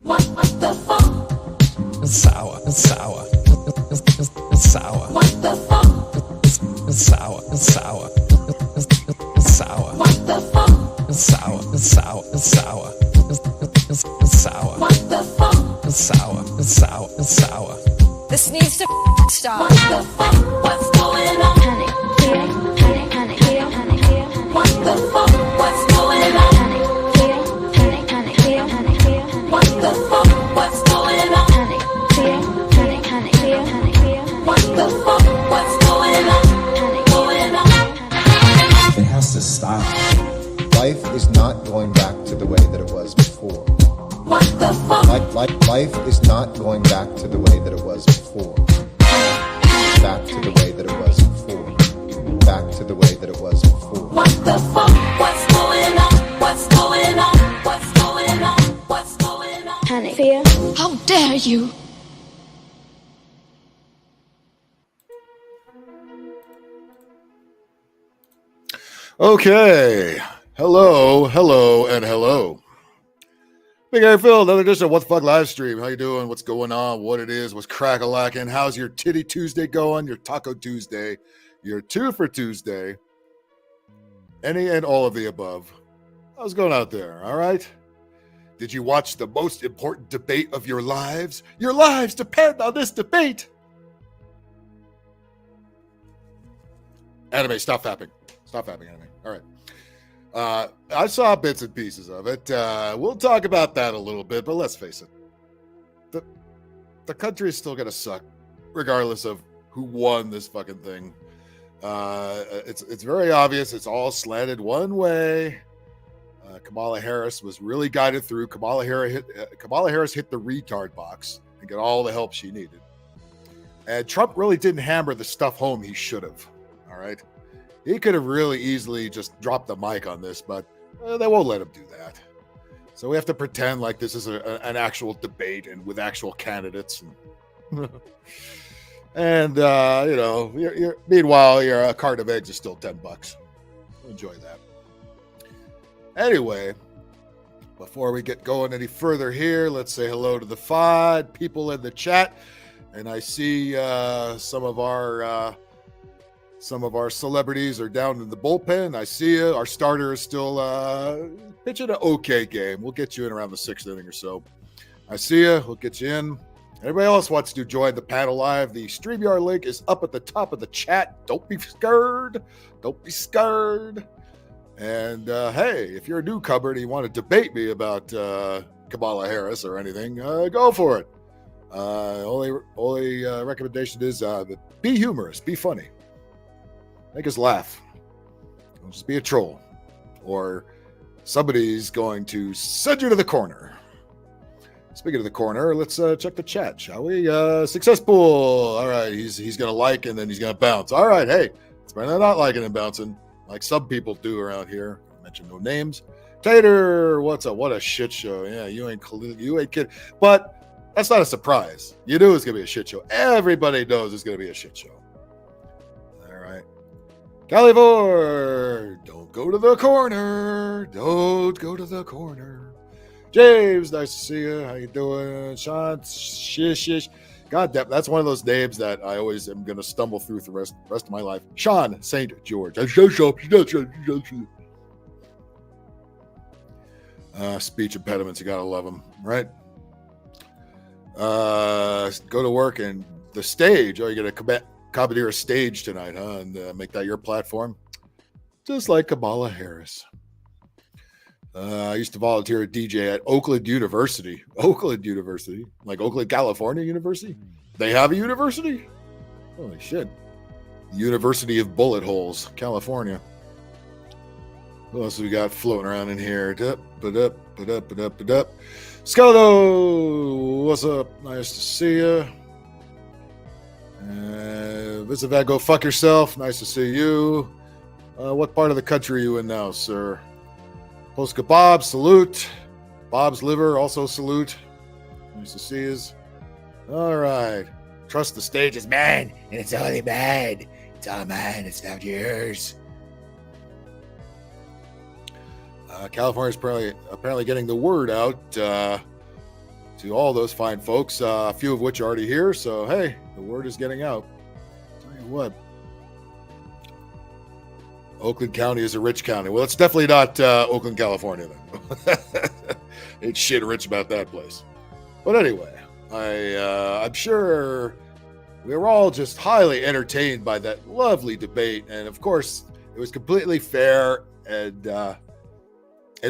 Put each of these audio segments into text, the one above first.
What the fuck? It's sour. It's sour. It's sour. What the fuck? It's sour. It's sour. It's sour. What the fuck? It's sour. It's sour. It's sour. It's sour. What the fuck? It's sour. It's sour. It's sour. This needs to stop. What the fuck? What's going on? Panic, panic, panic, panic, panic. What the fuck? What's going on? Panic, panic, panic, panic. What the fuck? What's going on? Panic, panic, panic, panic. What the fuck? What's going on? Going on? It has to stop. Life is not going back to the way that it was before. What the fuck? Life is not going back to the way that it was before. Back to the way that it was before. Back to the way that it was before. What the fuck? What's going on? What's going on? What's going on? What's going on? Panic, fear. How dare you! Okay. Hello, and hello. Big Air Phil, another edition of What the Fuck live stream. How you doing? What's going on? What it is? What's crack-a-lackin'? How's your Titty Tuesday going? Your Taco Tuesday? Your Two for Tuesday? Any and all of the above. How's it going out there? All right? Did you watch the most important debate of your lives? Your lives depend on this debate. Anime, stop fapping. Stop fapping, anime. All right. I saw bits and pieces of it. We'll talk about that a little bit, but let's face it. The country is still going to suck, regardless of who won this fucking thing. It's very obvious. It's all slanted one way. Kamala Harris was really guided through. Kamala Harris hit the retard box and got all the help she needed. And Trump really didn't hammer the stuff home he should have. All right. He could have really easily just dropped the mic on this, but they won't let him do that. So we have to pretend like this is an actual debate and with actual candidates. And you know, meanwhile, your carton of eggs is still $10. Enjoy that. Anyway, before we get going any further here, let's say hello to the FOD people in the chat. And I see some of our celebrities are down in the bullpen. I see you. Our starter is still pitching an okay game. We'll get you in around the 6th inning or so. I see you. We'll get you in. Anybody else wants to join the panel live? The StreamYard link is up at the top of the chat. Don't be scared. Don't be scared. And hey, if you're a newcomer and you want to debate me about Kamala Harris or anything, go for it. Only recommendation is be humorous, be funny. Make us laugh. Don't just be a troll. Or somebody's going to send you to the corner. Speaking of the corner, let's check the chat, shall we? Success pool. All right, he's going to like and then he's going to bounce. All right, hey, it's better than not liking and bouncing, like some people do around here. I mention no names. Tater, what's up? What a shit show. Yeah, you ain't kidding. But that's not a surprise. You knew it was going to be a shit show. Everybody knows it's going to be a shit show. Calivore, don't go to the corner. Don't go to the corner. James, nice to see you. How you doing? Sean, shish. God damn, that's one of those names that I always am going to stumble through the rest of my life. Sean St. George. Speech impediments, you got to love them, right? Go to work and the stage. Oh, you got to commandeer a stage tonight, huh? And make that your platform, just like Kamala Harris. I used to volunteer at DJ at Oakland University, like Oakland, California University. They have a university? Holy shit! University of Bullet Holes, California. What else we got floating around in here? Skeleto, what's up? Nice to see you. Visit that, go fuck yourself. Nice to see you. What part of the country are you in now, sir? Polska Bob, salute. Bob's Liver, also salute. Nice to see you. All right. Trust the stage is mine, and it's only mine. It's all mine. It's not yours. California is apparently getting the word out to to all those fine folks, a few of which are already here. So, hey, the word is getting out. Tell you what, Oakland County is a rich county. Well, it's definitely not Oakland, California, then. Ain't shit rich about that place. But anyway, I'm sure we were all just highly entertained by that lovely debate. And of course, it was completely fair and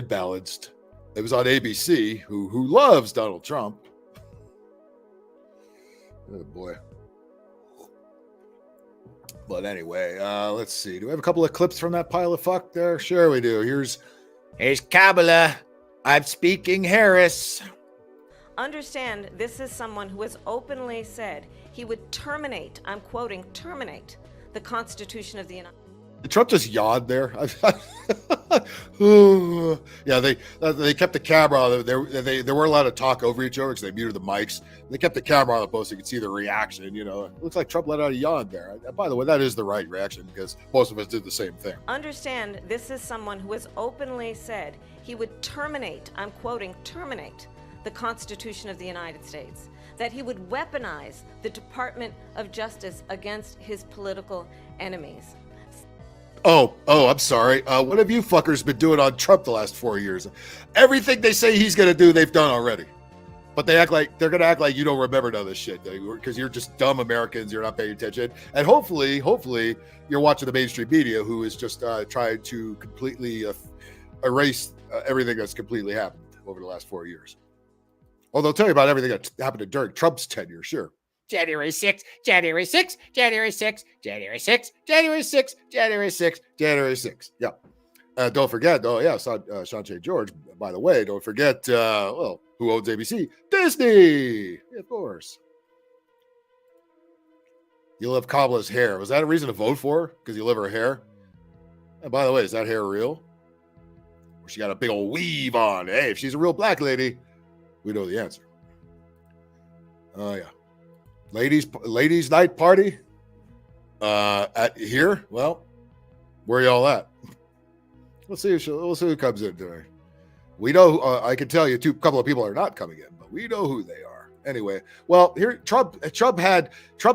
balanced. It was on ABC, who loves Donald Trump. Oh boy. But anyway, let's see. Do we have a couple of clips from that pile of fuck there? Sure we do. Here's Kabbalah. I'm speaking Harris. Understand, this is someone who has openly said he would terminate, I'm quoting, terminate the Constitution of the United States. Trump just yawned there. Yeah, they kept the camera on. They weren't allowed to talk over each other because they muted the mics. They kept the camera on the post so you could see the reaction. You know, it looks like Trump let out a yawn there. By the way, that is the right reaction because most of us did the same thing. Understand, this is someone who has openly said he would terminate, I'm quoting, terminate the Constitution of the United States, that he would weaponize the Department of Justice against his political enemies. Oh, I'm sorry. What have you fuckers been doing on Trump the last 4 years? Everything they say he's going to do, they've done already. But they're going to act like you don't remember none of this shit because you're just dumb Americans. You're not paying attention. And hopefully you're watching the mainstream media who is just trying to completely erase everything that's completely happened over the last 4 years. Well, they'll tell you about everything that happened during Trump's tenure, sure. January 6th, January 6th, January 6th, January 6th, January 6th, January 6th, January 6th. Yeah. Don't forget, Sean J. George, by the way, don't forget, who owns ABC? Disney, of course. You love Kamala's hair. Was that a reason to vote for her? Because you love her hair? And by the way, is that hair real? Or she got a big old weave on? Hey, if she's a real black lady, we know the answer. Oh, yeah. Ladies' night party at here. Well, where y'all at? We'll see who comes in today. We know. I can tell you, couple of people are not coming in, but we know who they are. Anyway, well, here Trump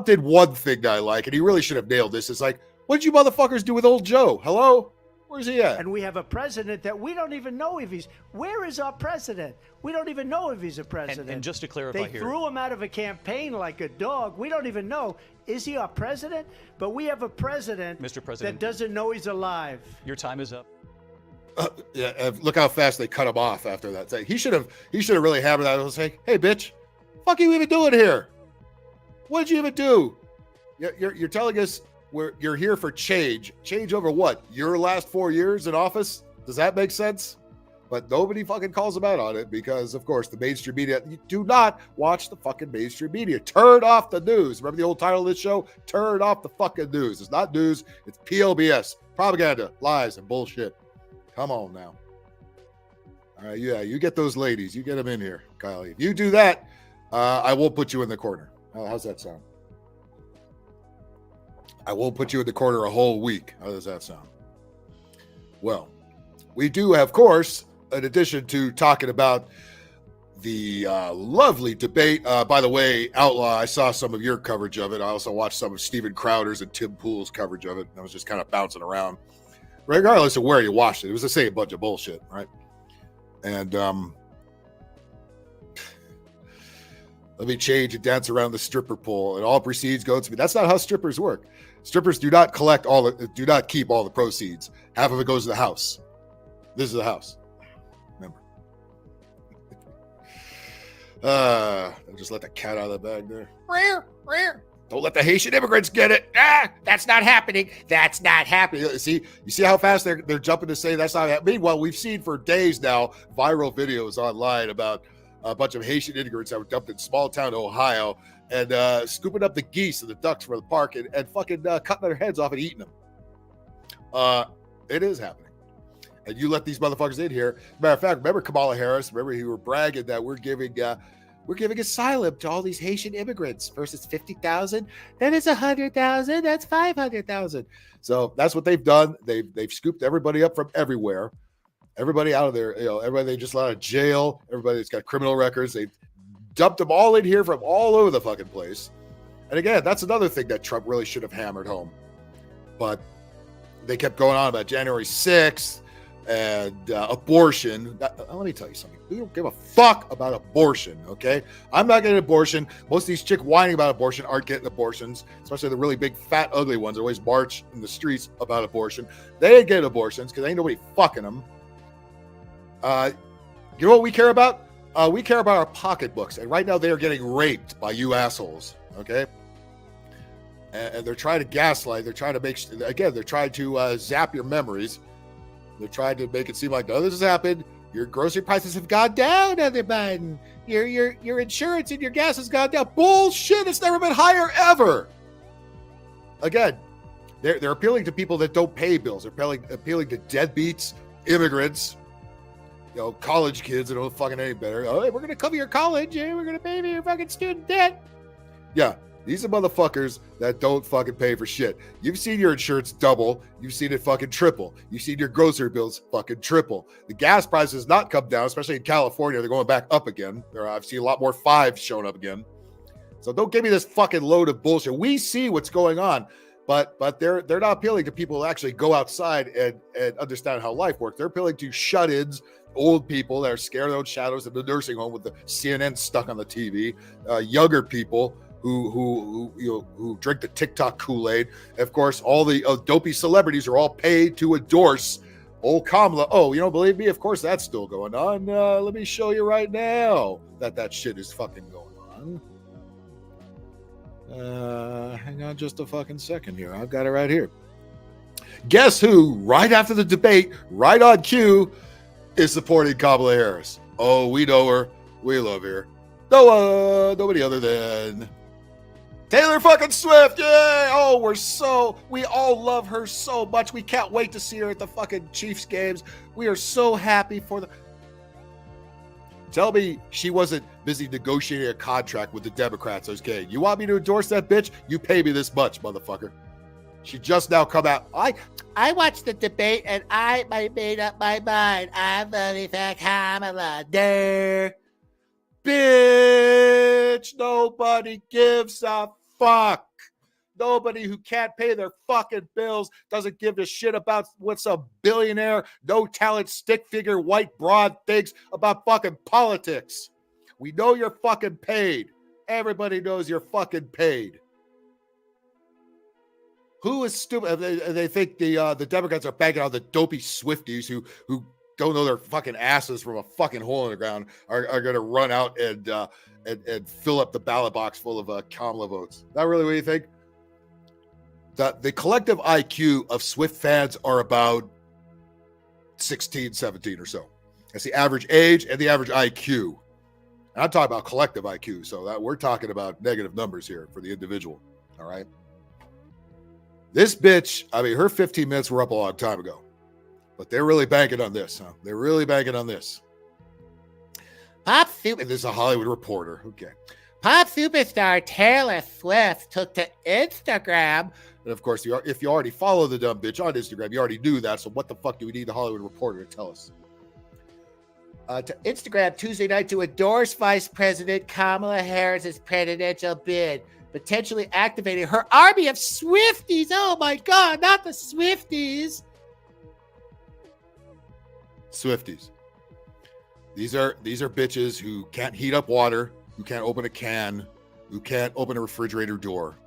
did one thing that I like, and he really should have nailed this. It's like, what did you motherfuckers do with old Joe? Hello? Where's he at? And we have a president that we don't even know if where is our president? We don't even know if he's a president. And just to clarify they threw him out of a campaign like a dog. We don't even know. Is he our president? But we have a president, Mr. President, that doesn't know he's alive. Your time is up. Look how fast they cut him off after that. He should have really hammered that and say, hey, bitch, fuck you even doing here? What did you even do? You're telling us you're here for change. Change over what? Your last 4 years in office? Does that make sense? But nobody fucking calls him out on it because, of course, the mainstream media, you do not watch the fucking mainstream media. Turn off the news. Remember the old title of this show? Turn off the fucking news. It's not news. It's PLBS. Propaganda, lies, and bullshit. Come on now. All right, yeah, you get those ladies. You get them in here, Kyle. If you do that, I won't put you in the corner. How's that sound? I won't put you in the corner a whole week. How does that sound? Well, we do, of course, in addition to talking about the lovely debate. By the way, Outlaw, I saw some of your coverage of it. I also watched some of Steven Crowder's and Tim Pool's coverage of it. I was just kind of bouncing around. Regardless of where you watched it, it was the same bunch of bullshit, right? And let me change and dance around the stripper pole, and all proceeds go to me. That's not how strippers work. Strippers do not do not keep all the proceeds. Half of it goes to the house. This is the house. Remember. Just let the cat out of the bag there. Don't let the Haitian immigrants get it. That's not happening. That's not happening. You see how fast they're jumping to say that's not happening. Meanwhile, we've seen for days now viral videos online about a bunch of Haitian immigrants that were dumped in small town Ohio and scooping up the geese and the ducks from the park and fucking cutting their heads off and eating them. It is happening. And you let these motherfuckers in here. Matter of fact, remember Kamala Harris? Remember you were bragging that we're giving asylum to all these Haitian immigrants. First it's 50,000, then it's 100,000, that's 500,000. So that's what they've done. They've scooped everybody up from everywhere. Everybody out of there, everybody they just let out of jail, everybody that's got criminal records, they've dumped them all in here from all over the fucking place. And again, that's another thing that Trump really should have hammered home. But they kept going on about January 6th and abortion. Let me tell you something. We don't give a fuck about abortion, okay? I'm not getting an abortion. Most of these chicks whining about abortion aren't getting abortions, especially the really big, fat, ugly ones that always march in the streets about abortion. They ain't getting abortions because ain't nobody fucking them. You know what we care about? We care about our pocketbooks. And right now they are getting raped by you assholes, okay? And they're trying to gaslight. They're trying to make, again, they're trying to zap your memories. They're trying to make it seem like, no, this has happened. Your grocery prices have gone down under Biden. Your insurance and your gas has gone down. Bullshit. It's never been higher ever. Again, they're appealing to people that don't pay bills. They're appealing to deadbeats, immigrants, you know, college kids that don't fucking any better. Oh, hey, we're going to cover your college. Yeah, we're going to pay for your fucking student debt. Yeah. These are motherfuckers that don't fucking pay for shit. You've seen your insurance double. You've seen it fucking triple. You've seen your grocery bills fucking triple. The gas prices not come down, especially in California. They're going back up again. I've seen a lot more fives showing up again. So don't give me this fucking load of bullshit. We see what's going on, but they're not appealing to people who actually go outside and understand how life works. They're appealing to shut-ins, old people that are scared of their own shadows in the nursing home with the CNN stuck on the TV, younger people who drink the TikTok Kool-Aid. And of course, all the dopey celebrities are all paid to endorse old Kamala. Oh, you don't believe me? Of course, that's still going on. Let me show you right now that shit is fucking going on. Hang on just a fucking second here. I've got it right here. Guess who, right after the debate, right on cue, is supporting Kamala Harris? Oh, we know her. We love her. Nobody other than Taylor fucking Swift. Yay! Oh, we all love her so much. We can't wait to see her at the fucking Chiefs games. We are so happy for the. Tell me she wasn't busy negotiating a contract with the Democrats. Okay, you want me to endorse that bitch? You pay me this much, motherfucker. She just now come out. I watched the debate and I made up my mind. I'm voting for Kamala. Durr. Bitch, nobody gives a fuck. Nobody who can't pay their fucking bills doesn't give a shit about what some billionaire, no talent, stick figure, white broad thinks about fucking politics. We know you're fucking paid. Everybody knows you're fucking paid. Who is stupid? They think the Democrats are banking on the dopey Swifties who don't know their fucking asses from a fucking hole in the ground are going to run out and fill up the ballot box full of Kamala votes. Not really what you think? The collective IQ of Swift fans are about 16, 17 or so. That's the average age and the average IQ. And I'm talking about collective IQ, so that we're talking about negative numbers here for the individual. All right. This bitch, I mean, her 15 minutes were up a long time ago. But they're really banking on this, huh? They're really banking on this. Pop And this is a Hollywood Reporter. Okay. Pop superstar Taylor Swift took to Instagram. And of course, if you already follow the dumb bitch on Instagram, you already knew that. So what the fuck do we need the Hollywood Reporter to tell us? To Instagram Tuesday night to endorse Vice President Kamala Harris's presidential bid, potentially activating her army of Swifties. Oh my God, not the Swifties. Swifties. These are bitches who can't heat up water, who can't open a can, who can't open a refrigerator door.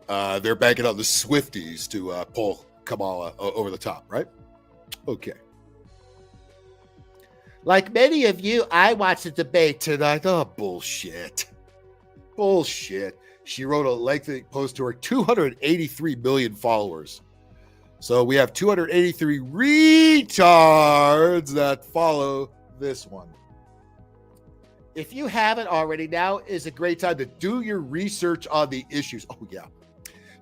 They're banking on the Swifties to pull Kamala over the top, right? Okay. Like many of you, I watched the debate Tonight, bullshit. She wrote a lengthy post to her 283 million followers. So we have 283 retards that follow this one. If you haven't already, now is a great time to do your research on the issues. Oh, yeah.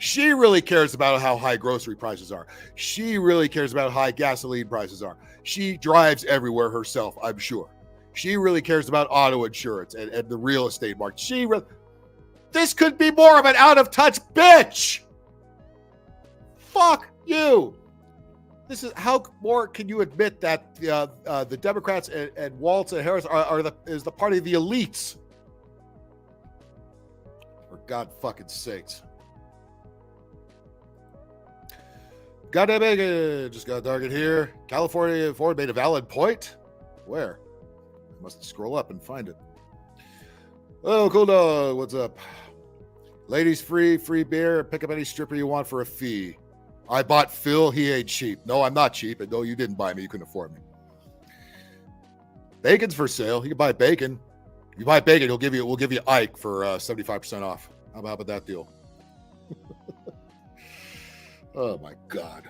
She really cares about how high grocery prices are. She really cares about how high gasoline prices are. She drives everywhere herself, I'm sure. She really cares about auto insurance and the real estate market. This could be more of an out-of-touch bitch. Fuck you. This is how more can you admit that the Democrats and Waltz and Harris is the party of the elites? For God fucking sakes. Goddamn it. Just got a target here. California Ford made a valid point. Where? I must scroll up and find it. Oh, cool dog. What's up? Ladies free beer. Pick up any stripper you want for a fee. I bought Phil. He ain't cheap. No, I'm not cheap. And no, you didn't buy me. You couldn't afford me. Bacon's for sale. You can buy bacon. You buy bacon, we'll give you Ike for 75% off. How about that deal? Oh my God.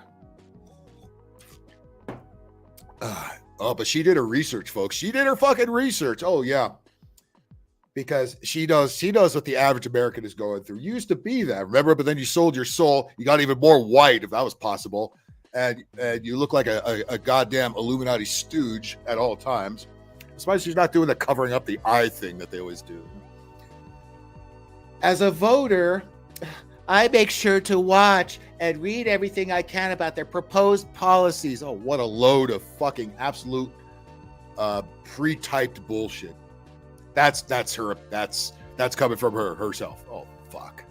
But she did her research, folks. She did her fucking research. Oh yeah. Because she knows what the average American is going through. You used to be that, remember? But then you sold your soul. You got even more white, if that was possible. And you look like a goddamn Illuminati stooge at all times. Despite she's not doing the covering up the eye thing that they always do. As a voter, I make sure to watch and read everything I can about their proposed policies. Oh, what a load of fucking absolute pre-typed bullshit. That's her. That's coming from herself. Oh fuck!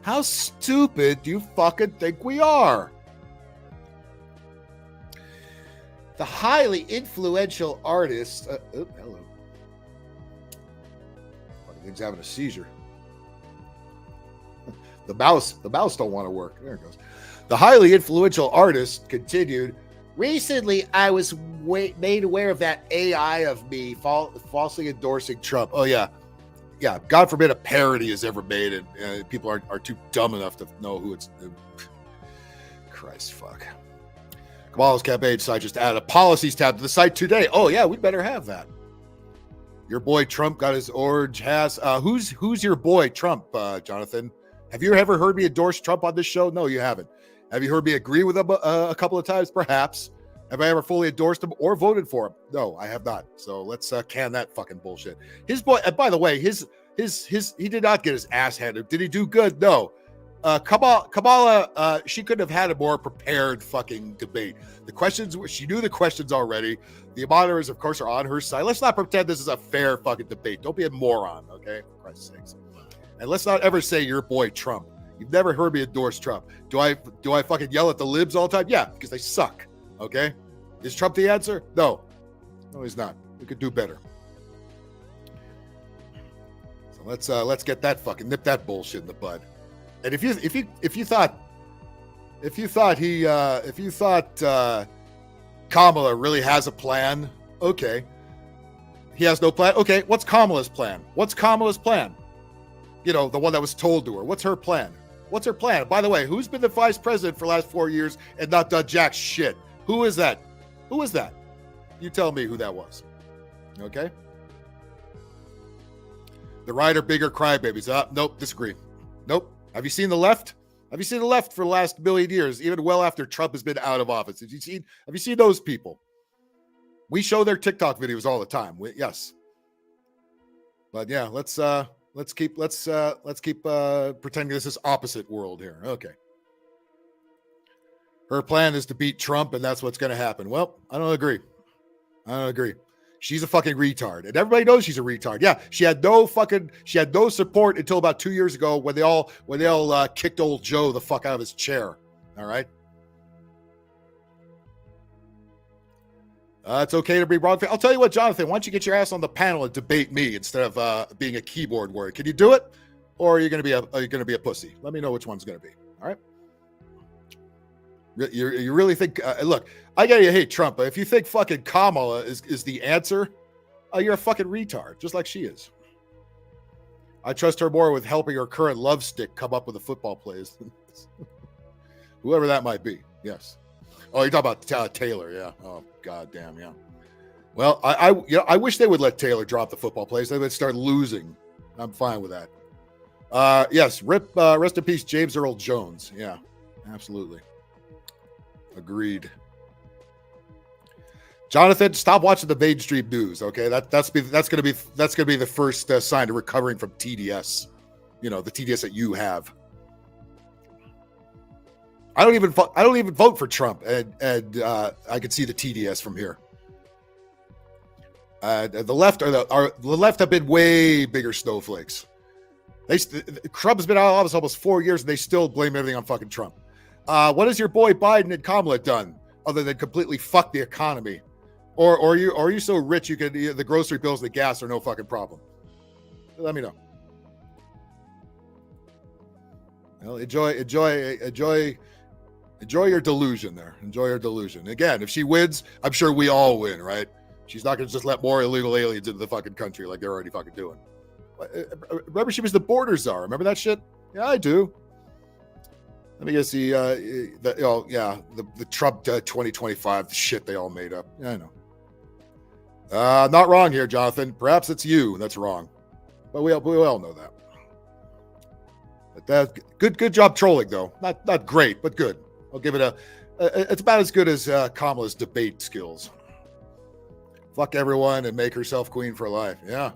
How stupid do you fucking think we are? The highly influential artist. Hello. Fucking thing's having a seizure. The mouse don't want to work. There it goes. The highly influential artist continued. Recently, I was made aware of that AI of me Falsely endorsing Trump. Oh yeah. God forbid a parody is ever made, and people are too dumb enough to know who it's. Christ, fuck. Kamala's campaign site just added a policies tab to the site today. Oh yeah, we better have that. Your boy Trump got his orange has. Who's your boy Trump, Jonathan? Have you ever heard me endorse Trump on this show? No, you haven't. Have you heard me agree with him a couple of times? Perhaps. Have I ever fully endorsed him or voted for him? No, I have not. So let's can that fucking bullshit. His boy. And by the way, his he did not get his ass handed. Did he do good? No. Kamala, she couldn't have had a more prepared fucking debate. The questions, she knew the questions already. The monitors, of course, are on her side. Let's not pretend this is a fair fucking debate. Don't be a moron, okay? For Christ's sakes. And let's not ever say your boy Trump. You've never heard me endorse Trump. Do I fucking yell at the libs all the time? Yeah, because they suck, okay? Is Trump the answer? No, he's not. We could do better. So let's get that fucking nip that bullshit in the bud. And if you thought Kamala really has a plan, okay. He has no plan. Okay, what's Kamala's plan? What's Kamala's plan? You know, the one that was told to her. What's her plan? What's her plan? By the way, who's been the vice president for the last 4 years and not done jack shit? Who is that? Who is that? You tell me who that was. Okay? The right are bigger crybabies. Nope, disagree. Nope. Have you seen the left? Have you seen the left for the last million years, even well after Trump has been out of office? Have you seen those people? We show their TikTok videos all the time. Yes. But yeah, let's keep pretending this is opposite world here. Okay. Her plan is to beat Trump, and that's what's going to happen. Well, I don't agree. She's a fucking retard, and everybody knows she's a retard. Yeah, she had no support until about 2 years ago when they all kicked old Joe the fuck out of his chair. All right. It's okay to be wrong. I'll tell you what, Jonathan, why don't you get your ass on the panel and debate me instead of being a keyboard warrior? Can you do it? Or are you going to be a pussy? Let me know which one's going to be. All right. You really think, look, I get you hate Trump, but if you think fucking Kamala is the answer, you're a fucking retard, just like she is. I trust her more with helping her current love stick come up with the football plays. Whoever that might be. Yes. Oh, you're talking about Taylor, yeah. Oh, goddamn, yeah. Well, I wish they would let Taylor drop the football plays. They would start losing. I'm fine with that. Yes, rest in peace, James Earl Jones. Yeah, absolutely. Agreed. Jonathan, stop watching the mainstream news. Okay, that's gonna be the first sign of recovering from TDS. You know, the TDS that you have. I don't even vote for Trump, and I can see the TDS from here. The left have been way bigger snowflakes. Trump's been out of office almost 4 years, and they still blame everything on fucking Trump. What has your boy Biden and Kamala done other than completely fuck the economy? Or are you so rich you could the grocery bills, the gas are no fucking problem? Let me know. Well, enjoy your delusion there. Enjoy your delusion. Again, if she wins, I'm sure we all win, right? She's not going to just let more illegal aliens into the fucking country like they're already fucking doing. Remember, she was the border czar. Remember that shit? Yeah, I do. Let me just see. The Trump 2025 the shit they all made up. Yeah, I know. Not wrong here, Jonathan. Perhaps it's you that's wrong, but we all know that. But that good job trolling though. Not great, but good. I'll give it it's about as good as Kamala's debate skills. Fuck everyone and make herself queen for life. Yeah.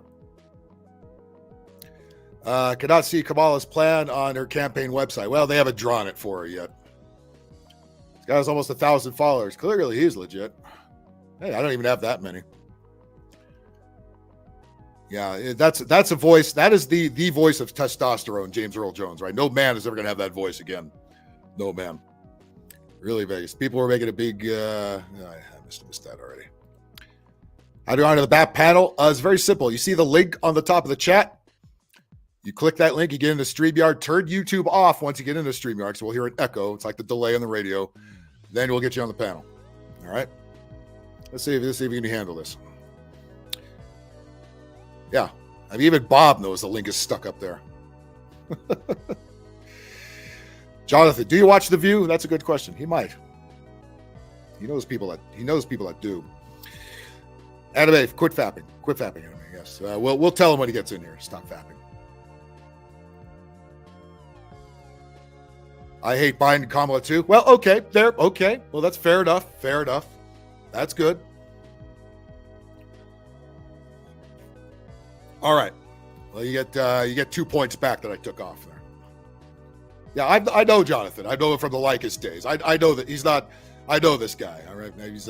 Cannot see Kamala's plan on her campaign website. Well, they haven't drawn it for her yet. This guy has almost 1,000 followers. Clearly, he's legit. Hey, I don't even have that many. Yeah, that's a voice. That is the voice of testosterone, James Earl Jones, right? No man is ever going to have that voice again. No man. Really Vegas. People were making a big... I missed that already. How do you honor the back panel? It's very simple. You see the link on the top of the chat? You click that link, you get into StreamYard. Turn YouTube off once you get into StreamYard, so we'll hear an echo. It's like the delay on the radio. Then we'll get you on the panel. All right? Let's see if we can handle this. Yeah. I mean, even Bob knows the link is stuck up there. Jonathan, do you watch The View? That's a good question. He might. He knows people that do. Anime, quit fapping. Quit fapping, anime, yes. We'll tell him when he gets in here. Stop fapping. I hate Biden and Kamala too. Well, okay, there. Okay, well, that's fair enough. Fair enough. That's good. All right. Well, you get 2 points back that I took off there. Yeah, I know Jonathan. I know him from the Lycus days. I know that he's not. I know this guy. All right, he's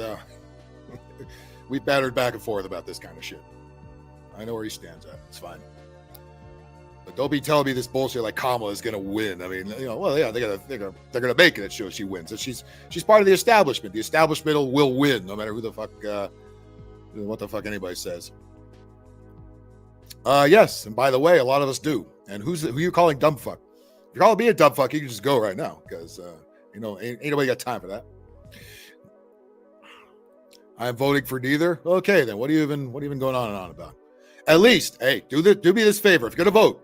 we battered back and forth about this kind of shit. I know where he stands at. It's fine. But don't be telling me this bullshit like Kamala is going to win. I mean, well, yeah, they're gonna make it. It shows she wins. And she's part of the establishment. The establishment will win, no matter who the fuck, what the fuck anybody says. Yes, and by the way, a lot of us do. And who you calling dumb fuck? If you're calling me a dumb fuck, you can just go right now because ain't nobody got time for that. I'm voting for neither. Okay, then what are you even going on and on about? At least, hey, do me this favor. If you're gonna vote,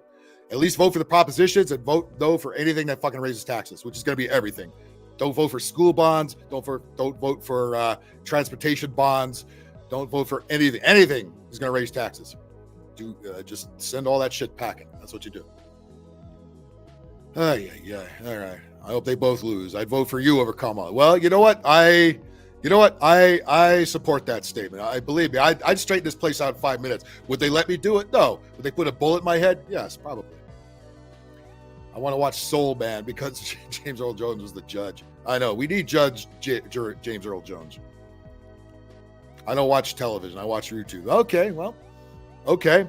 at least vote for the propositions and vote no for anything that fucking raises taxes, which is gonna be everything. Don't vote for school bonds. Don't vote for transportation bonds. Don't vote for anything. Anything is gonna raise taxes. Just send all that shit packing. That's what you do. Yeah. All right. I hope they both lose. I'd vote for you over Kamala. Well, you know what? I support that statement. I believe me. I'd straighten this place out in 5 minutes. Would they let me do it? No. Would they put a bullet in my head? Yes, probably. I want to watch Soul Man because James Earl Jones was the judge. I know. We need Judge James Earl Jones. I don't watch television. I watch YouTube. Okay, well, okay.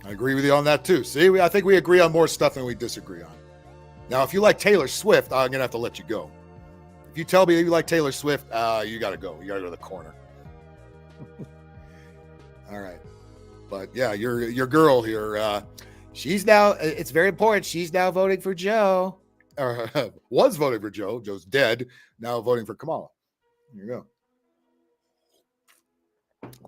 I agree with you on that too. See, I think we agree on more stuff than we disagree on. Now, if you like Taylor Swift, I'm going to have to let you go. If you tell me that you like Taylor Swift, you got to go. You got to go to the corner. All right. But yeah, your girl here, she's now, it's very important. She's now voting for Joe. Or was voting for Joe. Joe's dead. Now voting for Kamala. There you go.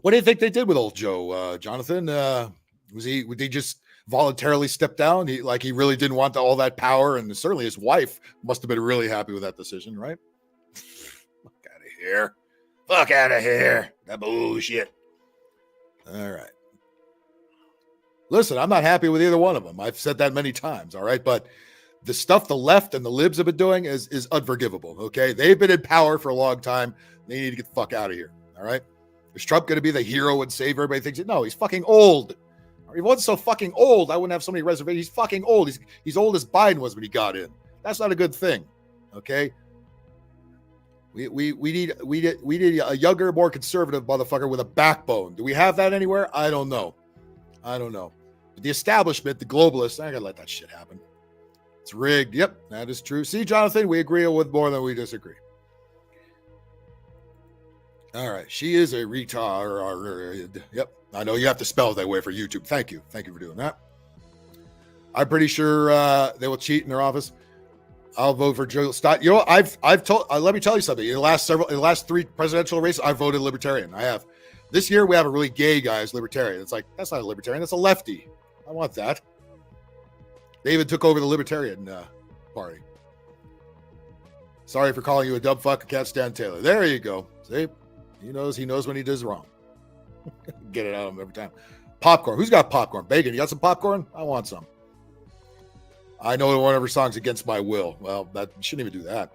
What do you think they did with old Joe, Jonathan? Would he just voluntarily step down? He really didn't want all that power, and certainly his wife must have been really happy with that decision, right? Fuck out of here. Fuck out of here. That bullshit. All right. Listen, I'm not happy with either one of them. I've said that many times, all right? But the stuff the left and the libs have been doing is unforgivable, okay? They've been in power for a long time. They need to get the fuck out of here, all right? Is Trump going to be the hero and save everybody? Thinks no, he's fucking old. If he wasn't so fucking old, I wouldn't have so many reservations. He's fucking old. He's old as Biden was when he got in. That's not a good thing, okay? We need a younger, more conservative motherfucker with a backbone. Do we have that anywhere? I don't know. But the establishment, the globalists, I gotta let that shit happen. It's rigged. Yep, that is true. See, Jonathan, we agree with more than we disagree. All right, she is a retard. Yep, I know you have to spell it that way for YouTube. Thank you for doing that. I'm pretty sure they will cheat in their office. I'll vote for Joe Stott. You know, I've told. Let me tell you something. In the last 3 presidential races, I voted Libertarian. I have. This year we have a really gay guy as Libertarian. It's like, that's not a Libertarian. That's a lefty. I want that. They even took over the Libertarian party. Sorry for calling you a dumb fuck. I can't stand Taylor. There you go. See, he knows when he does wrong. Get it out of him every time. Popcorn. Who's got popcorn? Bacon. You got some popcorn? I want some. I know one of her songs Against My Will. Well, that you shouldn't even do that.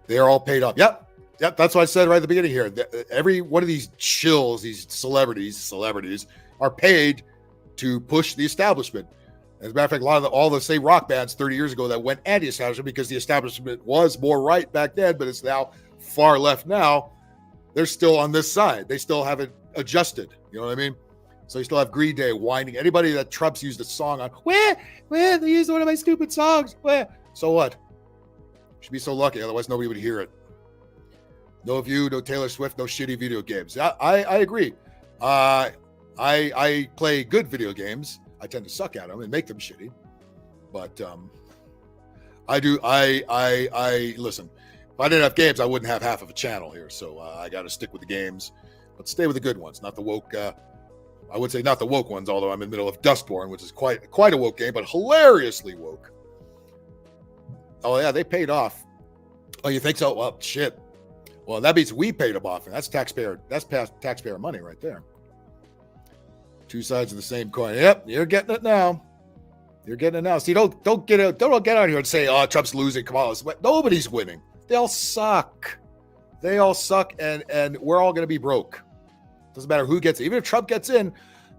They are all paid up. Yep. That's what I said right at the beginning here. Every one of these shills, these celebrities are paid to push the establishment. As a matter of fact, a lot of all the same rock bands 30 years ago that went anti-establishment because the establishment was more right back then, but it's now far left now. They're still on this side. They still haven't adjusted. You know what I mean? So you still have Green Day whining. Anybody that Trump's used a song on, where they used one of my stupid songs. Where? So what? Should be so lucky. Otherwise, nobody would hear it. No View, no Taylor Swift, no shitty video games. I agree. I play good video games. I tend to suck at them and make them shitty. But I do. I listen. If I didn't have games, I wouldn't have half of a channel here. So I got to stick with the games, but stay with the good ones, not the woke. I would say not the woke ones, although I'm in the middle of Dustborn, which is quite a woke game, but hilariously woke. Oh yeah, they paid off. Oh, you think so? Well, shit. Well, that means we paid them off, and that's taxpayer money right there. Two sides of the same coin. Yep, you're getting it now. You're getting it now. See, don't get out here and say, "Oh, Trump's losing." Come on, nobody's winning. They all suck. They all suck, and we're all going to be broke. Doesn't matter who gets it. Even if Trump gets in,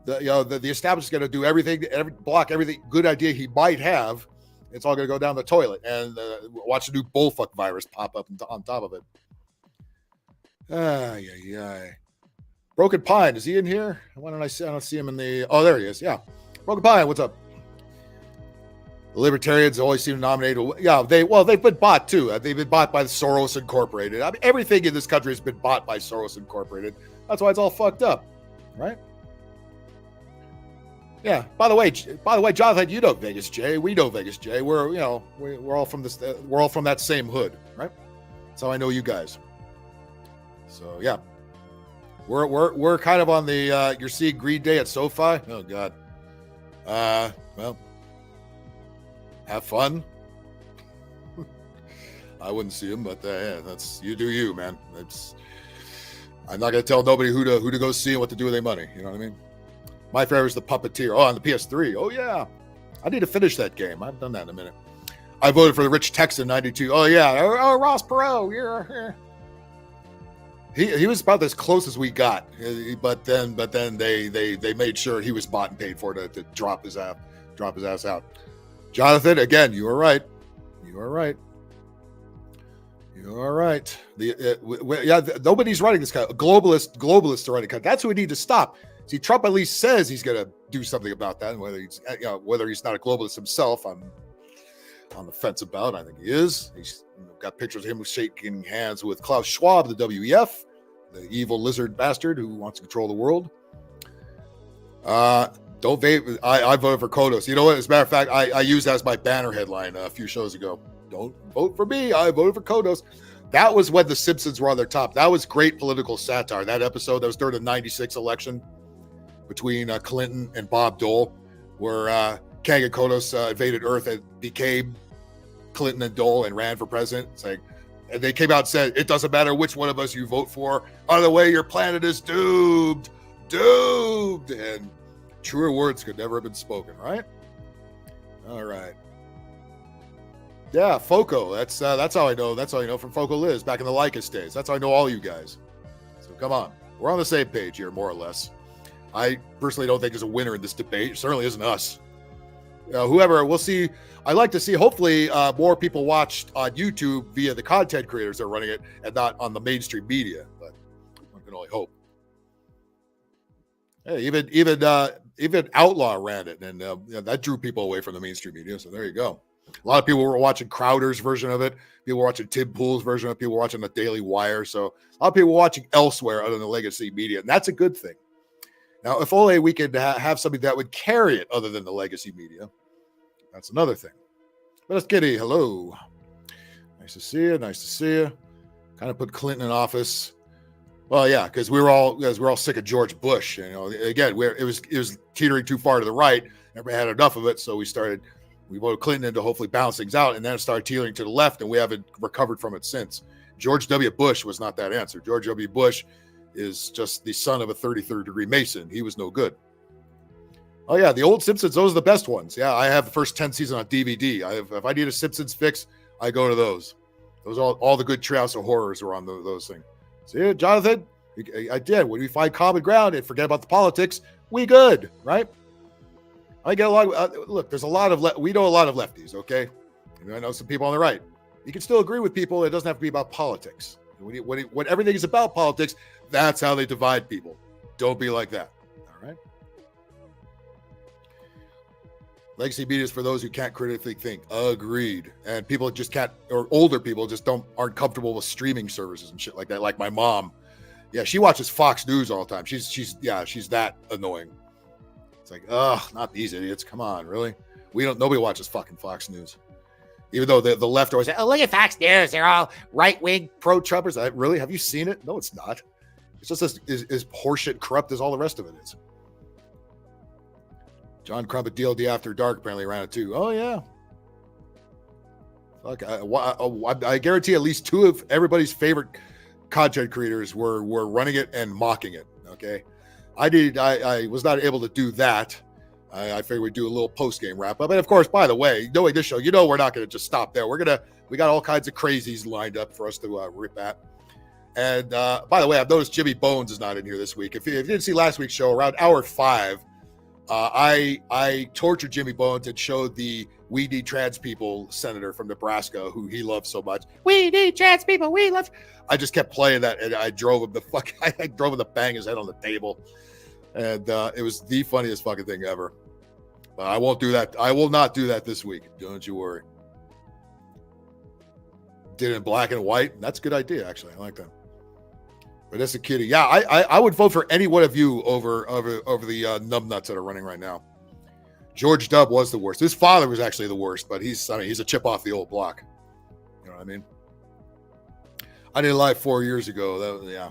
the establishment's going to do everything, block everything good idea he might have. It's all going to go down the toilet, and watch the new bullfuck virus pop up on top of it. Broken Pine, is he in here? Why don't I don't see him in the... Oh, there he is. Yeah. Broken Pine, what's up? The Libertarians always seem to nominate... Yeah, they've been bought, too. They've been bought by the Soros Incorporated. I mean, everything in this country has been bought by Soros Incorporated. That's why it's all fucked up, right? Yeah. By the way, Jonathan, you know Vegas J. We know Vegas J. We're all from this. We're all from that same hood, right? That's how I know you guys. So yeah, we're kind of on the. You're seeing Green Day at SoFi. Oh God. Well, have fun. I wouldn't see him, but yeah, that's you do you, man. I'm not gonna tell nobody who to go see and what to do with their money. You know what I mean? My favorite is the Puppeteer. Oh, on the PS3. Oh yeah, I need to finish that game. I haven't done that in a minute. I voted for the Rich Texan '92. Oh yeah. Oh Ross Perot. You're. He was about as close as we got, but then they made sure he was bought and paid for to drop his ass out. Jonathan, again, you are right. You are right. You are right. Nobody's running this kind. Globalists are running. That's who we need to stop. See, Trump at least says he's going to do something about that, and whether he's not a globalist himself, I'm on the fence about. I think he is. He's got pictures of him shaking hands with Klaus Schwab, the WEF, the evil lizard bastard who wants to control the world. Don't vape. I voted for Kodos. You know what? As a matter of fact, I used that as my banner headline a few shows ago. Don't vote for me. I voted for Kodos. That was when the Simpsons were on their top. That was great political satire. That episode, that was during the 96 election between Clinton and Bob Dole, where Kang and Kodos invaded Earth and became Clinton and Dole and ran for president. It's like, and they came out and said, it doesn't matter which one of us you vote for. Either way, your planet is doomed. Doomed. And truer words could never have been spoken, right? All right. Yeah, Foco. That's how I know. That's how I know from Foco Liz back in the Lycus days. That's how I know all you guys. So come on. We're on the same page here, more or less. I personally don't think there's a winner in this debate. It certainly isn't us. Whoever, we'll see. I like to see, hopefully, more people watched on YouTube via the content creators that are running it and not on the mainstream media. But I can only hope. Hey, even even Outlaw ran it, and that drew people away from the mainstream media. So there you go. A lot of people were watching Crowder's version of it. People were watching Tim Pool's version of it. People were watching the Daily Wire. So a lot of people were watching elsewhere other than the legacy media, and that's a good thing. Now, if only we could have something that would carry it other than the legacy media, that's another thing. But let's get hello. Nice to see you. Nice to see you. Kind of put Clinton in office. Well, yeah, because we're all sick of George Bush. You know, again, it was teetering too far to the right. Everybody had enough of it, so we voted Clinton in to hopefully balance things out, and then it started teetering to the left, and we haven't recovered from it since. George W. Bush was not that answer. George W. Bush is just the son of a 33rd degree Mason. He was no good. Oh yeah, the old Simpsons, those are the best ones. Yeah, I have the first 10 seasons on DVD. If I need a Simpsons fix, I go to those. Those are all the good Treehouse of Horrors are on those things. See, Jonathan, I did. When we find common ground and forget about the politics, we good, right? I get a lot. Look, there's a lot of we know a lot of lefties. Okay, I know some people on the right. You can still agree with people. It doesn't have to be about politics. When everything is about politics, that's how they divide people. Don't be like that. All right. Legacy media is for those who can't critically think. Agreed. And people just can't, or older people just aren't comfortable with streaming services and shit like that. Like my mom. Yeah, she watches Fox News all the time. She's that annoying. It's like, not these idiots. Come on, really? Nobody watches fucking Fox News. Even though the left always say, oh, look at Fox News. They're all right-wing pro-Trumpers. Really? Have you seen it? No, it's not. It's just as horseshit corrupt as all the rest of it is. John Crump at DLD After Dark apparently ran it too. Oh, yeah. Fuck, I guarantee at least two of everybody's favorite content creators were running it and mocking it. Okay. I was not able to do that. I figured we'd do a little post-game wrap-up. And of course, by the way, knowing this show, we're not going to just stop there. We got all kinds of crazies lined up for us to rip at. And by the way, I've noticed Jimmy Bones is not in here this week. If you didn't see last week's show, around hour 5, I tortured Jimmy Bones and showed the We Need Trans People senator from Nebraska, who he loves so much. We need trans people. We love. I just kept playing that, and I drove him to bang his head on the table, and it was the funniest fucking thing ever. But I won't do that. I will not do that this week. Don't you worry. Did it in black and white. That's a good idea, actually. I like that. But that's a kitty. Yeah, I would vote for any one of you over the numbnuts that are running right now. George W. was the worst. His father was actually the worst, but he's a chip off the old block. You know what I mean? I did live 4 years ago. Yeah.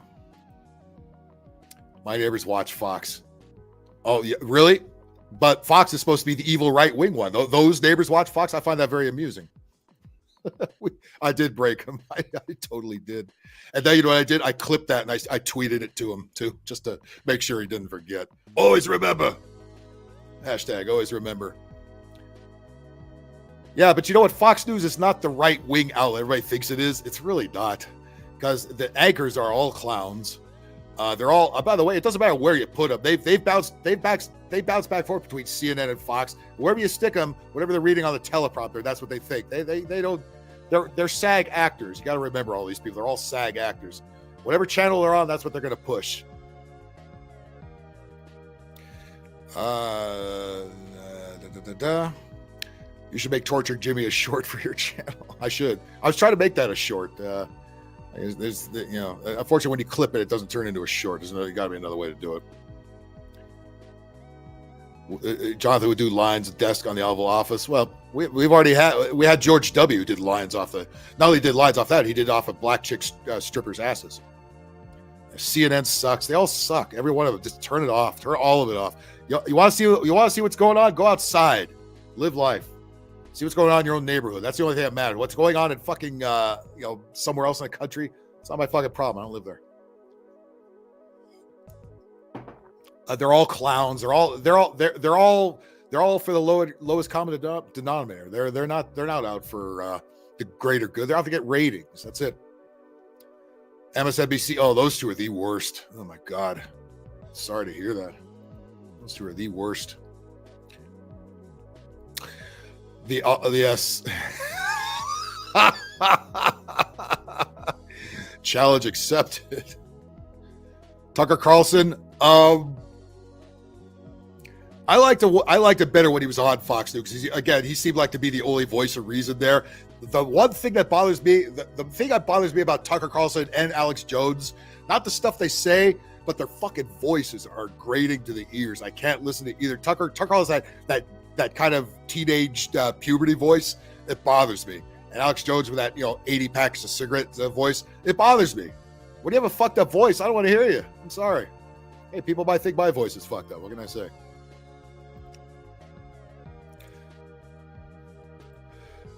My neighbors watch Fox. Oh, yeah, really? But Fox is supposed to be the evil right-wing one. Those neighbors watch Fox. I find that very amusing. I did break him. I totally did. And then you know what I did? I clipped that and I tweeted it to him too, just to make sure he didn't forget. Always remember. Hashtag always remember. Yeah, but you know what? Fox News is not the right-wing outlet everybody thinks it is. It's really not. Because the anchors are all clowns. They're all. By the way, it doesn't matter where you put them. They've bounced back and forth between CNN and Fox. Wherever you stick them, whatever they're reading on the teleprompter, that's what they think. They don't. They're SAG actors. You got to remember all these people. They're all SAG actors. Whatever channel they're on, that's what they're going to push. You should make Torture Jimmy a short for your channel. I should. I was trying to make that a short. Unfortunately, when you clip it, it doesn't turn into a short. There's got to be another way to do it. Jonathan would do lines at desk on the Oval Office. Well, we had George W. who did lines off not only did lines off that, he did off of black chicks strippers' asses. CNN sucks. They all suck. Every one of them. Just turn it off. Turn all of it off. You want to see what's going on? Go outside. Live life. See what's going on in your own neighborhood. That's the only thing that matters. What's going on in fucking somewhere else in the country? It's not my fucking problem. I don't live there. They're all clowns. They're all for the lowest common denominator. They're not out for the greater good. They're out to get ratings. That's it. MSNBC. Oh, those two are the worst. Oh my God. Sorry to hear that. Those two are the worst. Yes. Challenge accepted. Tucker Carlson. I liked it better when he was on Fox News because he seemed like to be the only voice of reason there. The one thing that bothers me, the thing that bothers me about Tucker Carlson and Alex Jones, not the stuff they say, but their fucking voices are grating to the ears. I can't listen to either. Tucker Carlson that kind of teenage puberty voice. It bothers me. And Alex Jones with that 80 packs of cigarettes voice, it bothers me. When you have a fucked up voice, I don't want to hear you. I'm sorry. Hey, people might think my voice is fucked up. What can I say?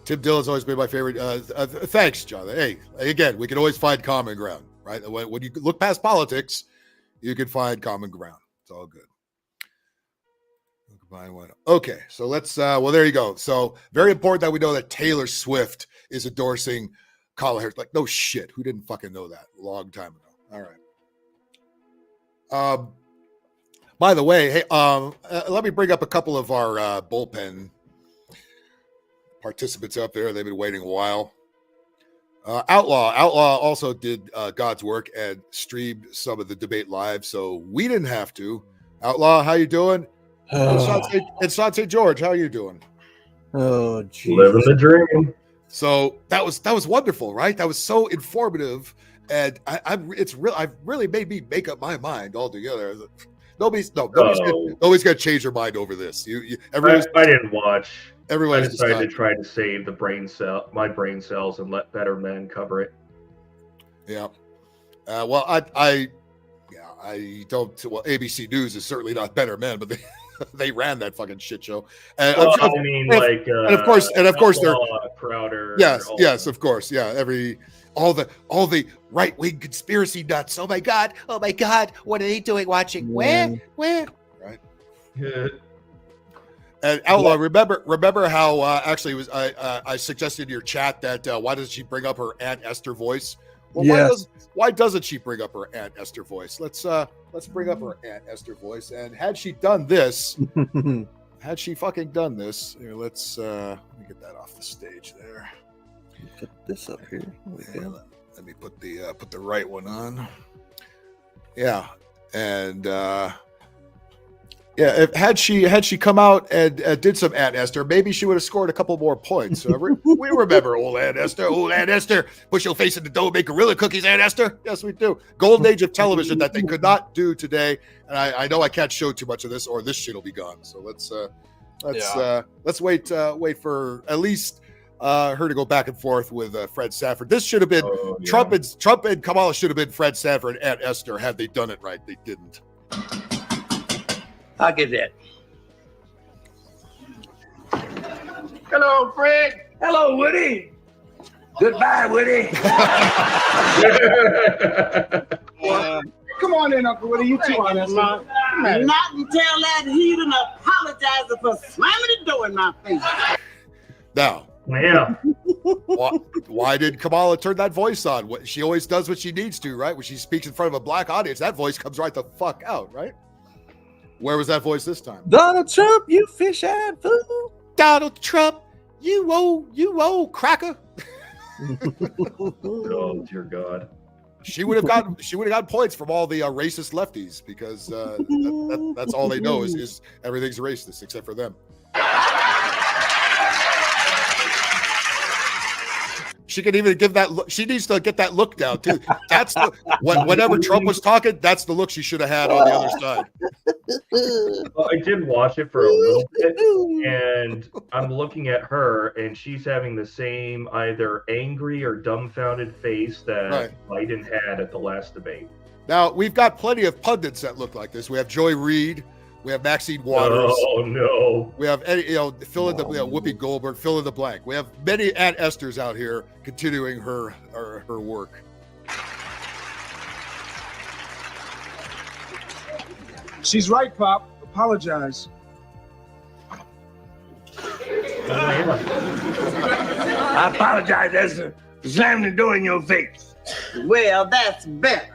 Tim Dillon's always been my favorite. Thanks, John. Hey, again, we can always find common ground, right? When you look past politics, you can find common ground. It's all good. Okay, so let's, well, there you go. So very important that we know that Taylor Swift is endorsing Kamala Harris. Like, no shit. Who didn't fucking know that a long time ago? All right. By the way, hey, let me bring up a couple of our bullpen participants up there. They've been waiting a while. Outlaw also did God's work and streamed some of the debate live, so we didn't have to. Outlaw, how you doing? And Sante George, how are you doing? Oh, geez. Living the dream. So that was wonderful, right? That was so informative, and I've really made me make up my mind altogether. Nobody's gonna change their mind over this. I didn't watch. Everyone decided to try to save my brain cells, and let better men cover it. Yeah. Well, I don't. Well, ABC News is certainly not better men, but they ran that fucking shit show. And of course, they're Crowder. Yes, of course, yeah. All the right wing conspiracy nuts. Oh my god, what are they doing? Watching where? Right. Yeah. And Outlaw, remember how actually it was I suggested in your chat that why doesn't she bring up her Aunt Esther voice? Well, yes. why doesn't she bring up her Aunt Esther voice? Let's bring up her Aunt Esther voice. And had she done this, here, let's let me get that off the stage there. Put this up here. Yeah, let me put the right one on. Yeah, and yeah, had she come out and did some Aunt Esther, maybe she would have scored a couple more points. So we remember old Aunt Esther. Push your face in the dough, make gorilla cookies, Aunt Esther. Yes, we do. Golden age of television that they could not do today. And I know I can't show too much of this, or this shit will be gone. So let's wait for at least her to go back and forth with Fred Sanford. This should have been Trump and Kamala should have been Fred Sanford and Aunt Esther had they done it right. They didn't. I'll get that. Hello, Fred. Hello, Woody. Goodbye, Woody. Come on in, Uncle Woody. You too on this, man. Not until that heathen apologizes for slamming the door in my face. Now, yeah. Why did Kamala turn that voice on? She always does what she needs to, right? When she speaks in front of a black audience, that voice comes right the fuck out, right? Where was that voice this time? Donald Trump, you fish-eyed fool. Donald Trump, you old cracker. Oh dear God. She would have gotten points from all the racist lefties because that's all they know is everything's racist except for them. She can even give that look. She needs to get that look down too. That's whenever Trump was talking, that's the look she should have had on the other side. Well, I did watch it for a little bit, and I'm looking at her, and she's having the same either angry or dumbfounded face that Biden had at the last debate. Now we've got plenty of pundits that look like this. We have Joy Reid. We have Maxine Waters. Oh no! We have fill in the Whoopi Goldberg. Fill in the blank. We have many Aunt Esthers out here continuing her work. She's right, Pop. Apologize. I apologize, Esther, for slamming the door in your face. Well, that's better.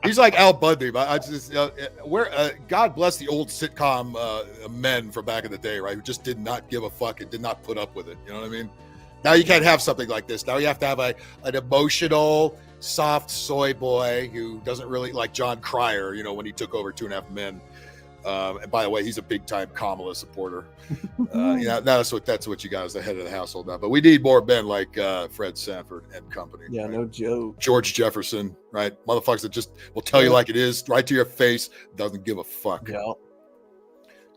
He's like Al Bundy, but I just God bless the old sitcom men from back in the day, right? Who just did not give a fuck and did not put up with it. You know what I mean? Now you can't have something like this. Now you have to have an emotional, soft soy boy who doesn't really like John Cryer, when he took over 2.5 Men. And by the way, he's a big time Kamala supporter. That's what you got as the head of the household now. But we need more men like Fred Sanford and company. Yeah, right? No joke. George Jefferson, right? Motherfuckers that just will tell you like it is, right to your face, doesn't give a fuck. Yeah.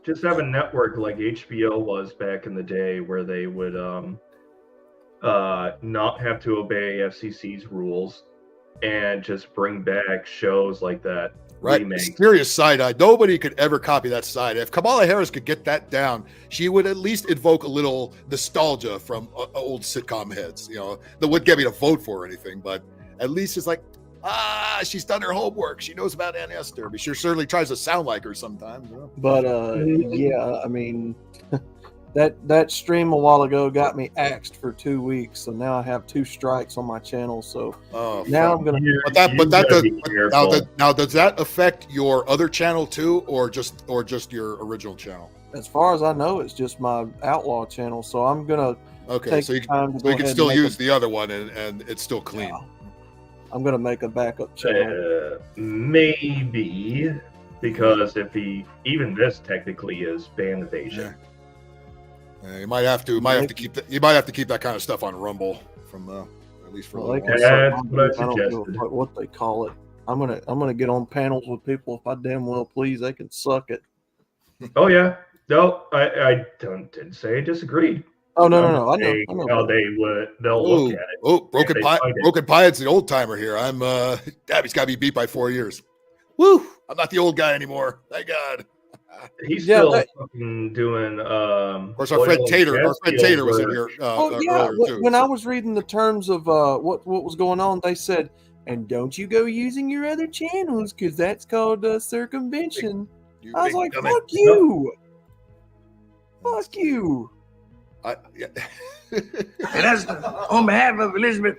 Just have a network like HBO was back in the day, where they would not have to obey FCC's rules and just bring back shows like that. Right, serious side-eye. Nobody could ever copy that side. If Kamala Harris could get that down, she would at least invoke a little nostalgia from old sitcom heads. That wouldn't get me to vote for or anything, but at least it's like, she's done her homework. She knows about Aunt Esther. But she certainly tries to sound like her sometimes. But yeah, I mean, that stream a while ago got me axed for 2 weeks, so now I have 2 strikes on my channel. So now I'm gonna. Now does that affect your other channel too, or just your original channel? As far as I know, it's just my outlaw channel. So I'm gonna. Okay, so you can still use the other one, and it's still clean. Yeah. I'm gonna make a backup channel. Maybe, because even this technically is ban evasion. Yeah. You might have to keep that. You might have to keep that kind of stuff on Rumble from at least for a little while. That's what I don't suggested. know what they call it. I'm gonna get on panels with people if I damn well please. They can suck it. Oh yeah, no, I didn't say I disagreed. Oh no, I know. How they'll look at it. Oh, Broken Pie's the old timer here. I'm He's got to be beat by 4 years. Woo! I'm not the old guy anymore. Thank God. He's still fucking doing. Of course, our friend Tater was in here. Earlier too, when I was reading the terms of what was going on, they said, "And don't you go using your other channels because that's called circumvention." I was like, "Fuck you, fuck you." And that's on behalf of Elizabeth.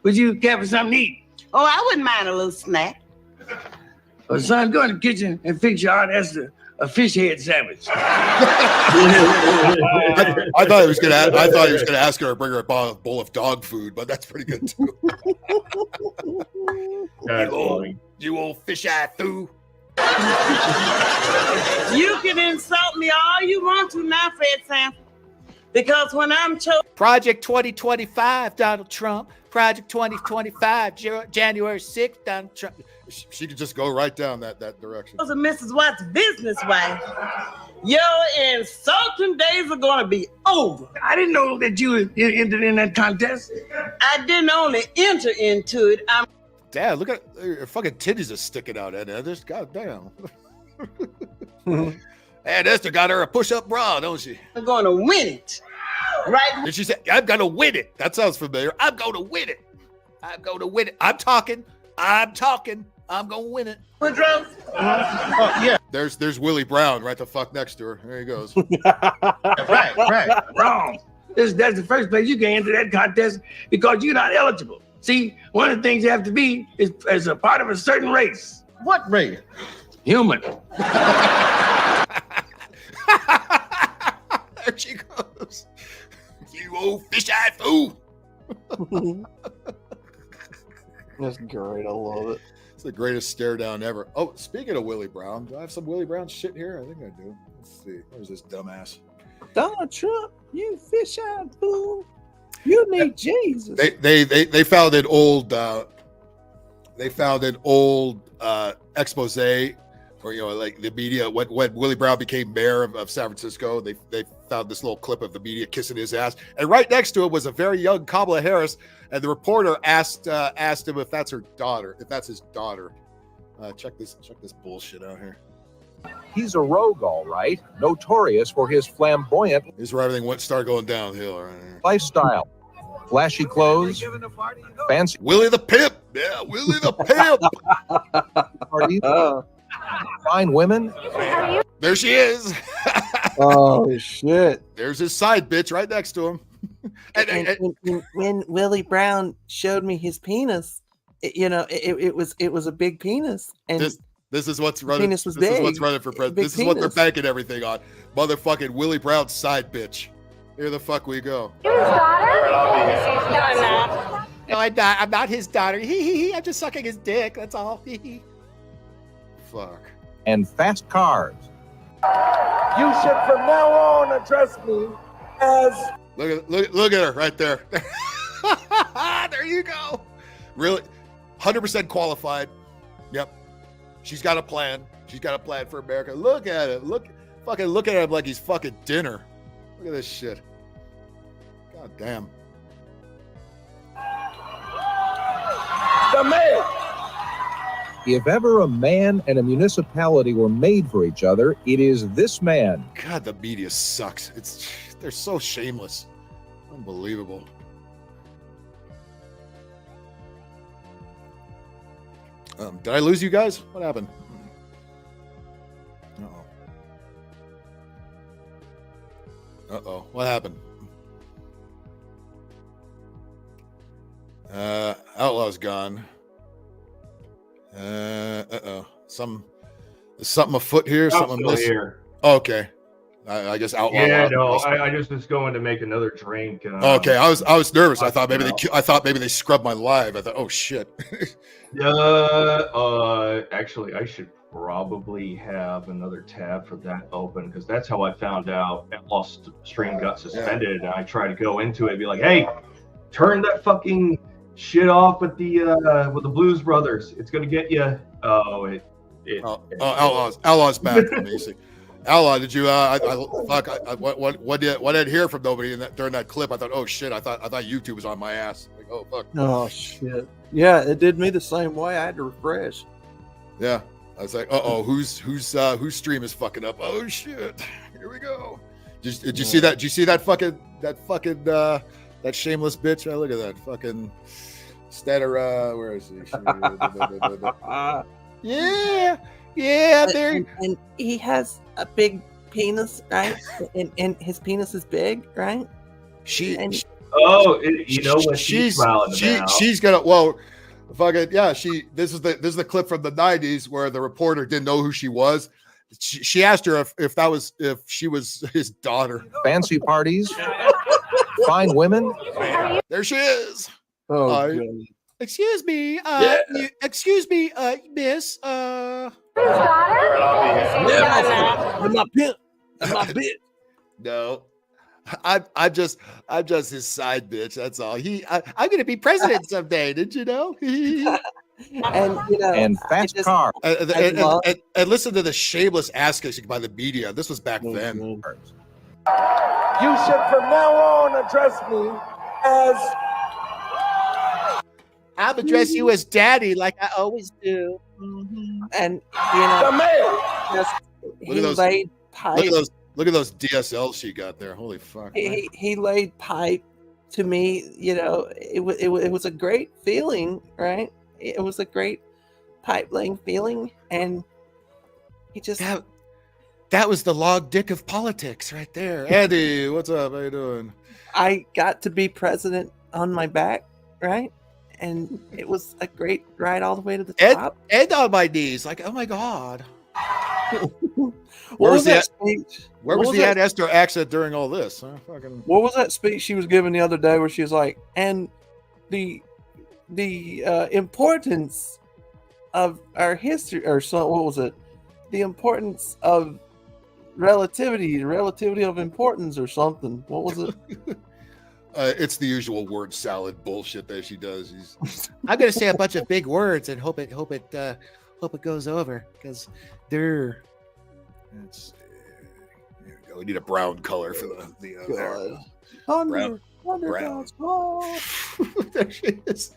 Would you care for something to eat? Oh, I wouldn't mind a little snack. Well, son, go in the kitchen and fix your Aunt Esther a fish head sandwich. I thought he was going to ask her to bring her a bowl of dog food, but that's pretty good too. You old fish-eye foo. You can insult me all you want to now, Fred Sanford. Because when I'm Project 2025, Donald Trump. Project 2025, January 6th, Donald Trump. She could just go right down that direction. was a Mrs. Watts business wife, your insulting days are going to be over. I didn't know that you entered in that contest. I didn't only enter into it. Dad, look at your fucking titties are sticking out, Aunt Esther. Goddamn. Aunt Esther got her a push-up bra, don't she? I'm going to win it. Right? Did she say, I'm going to win it? That sounds familiar. I'm going to win it. I'm going to win it. I'm talking. I'm going to win it. Woodrow? Yeah. There's Willie Brown right the fuck next to her. There he goes. Right. Wrong. That's the first place you can enter that contest because you're not eligible. See, one of the things you have to be is as a part of a certain race. What race? Human. There she goes. You old fish-eyed fool. That's great. I love it. It's the greatest stare down ever. Oh, speaking of Willie Brown, do I have some Willie Brown shit here? I think I do. Let's see. Where's this dumbass? Donald Trump, you fish-eyed fool. You need Jesus. They found an old expose, or like the media when Willie Brown became mayor of San Francisco. They found this little clip of the media kissing his ass, and right next to it was a very young Kamala Harris, and the reporter asked him if that's her daughter, if that's his daughter. Check this bullshit out here. He's a rogue, all right, notorious for his flamboyant. This is where everything started going downhill. Right here. Lifestyle, flashy clothes, fancy. Willie the Pimp, yeah, Willie the Pimp. Parties, fine women. There she is. Oh shit! There's his side bitch right next to him. And when Willie Brown showed me his penis, it was a big penis, and this is what's running. Penis was this big. Is what's running for president. This is Penis. what they're banking everything on. Motherfucking Willie Brown's side bitch. Here the fuck we go. No, I'm not his daughter. I'm just sucking his dick. That's all. Fuck. And fast cars. You should from now on address me as. Look at her right there. There you go. Really, 100% qualified. Yep. She's got a plan. She's got a plan for America. Look at it. Look at him like he's fucking dinner. Look at this shit. God damn. The mayor. If ever a man and a municipality were made for each other, it is this man. God, the media sucks. They're so shameless. Unbelievable. Did I lose you guys? What happened? Uh-oh. What happened? Outlaw's gone. Uh-oh. There's something afoot here. Something missing. Here. Oh, okay. I guess Outlaw. Yeah, no. I just was going to make another drink. Okay. I was nervous. I thought maybe they scrubbed my live. I thought, oh shit. Actually, I should probably have another tab for that open because that's how I found out LIVEStream got suspended. And I tried to go into it and be like, hey, turn that fucking shit off with the Blues Brothers. It's gonna get you. Outlaw's back. Amazing. Outlaw, did you? What did I hear from nobody during that clip? I thought, oh shit, I thought YouTube was on my ass. Like, oh fuck. Oh shit. Yeah, it did me the same way. I had to refresh. Yeah, I was like, whose stream is fucking up? Oh shit, here we go. Did you see that? Did you see that fucking that shameless bitch? Look at that fucking Statter. Where is he? Yeah, there. And he has a big penis, right? And his penis is big, right? She's gonna fucking yeah. This is the clip from the 90s where the reporter didn't know who she was. She asked her if she was his daughter. Fancy parties, fine women. There she is. Oh, Excuse me, miss. I'm not pimp. I'm not bitch. No, I'm just his side bitch. That's all. I'm gonna be president someday. Did you know? And fast car. And listen to the shameless ass kicking by the media. This was back then. You should from now on address me as. I'll address you as daddy like I always do. Mm-hmm. And the mayor. Look at those DSLs she got there. Holy fuck. He laid pipe to me. It was a great feeling, right? It was a great pipe laying feeling, and he just that was the log dick of politics right there. Andy, what's up? How you doing? I got to be president on my back, right? And it was a great ride all the way to the top. And on my knees, like, oh my god. Where was the Ad Esther accent during all this? What was that speech she was giving the other day where she was like, and the importance of our history, or so, what was it? The importance of relativity of importance, or something. What was it? It's the usual word salad bullshit that she does. I'm gonna say a bunch of big words and hope it goes over because they're. We need a brown color for the brown. There she is.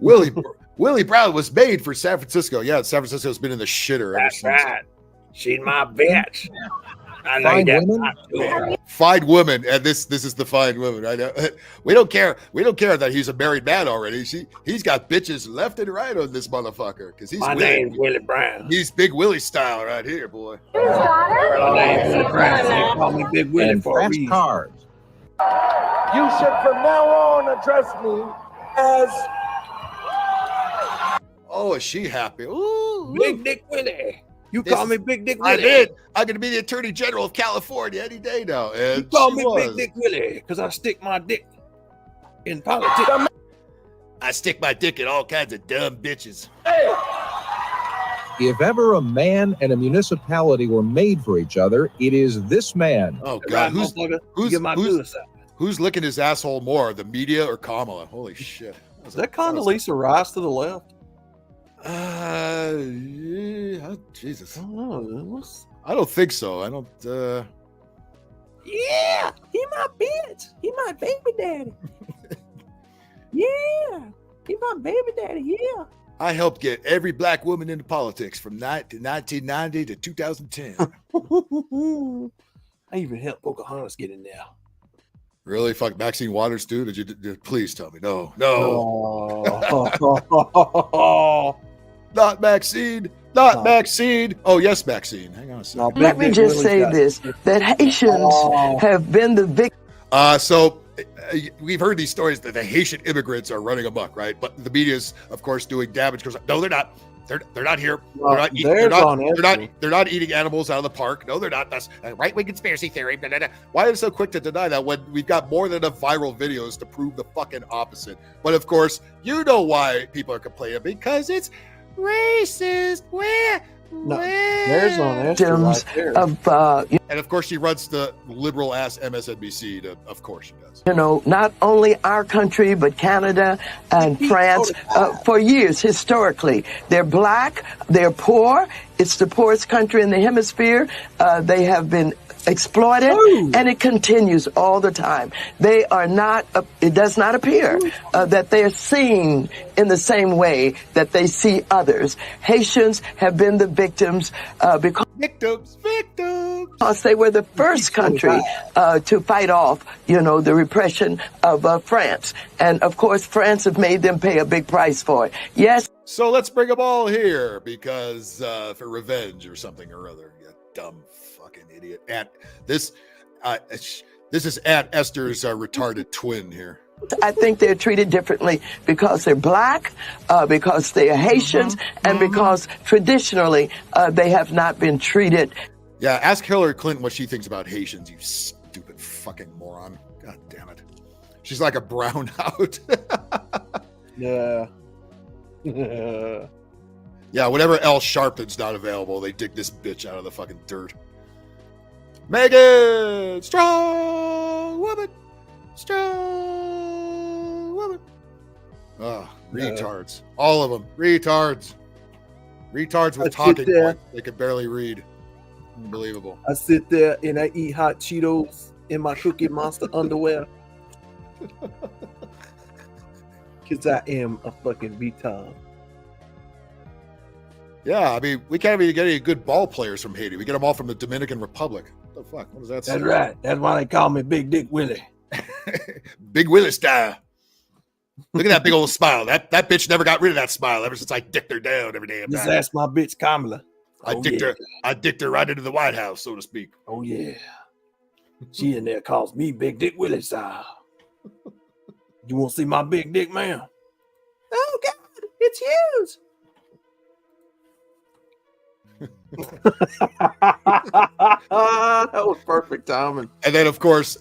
Willie Brown was made for San Francisco. Yeah, San Francisco's been in the shitter ever since. That's right. She's my bitch. I know Fine that. women. Fine woman, and this is the fine woman, right? We don't care. We don't care that he's a married man already. He's got bitches left and right on this motherfucker because he's My name's Willie Brown. He's Big Willie style right here, boy. My name's Willie Brown. They call me Big Willie And for a fast reason. cars. You should from now on address me as. Oh, is she happy? Ooh, Big Dick Willie. You call me Big Dick I Willie. did. I'm going to be the Attorney General of California any day now. And You call she me was. Big Dick Willie because I stick my dick in politics. I stick my dick in all kinds of dumb bitches. If ever a man and a municipality were made for each other, it is this man. Oh God, Right, who's licking his asshole more, the media or Kamala? Holy shit! Is that Condoleezza Rice to the left? Yeah, Jesus. I don't know. I don't think so. I don't. Yeah, he my bitch. He my baby daddy. Yeah, he my baby daddy. Yeah. I helped get every black woman into politics from 1990 to 2010. I even helped Pocahontas get in there. Really? Fuck Maxine Waters, too? Please tell me. No. Not Maxine. Not Maxine. Oh, yes, Maxine. Hang on a second. Let me just say this, that Haitians have been the victim. We've heard these stories that the Haitian immigrants are running amok, right? But the media's, of course, doing damage because no, they're not. They're not here. Well, They're not eating animals out of the park. No, they're not. That's a right-wing conspiracy theory. Blah, blah, blah. Why are they so quick to deny that when we've got more than enough viral videos to prove the fucking opposite? But of course, you know why people are complaining, because it's racist. There's on Esther right there. And of course, she runs the liberal ass MSNBC. Of course, she does. You know, not only our country, but Canada and France for years, historically. They're black, they're poor. It's the poorest country in the hemisphere. They have been exploited, and it continues all the time. They are not, it does not appear that they're seen in the same way that they see others. Haitians have been the victims because they were the first country to fight off, the repression of France. And of course, France have made them pay a big price for it. Yes. So let's bring them all here because for revenge or something or other. You dumb fucking idiot. This is Aunt Esther's retarded twin here. I think they're treated differently because they're black, because they are Haitians, and because traditionally they have not been treated. Yeah, ask Hillary Clinton what she thinks about Haitians, you stupid fucking moron. God damn it. She's like a brownout. Yeah. Yeah, whenever Al Sharpton's not available, they dig this bitch out of the fucking dirt. Megan! Strong woman! Strong woman! Retards. All of them. Retards. Retards with talking points. They could barely read. Unbelievable. I sit there and I eat hot Cheetos in my Cookie Monster underwear. Because I am a fucking retard. Yeah, I mean, we can't even get any good ball players from Haiti. We get them all from the Dominican Republic. What the fuck? What does that say? That's right. That's why they call me Big Dick Willie. Big Willie style. Look at that big old smile. That bitch never got rid of that smile ever since I dicked her down every damn Just time. ask my bitch Kamala. I dicked her right into the White House, so to speak. Oh yeah. She in there calls me Big Dick Willie style. You want to see my big dick, man? Oh God, it's huge. That was perfect timing. And then, of course,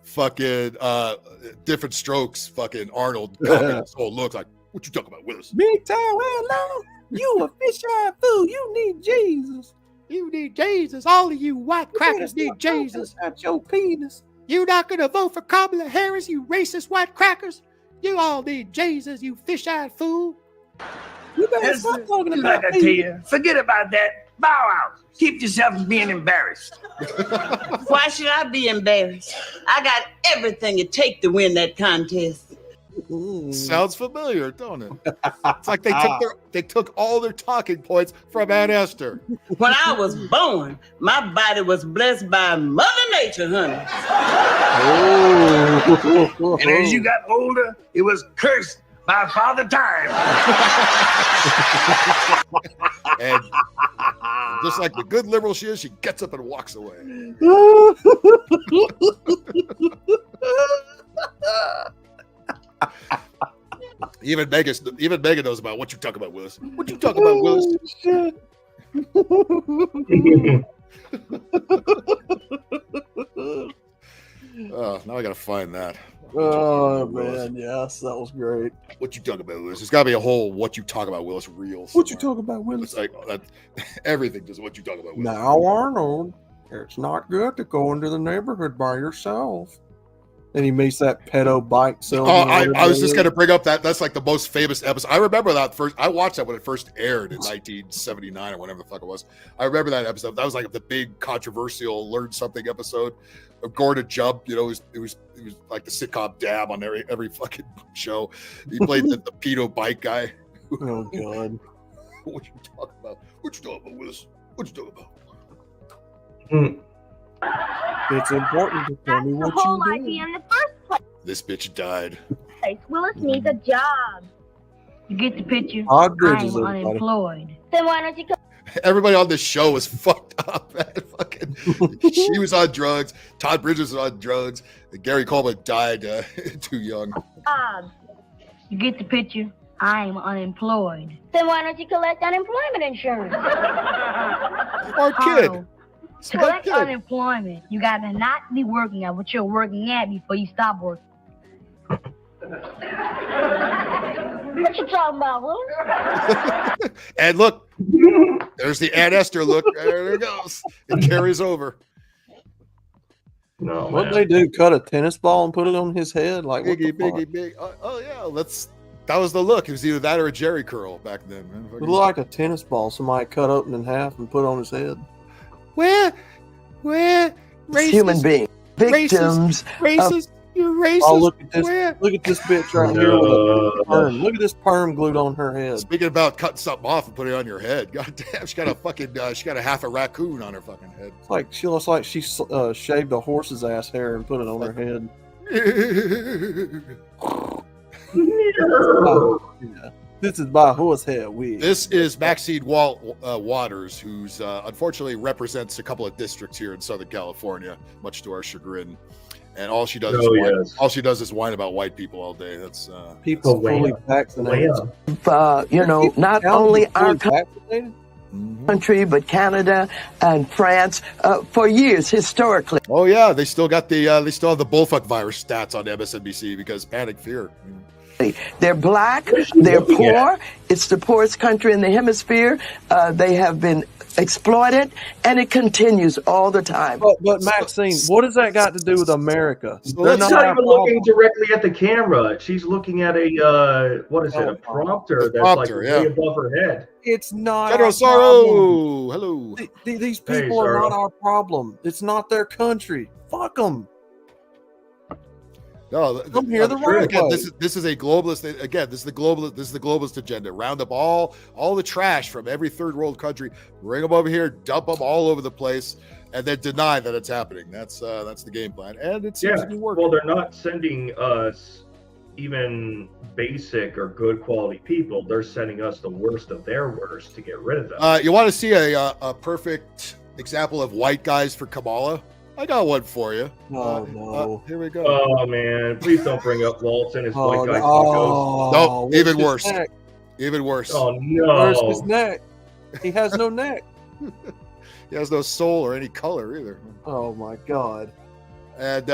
fucking different strokes, fucking Arnold his whole look like, what you talking about, Willis? Big time, well, no. You a fish-eyed fool. You need Jesus. You need Jesus. All of you white crackers need Jesus. At your penis. You not gonna vote for Kamala Harris, you racist white crackers? You all need Jesus, you fish-eyed fool. You better stop talking about I tell you, forget about that. Bow out. Keep yourself from being embarrassed. Why should I be embarrassed? I got everything it takes to win that contest. Sounds familiar, don't it? It's like they took all their talking points from Aunt Esther. When I was born, my body was blessed by Mother Nature, honey. Oh. And as you got older, it was cursed by Father Time. And just like the good liberal she is, she gets up and walks away. Even Megan knows about what you talk about, Willis. What you talking about, Willis? Shit. Oh, now I gotta find that. Oh man, yes, that was great. What you talk about, Willis? There's got to be a whole "What you talk about, Willis" reel. What you talk about, Willis? It's like that. Everything does what you talk about, Willis. Now, Arnold, it's not good to go into the neighborhood by yourself. And he makes that pedo bike salesman. I was just gonna bring up that's like the most famous episode. I remember that first. I watched that when it first aired in 1979 or whatever the fuck it was. I remember that episode. That was like the big controversial learn something episode. Gordon Jump, you know, it was like the sitcom Dab on every fucking show. He played the pedo bike guy. Oh god. What you talking about? What you talking about, Willis? What you talking about? It's important to tell me what the whole you idea in the first This bitch died. place. Willis needs a job. You get the picture? Odd Bridges, I'm everybody. unemployed. Then why don't you come? Everybody on this show was fucked up, man. Fucking, she was on drugs. Todd Bridges was on drugs. And Gary Coleman died too young. You get the picture? I'm unemployed. Then why don't you collect unemployment insurance? Smart kid. To Smart collect kid. unemployment, you gotta not be working at what you're working at before you stop working. What you talking about, Will? And look, there's the Aunt Esther look. There it goes. It carries over. No, What'd they do? Cut a tennis ball and put it on his head? Like what the Biggie, fuck? big. Oh yeah, that was the look. It was either that or a Jerry curl back then. Man. It looked like a tennis ball somebody cut open in half and put on his head. Where racist, Human being. Victims. racist, you're racist. Oh, look at this! Where? Look at this bitch right here with a perm. Look at this perm glued on her head. Speaking about cutting something off and putting it on your head, god damn, she got a fucking, she got a half a raccoon on her fucking head. It's like she looks like she shaved a horse's ass hair and put it on her head. Yeah. This is by horsehair wig. This is Maxine Waters, who's unfortunately represents a couple of districts here in Southern California, much to our chagrin. And all she does is whine about white people all day. That's people fully vaccinated. Not only our country, but Canada and France for years historically. Oh yeah, they still got the they still have the bullfuck virus stats on MSNBC because panic fear. They're black, they're poor. It's the poorest country in the hemisphere. They have been exploited, and it continues all the time. But Maxine, what does that got to do with America? She's not even looking directly at the camera. She's looking at a a prompter that's like way above her head. It's not. General Sorrow, hello. These people are not our problem. It's not their country. Fuck them. No, I'm here the right again, way. This is a globalist. Again, this is the globalist agenda. Round up all the trash from every third world country, bring them over here, dump them all over the place, and then deny that it's happening. That's the game plan, and it seems to be working. Well, they're not sending us even basic or good quality people. They're sending us the worst of their worst to get rid of them. You want to see a perfect example of white guys for Kamala? I got one for you. No. Here we go. Oh man, please don't bring up Waltz and his white guy tacos. No, even worse. Even worse. Oh no. Where's his neck? He has no neck. He has no soul or any color either. Oh my god. And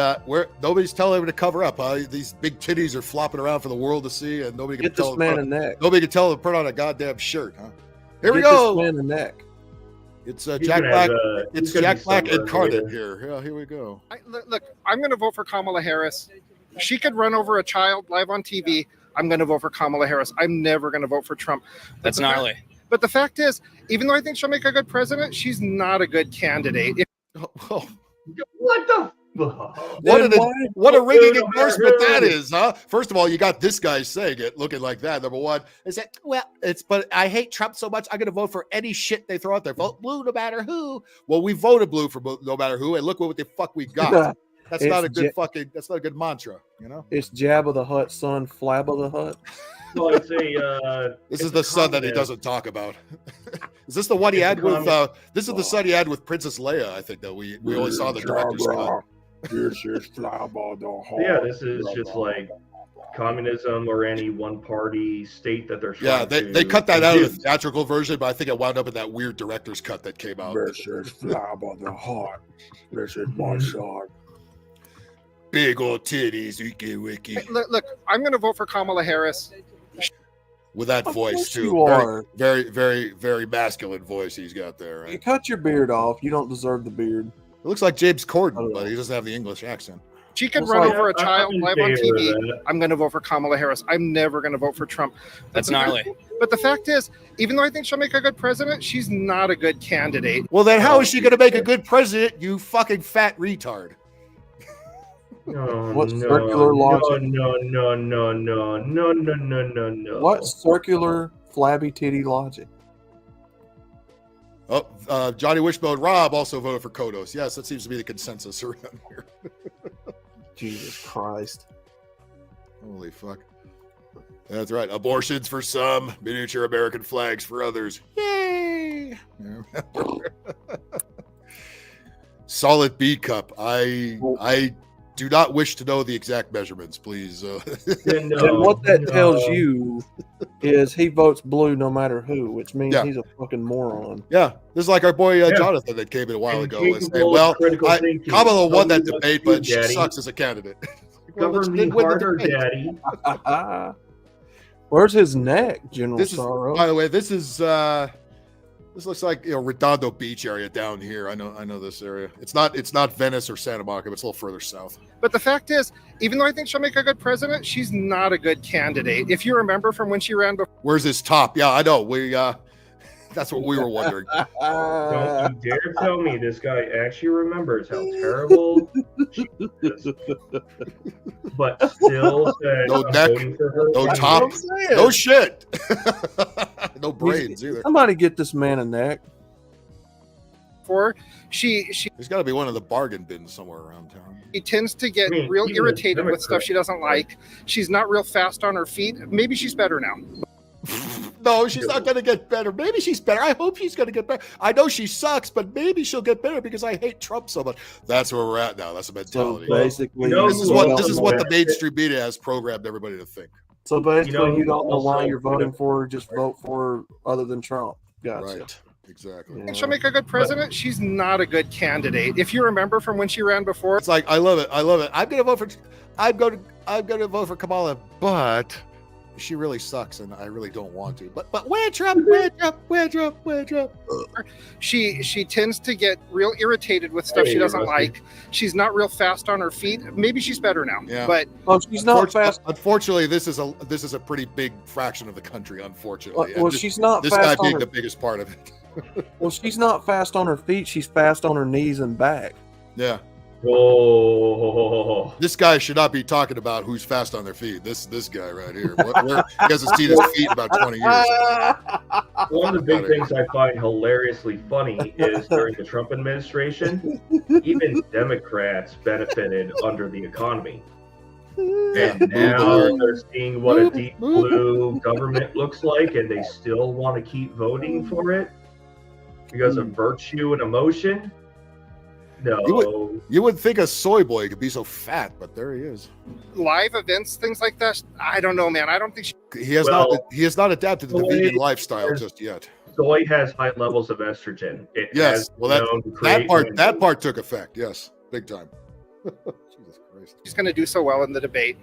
nobody's telling him to cover up. These big titties are flopping around for the world to see, and nobody can Get this man a neck. Nobody can tell him to put on a goddamn shirt, huh? Here we Get go. this man a neck. It's Jack Black. It's Jack Black incarnate here. Yeah, here we go. Look, I'm going to vote for Kamala Harris. If she could run over a child live on TV, I'm going to vote for Kamala Harris. I'm never going to vote for Trump. That's gnarly. But the fact is, even though I think she'll make a good president, she's not a good candidate. What the? What a ringing endorsement that is, huh? First of all, you got this guy saying it, looking like that. Number one, they said, but I hate Trump so much, I'm going to vote for any shit they throw out there. Vote blue no matter who. Well, we voted blue for no matter who, and look what the fuck we got. That's not a good mantra, you know? It's Jabba the Hutt, son, Flabba the Hutt. No, it's a. This is the son that he doesn't talk about. Is this the one he had with? This is the son he had with Princess Leia. I think that we only saw the director's cut. Yeah, this is just like communism or any one party state that they're trying Yeah, to they cut that out of the use. theatrical version, but I think it wound up in that weird director's cut that came out. This is Flab of the Heart. This is my son. Big old titties, wiki wiki. Hey, look, I'm going to vote for Kamala Harris. With that Of voice course too, you are. very, very, very masculine voice he's got there. You Right? cut your beard off. You don't deserve the beard. It looks like James Corden, but he doesn't have the English accent. She could It's run like- over a child I'm in live on favor of TV. that. I'm going to vote for Kamala Harris. I'm never going to vote for Trump. That's gnarly. But the fact is, even though I think she'll make a good president, she's not a good candidate. Well, then how is she going to make a good president? You fucking fat retard. No, What no, circular no, logic? No. What circular flabby titty logic? Oh, Johnny Wishbone Rob also voted for Kodos. Yes, that seems to be the consensus around here. Jesus Christ. Holy fuck. That's right. Abortions for some, miniature American flags for others. Yay! Solid B cup. I do not wish to know the exact measurements, please. And what that tells you is he votes blue no matter who, which means Yeah. he's a fucking moron. Yeah, this is like our boy Jonathan that came in a while And ago and said, capable of well, critical thinking. Kamala won that Government debate, too, but she Daddy. sucks as a candidate. Well, Govern let's me win the harder, debate. Daddy. Where's his neck, General This is, Sorrow? by the way, this looks like Redondo Beach area down here. I know this area. It's not Venice or Santa Monica, but it's a little further south. But the fact is, even though I think she'll make a good president, she's not a good candidate. If you remember from when she ran before. Where's his top? Yeah, I know. That's what we were wondering. Don't you dare tell me this guy actually remembers how terrible she is. But still said, No I'm neck, voting for her. no That's top, what I'm saying. no shit, no brains either. Somebody get this man a neck. There's got to be one of the bargain bins somewhere around town. She tends to get I mean, real even irritated with Democrats. stuff she doesn't like. She's not real fast on her feet. Maybe she's better now. No, she's not going to get better. Maybe she's better. I hope she's going to get better. I know she sucks, but maybe she'll get better because I hate Trump so much. That's where we're at now. That's the So mentality. basically, this is what the mainstream media has programmed everybody to think. So basically, You know, you don't know why also- you're voting for. Just vote for other than Trump. Gotcha. Right. Exactly. And she'll make a good president. She's not a good candidate. If you remember from when she ran before. It's like I love it. I'm going to vote for Kamala, but she really sucks, and I really don't want to. But where Trump? She tends to get real irritated with stuff she doesn't Rusty. like. She's not real fast on her feet. Maybe she's better now. Yeah. But Oh, she's not fast. Unfortunately, this is a pretty big fraction of the country. Unfortunately, Well, And she's not This fast guy on being her. the biggest part of it. Well, she's not fast on her feet. She's fast on her knees and back. Yeah. Oh, This guy should not be talking about who's fast on their feet. This guy right here. He hasn't seen his feet in about 20 years. one of the big things I find hilariously funny is during the Trump administration, even Democrats benefited under the economy. And now they're seeing what a deep blue government looks like, and they still want to keep voting for it because of virtue and emotion. No. You wouldn't think a soy boy could be so fat, but there he is. live events, things like that, I don't know, man. I don't think He has not adapted to the soy vegan lifestyle is- just yet. Soy has high levels of estrogen. It Yes, has well known to create that part took effect. Yes, big time. Jesus Christ. she's going to do so well in the debate.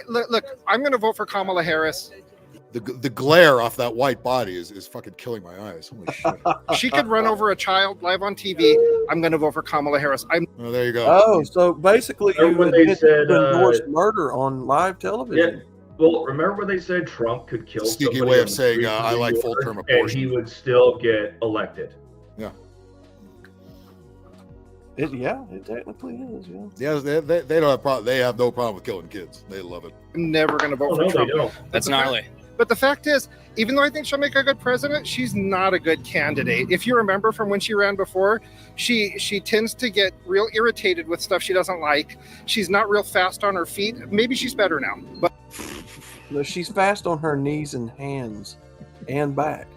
Look, I'm going to vote for Kamala Harris. The glare off that white body is fucking killing my eyes. Holy shit. She could run over a child live on TV. I'm going to vote for Kamala Harris. Oh, there you go. Oh, so basically, you Remember when they admitted said, to endorse murder on live television. Yeah. Well, remember when they said Trump could kill Sneaky somebody way on of the saying, streets of I New like York, full-term and abortion. he would still get elected. Yeah. It technically is. Yeah. Yeah, they don't have problem. They have no problem with killing kids. They love it. I'm never going to vote Oh, for no, they Trump. don't. That's gnarly. But the fact is, even though I think she'll make a good president, she's not a good candidate. If you remember from when she ran before, she tends to get real irritated with stuff she doesn't like. She's not real fast on her feet. Maybe she's better now. But No, she's fast on her knees and hands and back.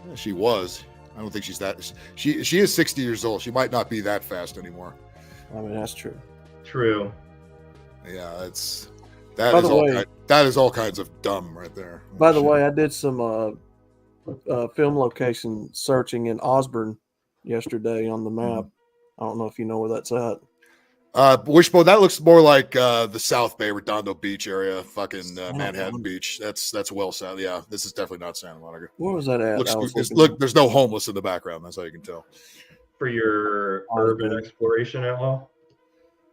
Yeah, she was. I don't think she's that. She is 60 years old. She might not be that fast anymore. I mean, that's true. True. Yeah, it's That By is the all. way- That is all kinds of dumb right there. By the way, I did some film location searching in Osborne yesterday on the map. I don't know if you know where that's at. Wishbone, that looks more like the South Bay Redondo Beach area, fucking Manhattan Beach. That's well south. Yeah, this is definitely not Santa Monica. Where was that at? Look, there's no homeless in the background. That's how you can tell. For your urban exploration outlaw?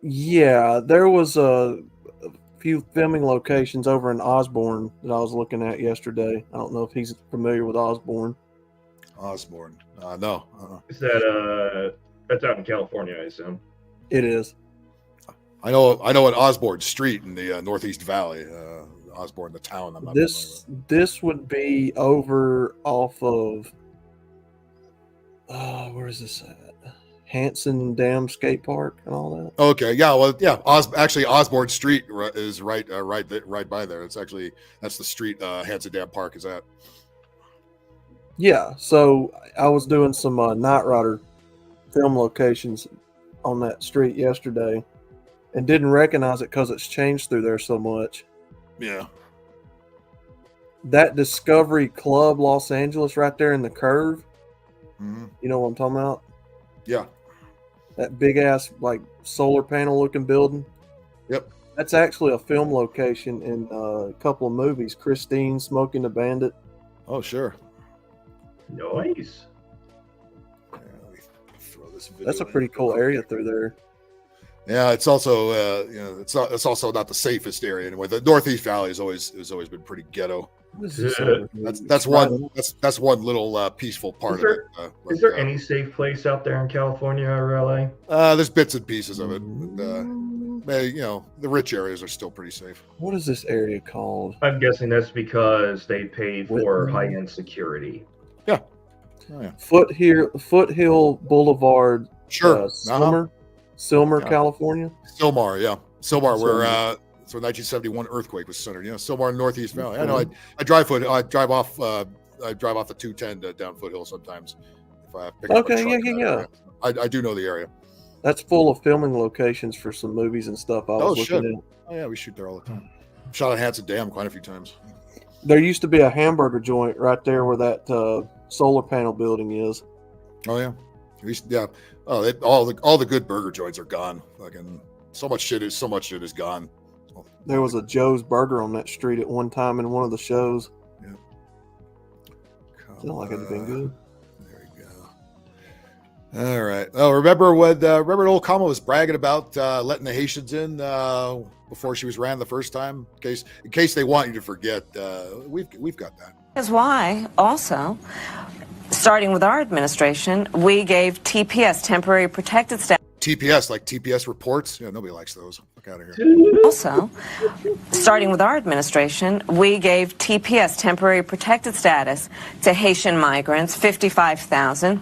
Yeah, there was a few filming locations over in Osborne that I was looking at yesterday. I don't know if he's familiar with Osborne. Osborne, no. Is that that's out in California, I assume? It is. I know an Osborne Street in the Northeast Valley. Osborne, the town. I'm not This would be over off of where is this at? Hanson Dam Skate Park and all that. Okay, yeah, well, yeah. Actually, Osborne Street is right by there. That's the street Hanson Dam Park is at. Yeah, so I was doing some Night Rider film locations on that street yesterday, and didn't recognize it because it's changed through there so much. Yeah. That Discovery Club Los Angeles right there in the curve. Mm-hmm. You know what I'm talking about? Yeah. That big ass like solar panel looking building. Yep. That's actually a film location in a couple of movies. Christine, Smoking the Bandit. Oh, sure. Nice. That's a pretty cool area through there. Yeah, it's also it's also not the safest area anyway. The Northeast Valley has always been pretty ghetto. That's one little peaceful part of it. Is there any safe place out there in California or LA? There's bits and pieces of it. The rich areas are still pretty safe. What is this area called? I'm guessing that's because they paid for high-end security. Yeah. Oh, yeah. Foothill Boulevard. Sure. Sylmar, California. Sylmar, yeah. Sylmar, where 1971 earthquake was centered. Yeah, Sylmar, Northeast Valley. I know. I drive off the 210 down Foothill sometimes. If I pick up a truck yeah. I do know the area. That's full of filming locations for some movies and stuff. I was looking at. Oh yeah, we shoot there all the time. Shot at Hanson Dam quite a few times. There used to be a hamburger joint right there where that solar panel building is. Oh yeah, yeah. Oh, all the good burger joints are gone. Fucking so much shit is gone. There was a Joe's Burger on that street at one time in one of the shows. Yeah. Feel like it'd been good. There you go. All right. Oh, remember when old Kama was bragging about letting the Haitians in before she was ran the first time? In case they want you to forget, we've got that. That's why also, starting with our administration, we gave TPS, temporary protected status. TPS, like TPS reports? Yeah, nobody likes those. Look out of here. Also, starting with our administration, we gave TPS, temporary protected status, to Haitian migrants, 55,000.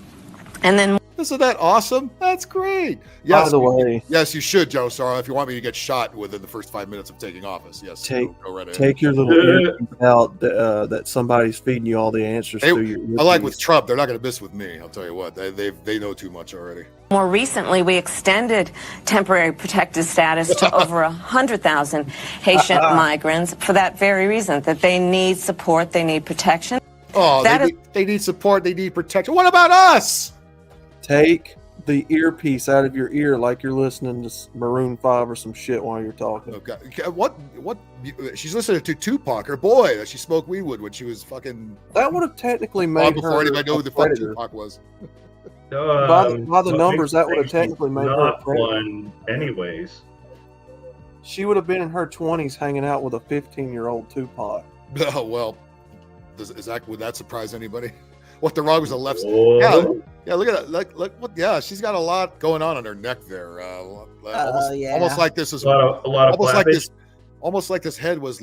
And then... Isn't that awesome? That's great. Yes, by the way, yes, you should, Joe Sorrow, if you want me to get shot within the first 5 minutes of taking office. Yes, go right ahead. Take your little earpiece out that somebody's feeding you all the answers to your earpiece. I like with Trump, they're not going to miss with me. I'll tell you what, they know too much already. More recently, we extended temporary protected status to over 100,000 Haitian migrants for that very reason, that they need support, they need protection. Oh, they need support, they need protection. What about us? Take the earpiece out of your ear like you're listening to Maroon 5 or some shit while you're talking. Okay. What? She's listening to Tupac. Her boy that she smoked weed with when she was fucking... That would have technically made before her anybody knew who the fuck Tupac was. By the numbers, that would have technically made her a one anyways. She would have been in her 20s hanging out with a 15-year-old Tupac. Oh, well, would that surprise anybody? What the wrong was the left? Oh. Yeah, look at that. Look what? Yeah, she's got a lot going on her neck there. Almost like this is a lot of almost like this. Almost like this head was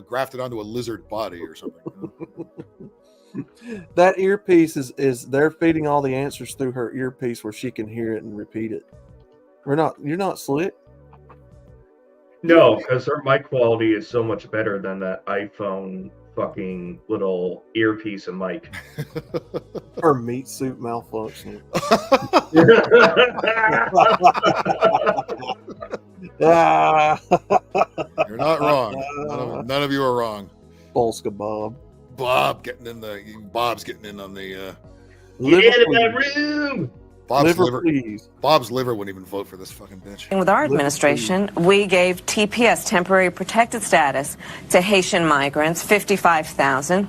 grafted onto a lizard body or something. That earpiece is they're feeding all the answers through her earpiece where she can hear it and repeat it. You're not slick. No, because her mic quality is so much better than that iPhone fucking little earpiece and mic. Her meat suit malfunction. You're not wrong. None of you are wrong. Polska Bob. Bob's getting in on the. Get out of my room. Bob's liver wouldn't even vote for this fucking bitch. With our administration, we gave TPS, temporary protected status, to Haitian migrants, 55,000.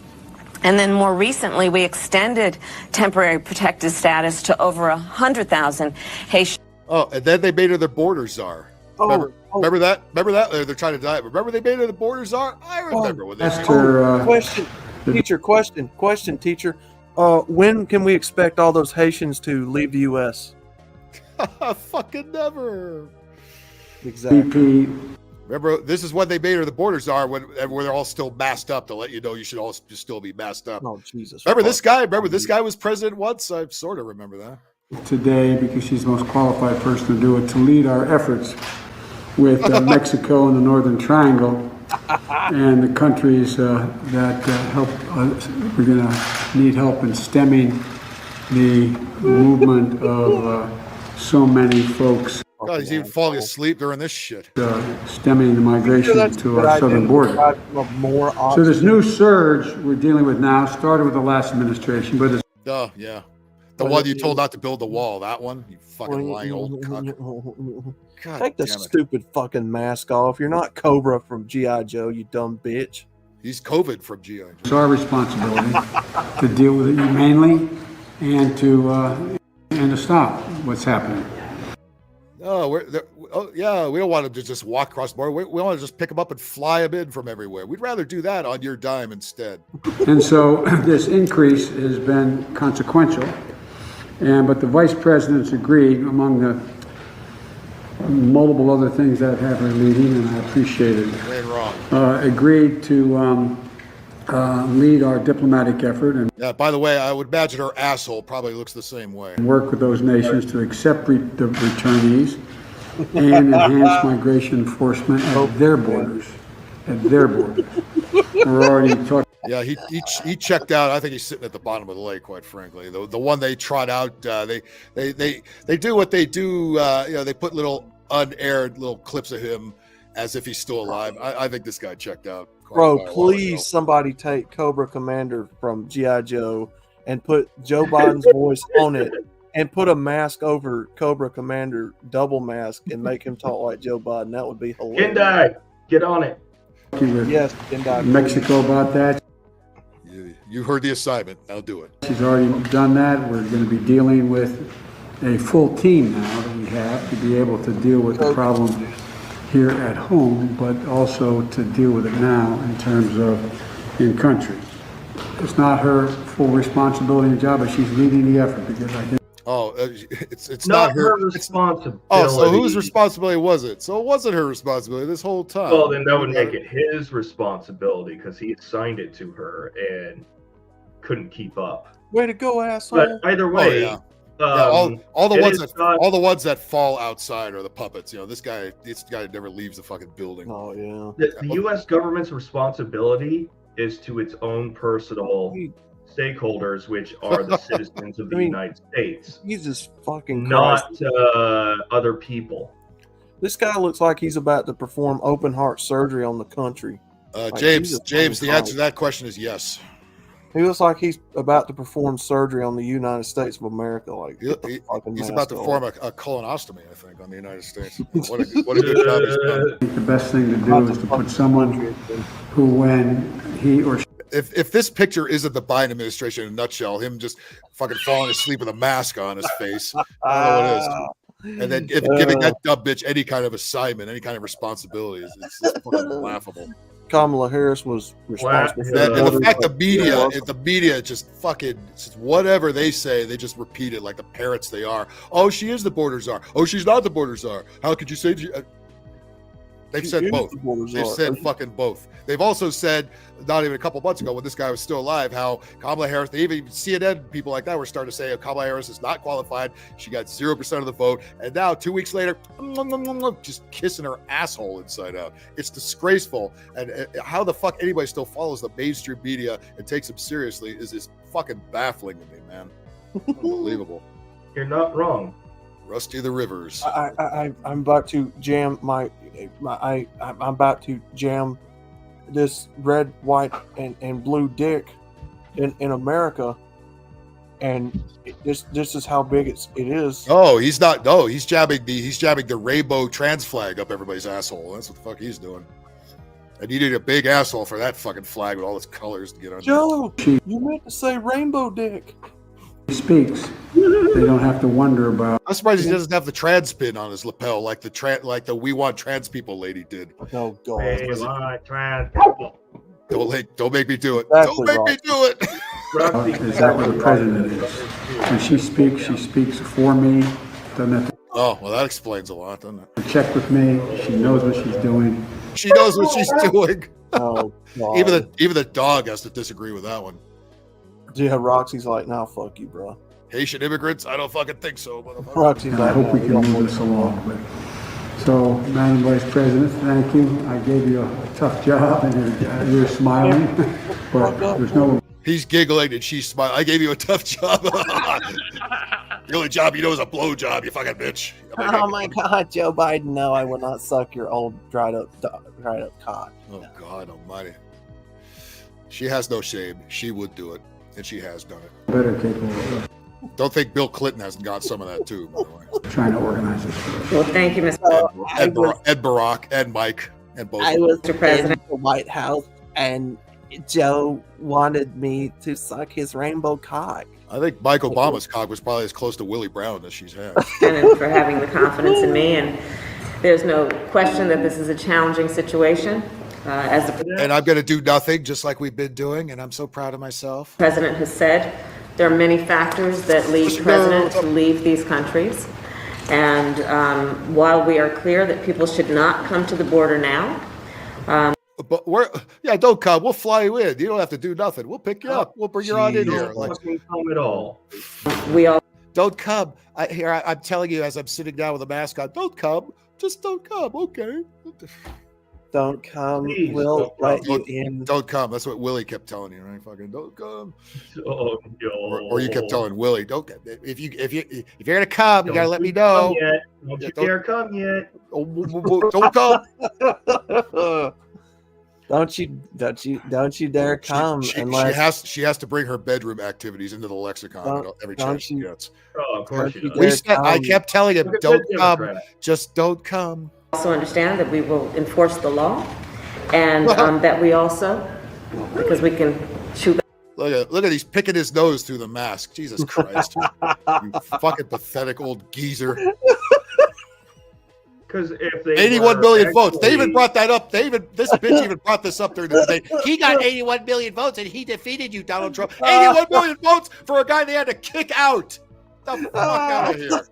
And then more recently, we extended temporary protected status to over 100,000 Haitian. Oh, and then they made her the border czar. Remember that? Remember that? They're trying to die. Remember they made her the border czar? I remember when they made her. Question, teacher. Question, teacher. When can we expect all those Haitians to leave the U.S.? Fucking never. Exactly. Remember, this is when they made her the border czar, when they're all still masked up to let you know you should all still be masked up. Oh, Jesus. Remember this guy? Remember this guy was president once? I sort of remember that. Today, because she's the most qualified person to do it, to lead our efforts with Mexico and the Northern Triangle and the countries that help. We're going to need help in stemming the movement of so many folks. God, he's even falling asleep during this shit. Stemming the migration to our southern border. So this new surge we're dealing with now started with the last administration, but it's yeah. The one you told not to build the wall, that one? You fucking lying old cunt. God Take the damn it. stupid fucking mask off. You're not Cobra from G.I. Joe, you dumb bitch. He's COVID from G.I. Joe. It's our responsibility to deal with it humanely and to stop what's happening. No, we don't want him to just walk across the border. We want to just pick him up and fly him in from everywhere. We'd rather do that on your dime instead. And so this increase has been consequential. But the vice president's agreed, among the multiple other things that have her meeting, and I appreciate it. Agreed to lead our diplomatic effort and by the way, I would imagine her asshole probably looks the same way. work with those nations to accept the returnees and enhance migration enforcement at their borders. We're already talking. Yeah, he checked out. I think he's sitting at the bottom of the lake, quite frankly. The one they trot out, they do what they do. They put little unaired little clips of him as if he's still alive. I think this guy checked out. Bro, please somebody take Cobra Commander from G.I. Joe and put Joe Biden's voice on it and put a mask over Cobra Commander, double mask, and make him talk like Joe Biden. That would be hilarious. Gendai, get on it. Yes, Gendai. Mexico about that. You heard the assignment. Now do it. She's already done that. We're going to be dealing with a full team now that we have to be able to deal with the problem here at home, but also to deal with it now in terms of in country. It's not her full responsibility and job, but she's leading the effort because I think. Oh, it's not her responsibility. Oh, so whose responsibility was it? So it wasn't her responsibility this whole time. Well, then that would make it his responsibility because he assigned it to her and couldn't keep up. Way to go, asshole! But either way, all the ones that fall outside are the puppets. This guy never leaves the fucking building. Oh yeah. The U.S. government's responsibility is to its own personal stakeholders, which are the citizens of the United States. Jesus fucking Christ. Christ. Not other people. This guy looks like he's about to perform open heart surgery on the country. James, the answer to that question is yes. He looks like he's about to perform surgery on the United States of America. He's about to perform a colonostomy, I think, on the United States. What a good job he's done. I think the best thing to do is to put someone who, when he or she. If this picture isn't the Biden administration in a nutshell, him just fucking falling asleep with a mask on his face, I don't know what it is. And then giving that dumb bitch any kind of assignment, any kind of responsibility, it's fucking laughable. Kamala Harris was responsible for and the fact the media just fucking whatever they say, they just repeat it like the parrots they are. Oh, she is the border czar. Oh, she's not the border czar. How could you say? They've said both. They've said fucking both. They've also said, not even a couple months ago when this guy was still alive, how Kamala Harris, even CNN people like that were starting to say, Kamala Harris is not qualified. She got 0% of the vote. And now 2 weeks later, just kissing her asshole inside out. It's disgraceful. And how the fuck anybody still follows the mainstream media and takes them seriously is fucking baffling to me, man. Unbelievable. You're not wrong. Rusty the Rivers. I'm about to jam I'm about to jam this red, white, and blue dick in America, and this is how big it is. Oh, he's not. No, he's jabbing the rainbow trans flag up everybody's asshole. That's what the fuck he's doing. And you need a big asshole for that fucking flag with all its colors to get on. Joe, you meant to say rainbow dick. He speaks. They don't have to wonder about. I'm surprised he doesn't have the trans pin on his lapel like the We Want Trans People lady did. Oh God. We want trans people. Don't make me do it. Exactly, Don't make me do it. Is that what the president is? When she speaks for me. Doesn't have to Oh, well, that explains a lot, doesn't it? check with me. She knows what she's doing. She knows what she's doing. Oh, God. Even the dog has to disagree with that one. Yeah, Roxy's like, "Now, fuck you, bro." Haitian immigrants? I don't fucking think so, motherfucker. Roxy's I like, hope we can move this along. But so, Madam Vice President, thank you. I gave you a tough job, and you're smiling, but there's no. He's giggling and she's smiling. I gave you a tough job. The only job you know is a blow job, you fucking bitch. Oh my God, Joe Biden! No, I will not suck your old dried up cock. Oh God Almighty! She has no shame. She would do it, and she has done it. Better capable of Don't think Bill Clinton hasn't got some of that too, by the way. trying to organize this. Well, thank you, Mr. Ed Barack, Ed Mike, and both. I was Mr. President. in the White House, and Joe wanted me to suck his rainbow cock. I think Mike Obama's cock was probably as close to Willie Brown as she's had. And for having the confidence in me. And there's no question that this is a challenging situation. And I'm going to do nothing, just like we've been doing, and I'm so proud of myself. The president has said there are many factors that lead presidents to leave these countries. And while we are clear that people should not come to the border now, but don't come. We'll fly you in. You don't have to do nothing. We'll pick you up. We'll bring you on in here. Don't come at all. We all don't come. I'm telling you, as I'm sitting down with a mask on, don't come. Just don't come. Okay. Don't come. Please, We'll let you in. Don't come. That's what Willie kept telling you, right? Fucking don't come. Oh, no. Or you kept telling Willie, don't come. If you're gonna come, you gotta let me know. Don't you dare come yet. Don't come. Don't you dare come unless she has to bring her bedroom activities into the lexicon every chance she gets. Oh, of course she does. I kept telling him, don't come. Just don't come. also understand that we will enforce the law, and that we also, because we can shoot. Look at he's picking his nose through the mask. Jesus Christ. You fucking pathetic old geezer. Because if they 81 million votes. They even brought that up. This bitch even brought this up during the debate. He got 81 million votes and he defeated you, Donald Trump. 81 million votes for a guy they had to kick out. Get the fuck out of here.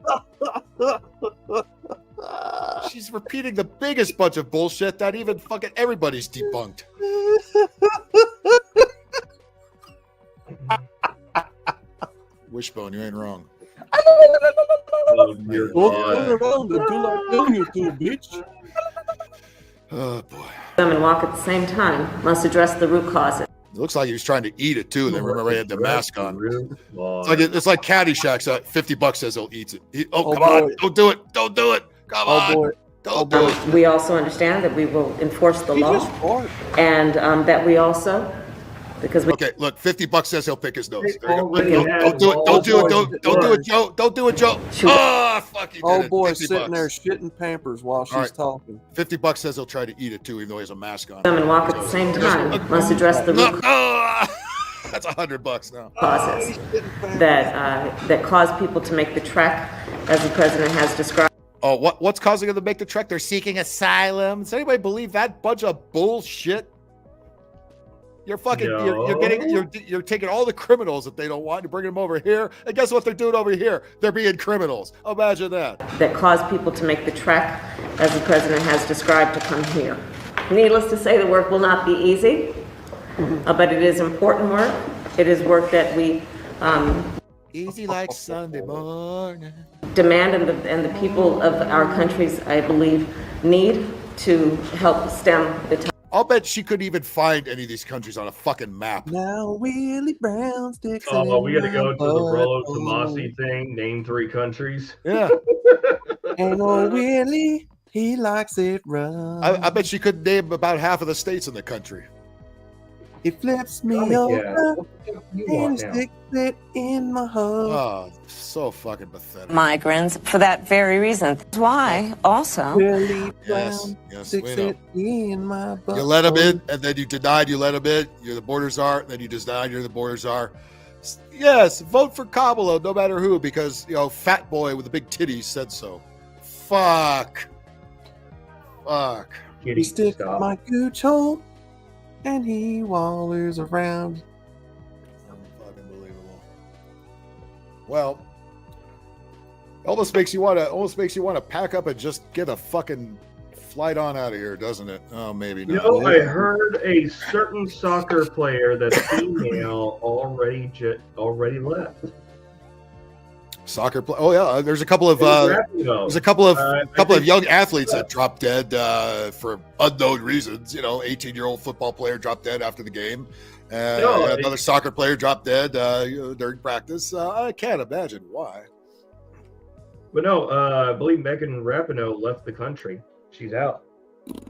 She's repeating the biggest bunch of bullshit that even fucking everybody's debunked. Wishbone, you ain't wrong. Oh, dear God. Oh boy. Them and walk at the same time must address the root causes. It looks like he was trying to eat it too. Then remember he had the mask on. It's like Caddyshack. So $50 says he'll eat it. Come on! Don't do it! Don't do it! Come on! Don't do it! We also understand that we will enforce the law, and that we also, because we. Okay, look, $50 says he'll pick his nose. Don't do it! Don't do it! Don't do it, Joe! Don't do it, Joe! Oh, fuck you! Oh boy, sitting there shitting Pampers while she's talking. $50 says he'll try to eat it too, even though he has a mask on. Them and walk at the same time must address the root That's $100 now. causes that cause people to make the trek, as the president has described. Oh, what's causing them to make the trek? They're seeking asylum. Does anybody believe that bunch of bullshit? You're fucking. No. You're taking all the criminals that they don't want. You're bringing them over here, and guess what they're doing over here? They're being criminals. Imagine that. That cause people to make the trek, as the president has described, to come here. Needless to say, the work will not be easy, but it is important work. It is work that we. Easy like Sunday morning. Demand and the people of our countries, I believe, need to help stem the tide. I'll bet she couldn't even find any of these countries on a fucking map. Now Willie Brown sticks Oh, we got to in go my to the Rollo butthole. Tomasi thing. Name 3 countries. Yeah. And old Willie, he likes it rough. I bet she couldn't name about half of the states in the country. He flips me Oh, yeah. over What do you and want he now? sticks it in my hole. Oh, so fucking pathetic. Migrants for that very reason. That's why, also, Willie Yes, Brown yes, sticks we know. it in my butthole. You let them in, and then you denied you let them in. You're the border czar, and then you denied you're the border czar. Yes, vote for Kamala, no matter who, because, fat boy with the big titties said so. Fuck. He sticks my gooch hole and he wallers around. Fucking believable. Well, almost makes you want to pack up and just get a fucking flight on out of here, doesn't it? Oh, maybe not. I heard a certain soccer player that's female already left. Soccer play. Oh yeah, there's a couple of young athletes that dropped dead for unknown reasons. 18-year-old football player dropped dead after the game. Another soccer player dropped dead during practice. I can't imagine why. But no, I believe Megan Rapinoe left the country. She's out.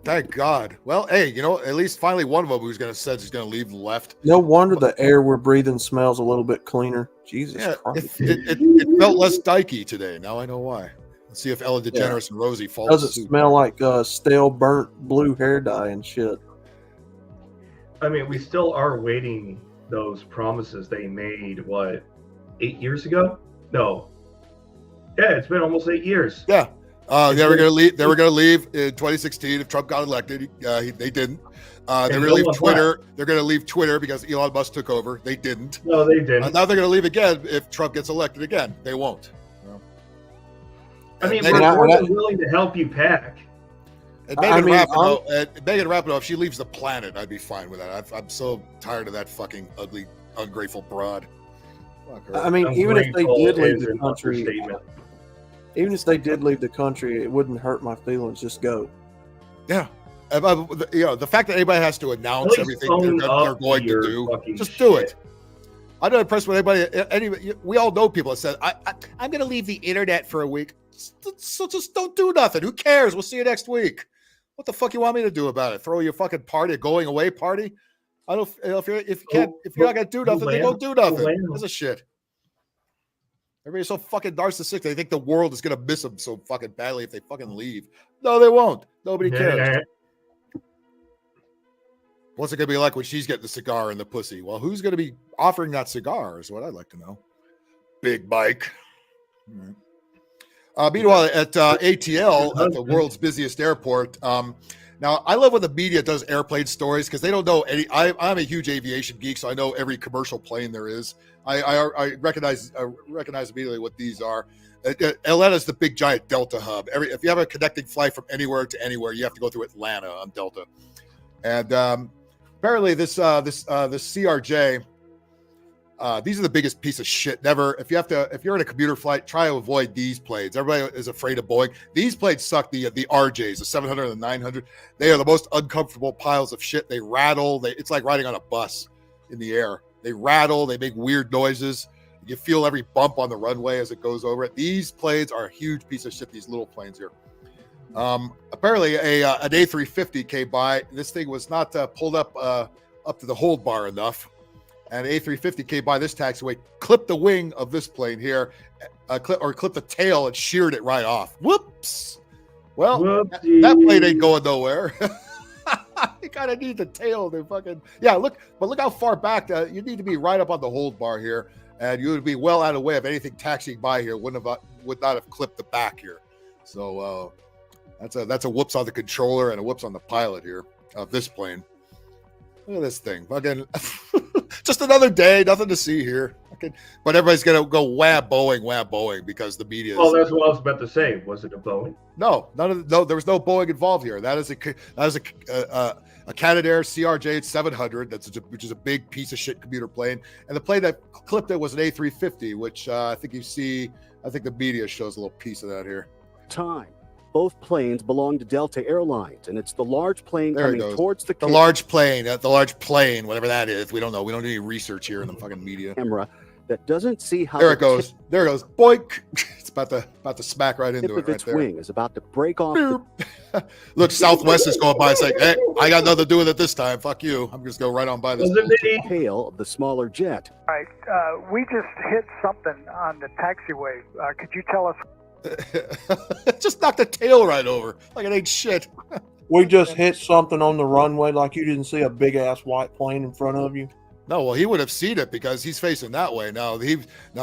Thank God. Well, hey, at least finally one of them who's said he's going to leave left. No wonder the air we're breathing smells a little bit cleaner. Jesus Christ. It felt less dykey today. Now I know why. Let's see if Ellen DeGeneres and Rosie fall Doesn't asleep. smell like stale burnt blue hair dye and shit. I mean, we still are waiting those promises they made, 8 years ago? No. Yeah, it's been almost 8 years. Yeah. They were going to leave. They were going to leave in 2016 if Trump got elected. They didn't. They're going to leave Twitter. They're going to leave Twitter because Elon Musk took over. They didn't. No, they didn't. Now they're going to leave again if Trump gets elected again. They won't. I mean, we're more than willing to help you pack. And Megan Rapinoe, if she leaves the planet, I'd be fine with that. I'm so tired of that fucking ugly, ungrateful broad. Fuck her. I mean, even if they did leave is the an country, understatement. even if they did leave the country, it wouldn't hurt my feelings. Just go. Yeah. The fact that anybody has to announce everything they're going to do, just do it. I'm not impressed with anybody. We all know people that said, I'm going to leave the internet for a week. So just don't do nothing. Who cares? We'll see you next week. What the fuck you want me to do about it? Throw your fucking party, a going away party? I don't. If you're not going to do nothing, then don't do nothing. That's a shit. Everybody's so fucking narcissistic. They think the world is going to miss them so fucking badly if they fucking leave. No, they won't. Nobody cares. What's it going to be like when she's getting the cigar and the pussy? Well, who's going to be offering that cigar is what I'd like to know. Big Mike. All right. Meanwhile, at ATL, at the world's busiest airport, now I love when the media does airplane stories because they don't know any. I'm a huge aviation geek, so I know every commercial plane there is. I recognize immediately what these are. Atlanta's the big giant Delta hub. If you have a connecting flight from anywhere to anywhere, you have to go through Atlanta on Delta. And apparently, this CRJ. These are the biggest piece of shit. If you're in a commuter flight, try to avoid these planes. Everybody is afraid of Boeing. These planes suck. The RJs, the 700 and the 900, they are the most uncomfortable piles of shit. They rattle. It's like riding on a bus in the air. They rattle. They make weird noises. You feel every bump on the runway as it goes over it. These planes are a huge piece of shit. These little planes here. Apparently, an A350 came by. This thing was not pulled up to the hold bar enough. And an A350 came by this taxiway, clipped the wing of this plane here, clipped the tail and sheared it right off. Whoops! Well, that plane ain't going nowhere. You kind of need the tail to fucking look how far back you need to be right up on the hold bar here, and you would be well out of the way of anything taxiing by here. Would not have clipped the back here. So that's a whoops on the controller and a whoops on the pilot here of this plane. Look at this thing, fucking. Just another day, nothing to see here. But everybody's gonna go wah Boeing because the media. Well, that's what I was about to say. Was it a Boeing? No, there was no Boeing involved here. That is a Canadair CRJ 700. Which is a big piece of shit commuter plane, and the plane that clipped it was an A350, which I think the media shows a little piece of that here. Time. both planes belong to Delta Airlines, and it's the large plane There he coming goes. towards the The large plane, whatever that is. We don't know. We don't do any research here in the fucking media. camera that doesn't see how There the it goes. There it goes. Boink. It's about to smack right tip into of it right its there. wing is about to break off the Look, Southwest is going by saying, hey, I got nothing to do with it this time. Fuck you. I'm just going right on by this. tail of the smaller jet. Right. We just hit something on the taxiway. Could you tell us? Just knocked the tail right over like it ain't shit. We just hit something on the runway, like you didn't see a big ass white plane in front of you. No, well, he would have seen it because he's facing that way. Now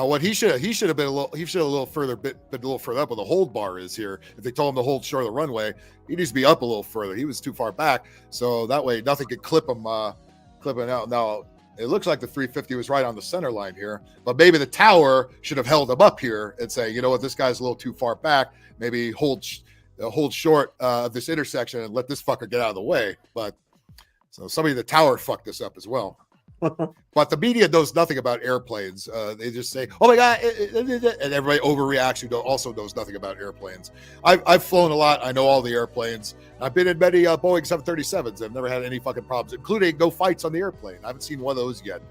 what he should have been a little further up where the hold bar is here. If they told him to hold short of the runway, he needs to be up a little further. He was too far back, so that way nothing could clip him out. Now it looks like the 350 was right on the center line here, but maybe the tower should have held him up here and say, you know what, this guy's a little too far back. Maybe hold short of this intersection and let this fucker get out of the way. But so somebody in the tower fucked this up as well. But the media knows nothing about airplanes. They just say, "Oh my god," and everybody overreacts who also knows nothing about airplanes. I've flown a lot. I know all the airplanes. I've been in many Boeing 737s. I've never had any fucking problems, including no fights on the airplane. I haven't seen one of those yet.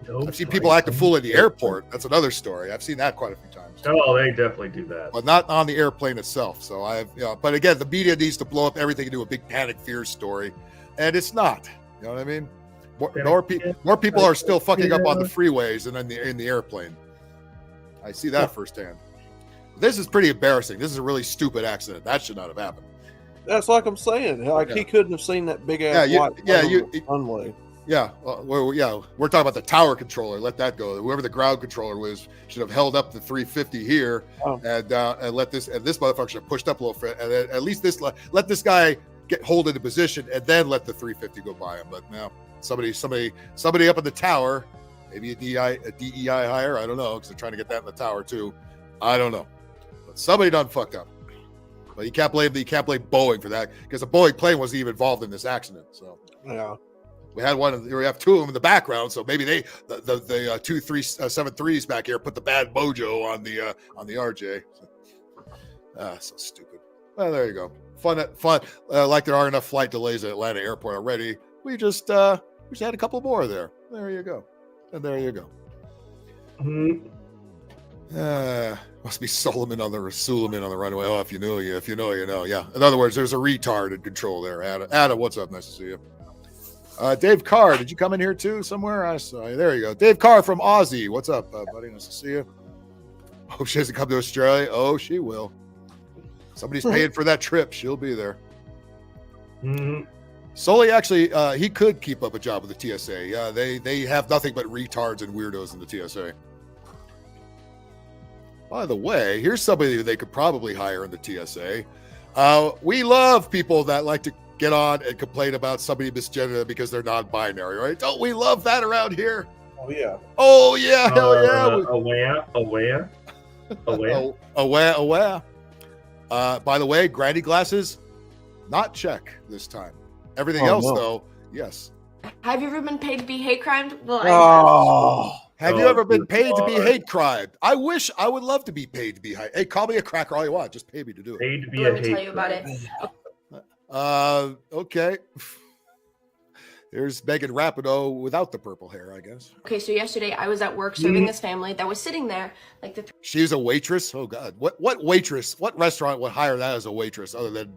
I've seen people act a fool in the airport. That's another story. I've seen that quite a few times. Oh, they definitely do that. But not on the airplane itself. So but again, the media needs to blow up everything into a big panic fear story, and it's not. You know what I mean? More people are still fucking up on the freeways and in the airplane. I see that firsthand. This is pretty embarrassing. This is a really stupid accident. That should not have happened. That's like I'm saying. Like he couldn't have seen that big ass runway. Yeah, we're talking about the tower controller. Let that go. Whoever the ground controller was should have held up the 350 here and let this motherfucker should have pushed up a little bit, and at least let this guy hold into position and then let the 350 go by him. But now somebody up in the tower, maybe a DEI hire. I don't know, because they're trying to get that in the tower too. I don't know, but somebody done fucked up. But you can't blame Boeing for that, because the Boeing plane wasn't even involved in this accident. So yeah. We have two of them in the background, so maybe the 737s back here put the bad mojo on the RJ. So stupid. Well, there you go. Fun. Like there are enough flight delays at Atlanta Airport already. We just had a couple more there. There you go. And there you go. Must be Suleiman on the runway. Oh, if you know, you know. Yeah. In other words, there's a retard in control there. Adam, what's up? Nice to see you. Dave Carr, did you come in here too somewhere? I saw you. There you go. Dave Carr from Aussie. What's up, buddy? Nice to see you. Oh, she hasn't come to Australia. Oh, she will. Somebody's paying for that trip. She'll be there. Sully, actually, he could keep up a job with the TSA. Yeah, they have nothing but retards and weirdos in the TSA. By the way, here's somebody they could probably hire in the TSA. We love people that like to get on and complain about somebody misgender because they're non-binary, right? Don't we love that around here? Oh yeah. Oh yeah, hell yeah. Aware. By the way, granny glasses, not check this time. Everything else, though, yes. Have you ever been paid to be hate crimed? Well, Have you ever been paid to be hate crimed? I would love to be paid to be hate. Hey, call me a cracker all you want. Just pay me to do it. Paid to be let me tell you about it. Okay. There's Megan Rapido without the purple hair, I guess. Okay, so yesterday I was at work serving this family that was sitting there like the. She's a waitress? Oh, God. What waitress, what restaurant would hire that as a waitress other than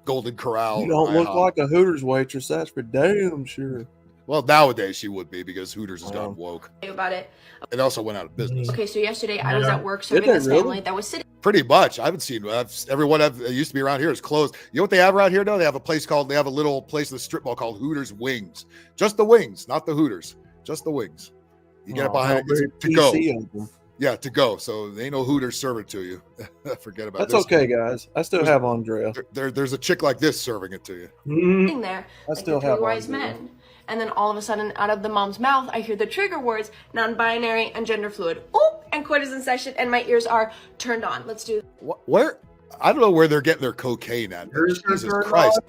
Golden Corral? You don't look like a Hooters waitress, that's for damn sure. Well, nowadays she would be, because Hooters has gone woke. About it. It also went out of business. Okay, so yesterday I was at work serving this family that was sitting. Pretty much. I haven't seen everyone that used to be around here is closed. You know what they have around here? No, they have a little place in the strip mall called Hooters Wings. Just the wings, not the Hooters. Just the wings. You get it behind it to go. Yeah, to go. So they ain't no Hooters serving it to you. Forget about it. That's okay, guys. I still have Andrea. There's a chick like this serving it to you. Sitting there I still have three wise men. And then all of a sudden, out of the mom's mouth, I hear the trigger words, non-binary and gender fluid. Oop, and court is in session, and my ears are turned on. Let's do. Where? I don't know where they're getting their cocaine at. Jesus Christ.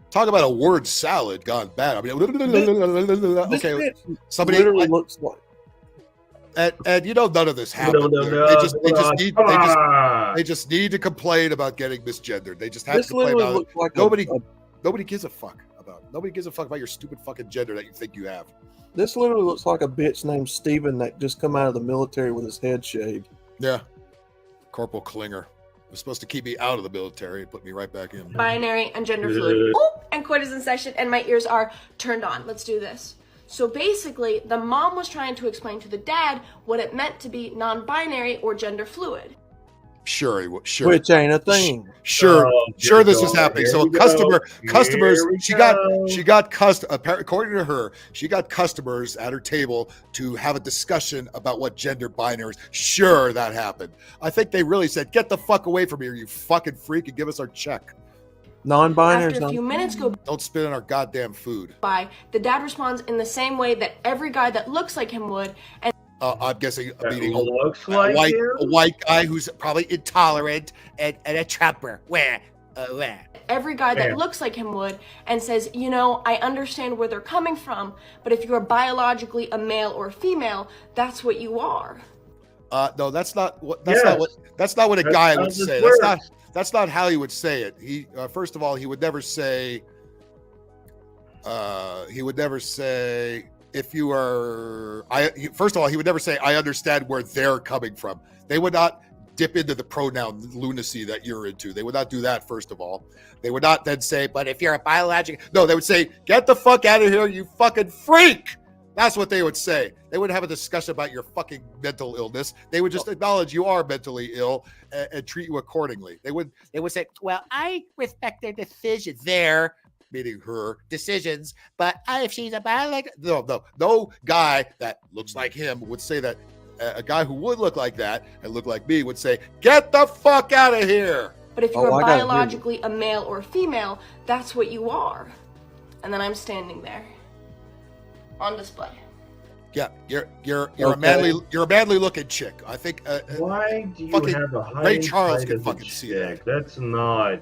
Talk about a word salad gone bad. I mean, okay. Somebody literally looks like. And you know none of this happened. They just need to complain about getting misgendered. They just have to complain about it. Like nobody gives a fuck about it. Nobody gives a fuck about your stupid fucking gender that you think you have. This literally looks like a bitch named Steven that just come out of the military with his head shaved. Yeah. Corporal Klinger was supposed to keep me out of the military and put me right back in. Binary and gender fluid. Oh, and court is in session and my ears are turned on. Let's do this. So basically, the mom was trying to explain to the dad what it meant to be non-binary or gender fluid. Sure. Which ain't a thing. Sure, this is happening. So customers, she got according to her, she got customers at her table to have a discussion about what gender binary is. Sure, that happened. I think they really said, "Get the fuck away from here, you fucking freak, and give us our check." Non-binary. After a few minutes go Don't spit in our goddamn food. by, the dad responds in the same way that every guy that looks like him would, and I'm guessing meeting a like white guy who's probably intolerant and a Trumper. Where? every guy that looks like him would, and says, you know, I understand where they're coming from, but if you're biologically a male or a female, that's what you are. No, that's not what a guy would say. That's not how he would say it. He first of all, he would never say if you are first of all, he would never say I understand where they're coming from. They would not dip into the pronoun lunacy that you're into. They would not do that, first of all. They would not then say, but if you're a biological... No, they would say, get the fuck out of here, you fucking freak! That's what they would say. They wouldn't have a discussion about your fucking mental illness. They would just acknowledge you are mentally ill and treat you accordingly. They would say, well, I respect their decisions. Their, meaning her, decisions, but if she's a biological... No guy that looks like him would say that. A guy who would look like that and look like me would say, get the fuck out of here. But if you're biologically a male or a female, that's what you are. And then I'm standing there on display. Yeah, you're a manly looking chick. I think why do you have a high Ray Charles can fucking see that. That's not.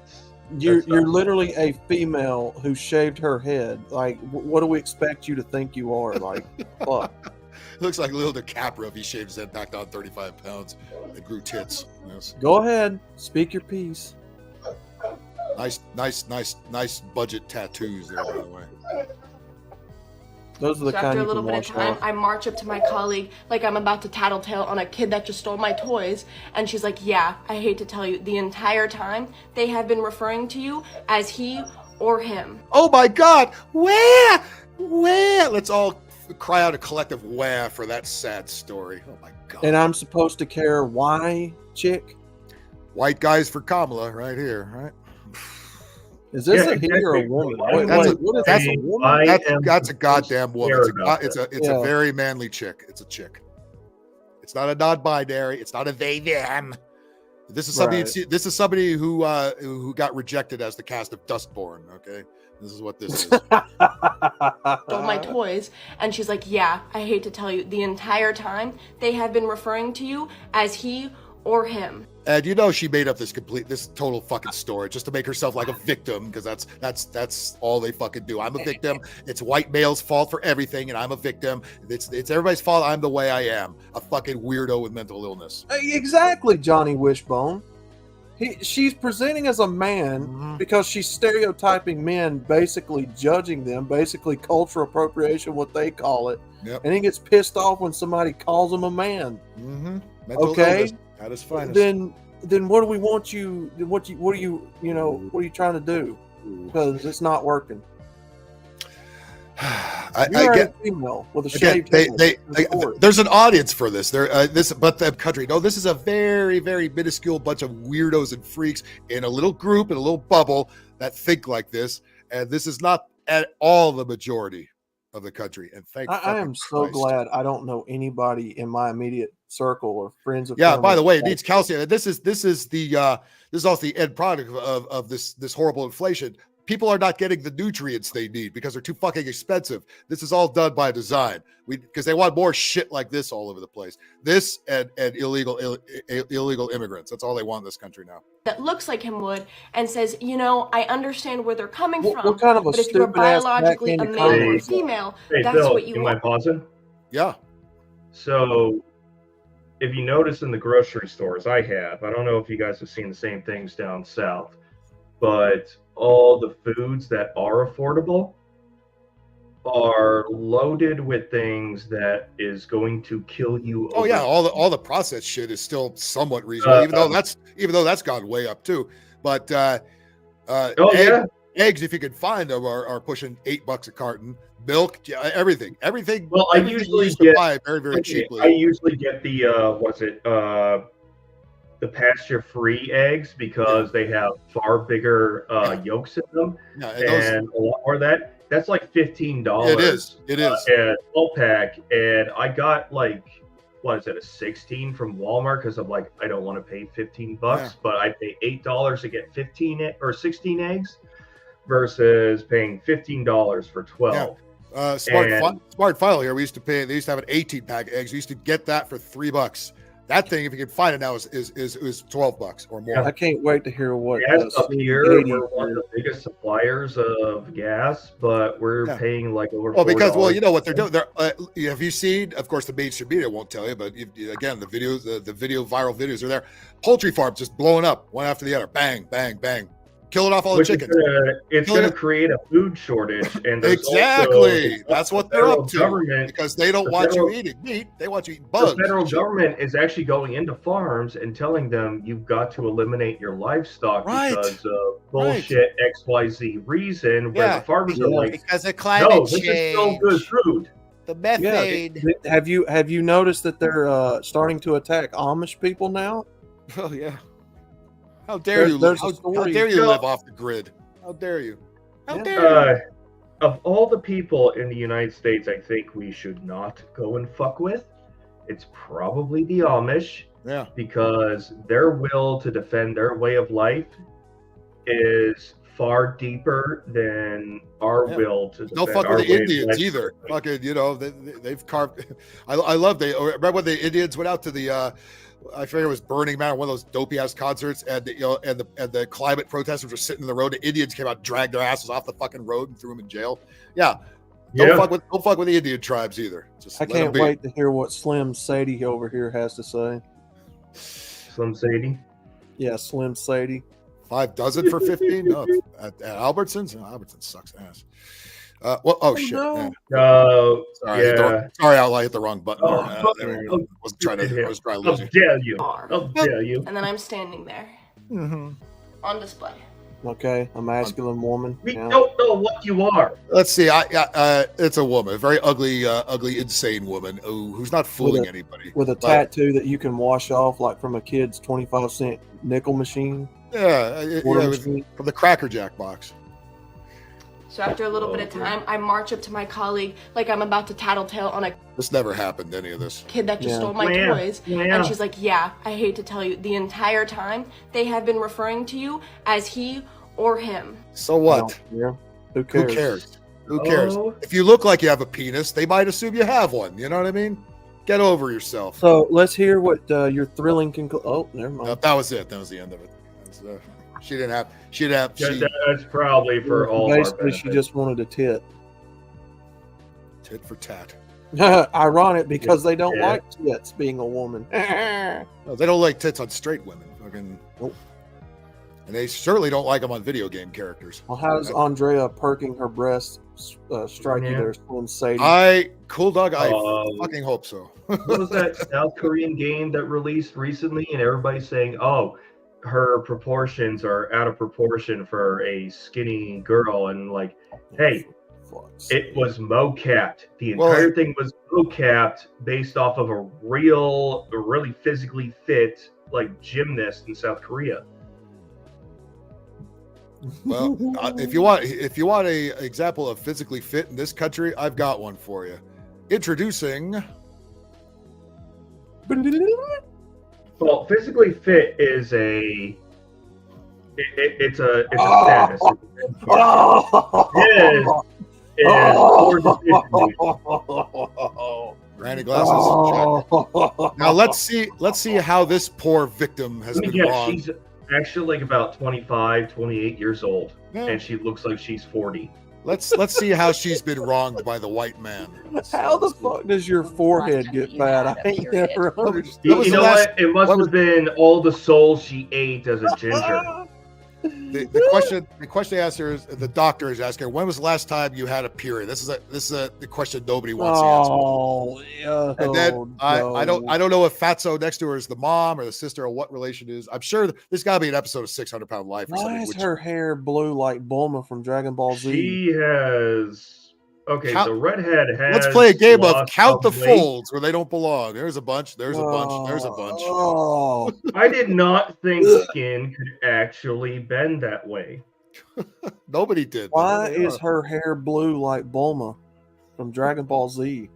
You're literally a female who shaved her head. Like, what do we expect you to think you are? Like, fuck. Looks like Lil DiCaprio if he shaved his head back down 35 pounds and grew tits. Yes. Go ahead, speak your piece. Nice budget tattoos there, by the way. Those are the So kind after a you little can bit of wash time, off. I march up to my colleague like I'm about to tattletale on a kid that just stole my toys. And she's like, yeah, I hate to tell you, the entire time they have been referring to you as he or him. Oh my God, where? Let's all cry out a collective wah for that sad story. Oh my God. And I'm supposed to care why, chick? White guys for Kamala right here, right? Is this a he or a woman? That's a woman? That's a goddamn woman. It's a very manly chick. It's a chick. It's not a non-binary. It's not a they them. This is somebody. Right. This is somebody who got rejected as the cast of Dustborn. Okay, this is what this is. Stole my toys. And she's like, yeah, I hate to tell you, the entire time they have been referring to you as he or him. And you know she made up this total fucking story just to make herself like a victim, because that's all they fucking do. I'm a victim. It's white male's fault for everything, and I'm a victim. It's everybody's fault. I'm the way I am, a fucking weirdo with mental illness. Exactly, Johnny Wishbone. She's presenting as a man because she's stereotyping men, basically judging them, basically cultural appropriation, what they call it. Yep. And he gets pissed off when somebody calls him a man. Mental Okay. illness at its finest. Then what do we want you? What are you trying to do? Because it's not working. I You're get a female with a again, shaved head. there's an audience for this. But the country. No, this is a very, very minuscule bunch of weirdos and freaks in a little group, in a little bubble that think like this. And this is not at all the majority of the country. And I am so glad I don't know anybody in my immediate circle or friends of. Yeah. By the way, it needs calcium. This is also the end product of this horrible inflation. People are not getting the nutrients they need because they're too fucking expensive. This is all done by design. Because they want more shit like this all over the place. This and illegal immigrants. That's all they want in this country now. That looks like him would, and says, you know, I understand where they're coming from. What kind of a but if you're stupid-ass biologically a backhanded male or a comment? female, Hey, that's Bill, what you you are. mind pausing? Yeah. So if you notice in the grocery stores, I don't know if you guys have seen the same things down south, but all the foods that are affordable are loaded with things that is going to kill you. Oh yeah, all the processed shit is still somewhat reasonable, even though that's gone way up too. But eggs, if you can find them, are pushing $8 a carton. Milk, everything. Well, I usually get buy very, very cheaply. I usually get the the pasture-free eggs because they have far bigger yolks in them, and a lot more of that. That's like $15. It is. At 12-pack, and I got like, what is it, a 16 from Walmart because I'm like, I don't want to pay $15, but I pay $8 to get 15 or 16 eggs versus paying $15 for 12. Smart Final here. They used to have an 18-pack of eggs. We used to get that for $3. That thing, if you can find it now, is $12 or more. I can't wait to hear what gas up here. We're one of the biggest suppliers of gas, but we're paying like over. Well, because you know what they're doing. Have you seen? Of course, the mainstream media won't tell you, but again, the videos, the viral videos are there. Poultry farms just blowing up one after the other. Bang, bang, bang. Killing off all the chickens. It's going to create a food shortage, and exactly that's what they're up to. Because they don't want you eating meat; they want you eating bugs. The federal government is actually going into farms and telling them you've got to eliminate your livestock because of bullshit XYZ reason. Where the farmers are like, because of climate change. This is still good food. The methane. Have you noticed that they're starting to attack Amish people now? Oh yeah. How dare you? How dare you live off the grid? How dare you? How dare you? Of all the people in the United States, I think we should not go and fuck with. It's probably the Amish. Yeah. Because their will to defend their way of life is far deeper than our will to defend no fuck our with the way of Indians life. either. Fucking, they've carved. I love remember when the Indians went out to the. I forget it was Burning Man, one of those dopey ass concerts, and the climate protesters were sitting in the road. The Indians came out, dragged their asses off the fucking road, and threw them in jail. Yeah, don't fuck with the Indian tribes either. Just I can't wait to hear what Slim Sadie over here has to say. Slim Sadie? Yeah, Slim Sadie. 5 dozen for 15? No, at Albertsons? No, Albertsons sucks ass. Shit. No. Sorry, I hit the wrong button. I was trying to lose you. How dare you? And then I'm standing there on display. Okay, a masculine woman. We don't know what you are. Let's see. It's a woman, a very ugly, insane woman who's not fooling anybody. With a tattoo that you can wash off, like from a kid's 25-cent nickel machine. From the Cracker Jack box. So after a little bit of time, I march up to my colleague like I'm about to tattletale on a This never happened, any of this. kid that just stole my toys. And she's like, yeah, I hate to tell you, the entire time they have been referring to you as he or him. So what? Who cares? Who cares? If you look like you have a penis, they might assume you have one. You know what I mean? Get over yourself. So let's hear what your thrilling conclusion. Oh, never mind. That was it. That was the end of it. She didn't have. That's probably for all. Basically, she just wanted a tit. Tit for tat. Ironic because they don't like tits being a woman. No, they don't like tits on straight women. Fucking. Nope. And they certainly don't like them on video game characters. Well, how's Andrea perking her breasts strike you there, Slim Sadie? Cool dog, I fucking hope so. What was that South Korean game that released recently, and everybody's saying, "Oh, her proportions are out of proportion for a skinny girl," and like, hey, it was mo-capped. The entire thing was mo-capped based off of a really physically fit like gymnast in South Korea. Well, if you want a example of physically fit in this country, I've got one for you. Introducing. Well, physically fit is it's a status. Granny glasses. Now let's see how this poor victim has been wronged. She's actually like about 25, 28 years old, and she looks like she's 40. Let's see how she's been wronged by the white man. How the fuck does your forehead get fat? I ain't never understood. You know what? It must have been all the souls she ate as a ginger. The question I asked her is, the doctor is asking her, when was the last time you had a period? This is the question nobody wants to answer. Oh, And then I don't know if Fatso next to her is the mom or the sister or what relation it is. I'm sure there's got to be an episode of 600 Pound Life. Or Why something, is which, her hair blue like Bulma from Dragon Ball Z? She has. Okay, so Redhead has. let's play a game of lost count the some weight. folds where they don't belong. There's a bunch. There's a bunch. There's a bunch. Oh, I did not think skin could actually bend that way. Nobody did. Why is her hair blue like Bulma from Dragon Ball Z?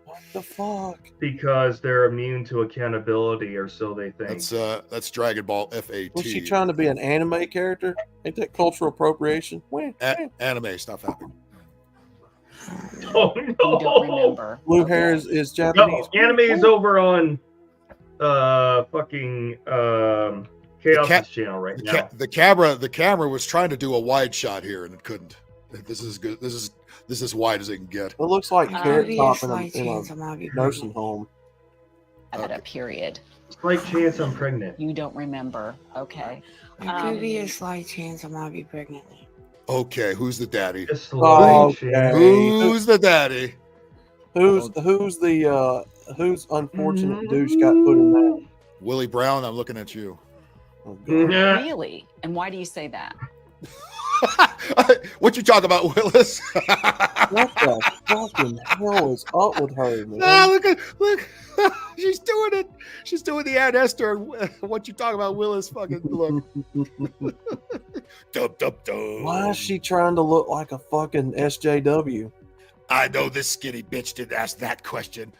What the fuck? Because they're immune to accountability, or so they think. That's Dragon Ball FAT. Was she trying to be an anime character? Ain't that cultural appropriation? Anime stuff happened. Oh no! You don't remember. Blue hair is Japanese. No, anime is over on fucking Chaos' channel right now. The camera was trying to do a wide shot here and it couldn't. This is good. This is as wide as it can get. It looks like Carrot Top in a I've nursing home. had a period. Slight chance I'm pregnant. You don't remember. Okay. There could be a slight chance I might be pregnant. Okay, who's the daddy? Okay. Who's the daddy? Who's unfortunate douche got put in that? Willie Brown, I'm looking at you. Really? And why do you say that? What you talk about, Willis? What the fucking hell is up with her, man? Ah, look. She's doing it. She's doing the Aunt Esther. What you talking about, Willis? Fucking look. Dub. Why is she trying to look like a fucking SJW? I know this skinny bitch didn't ask that question.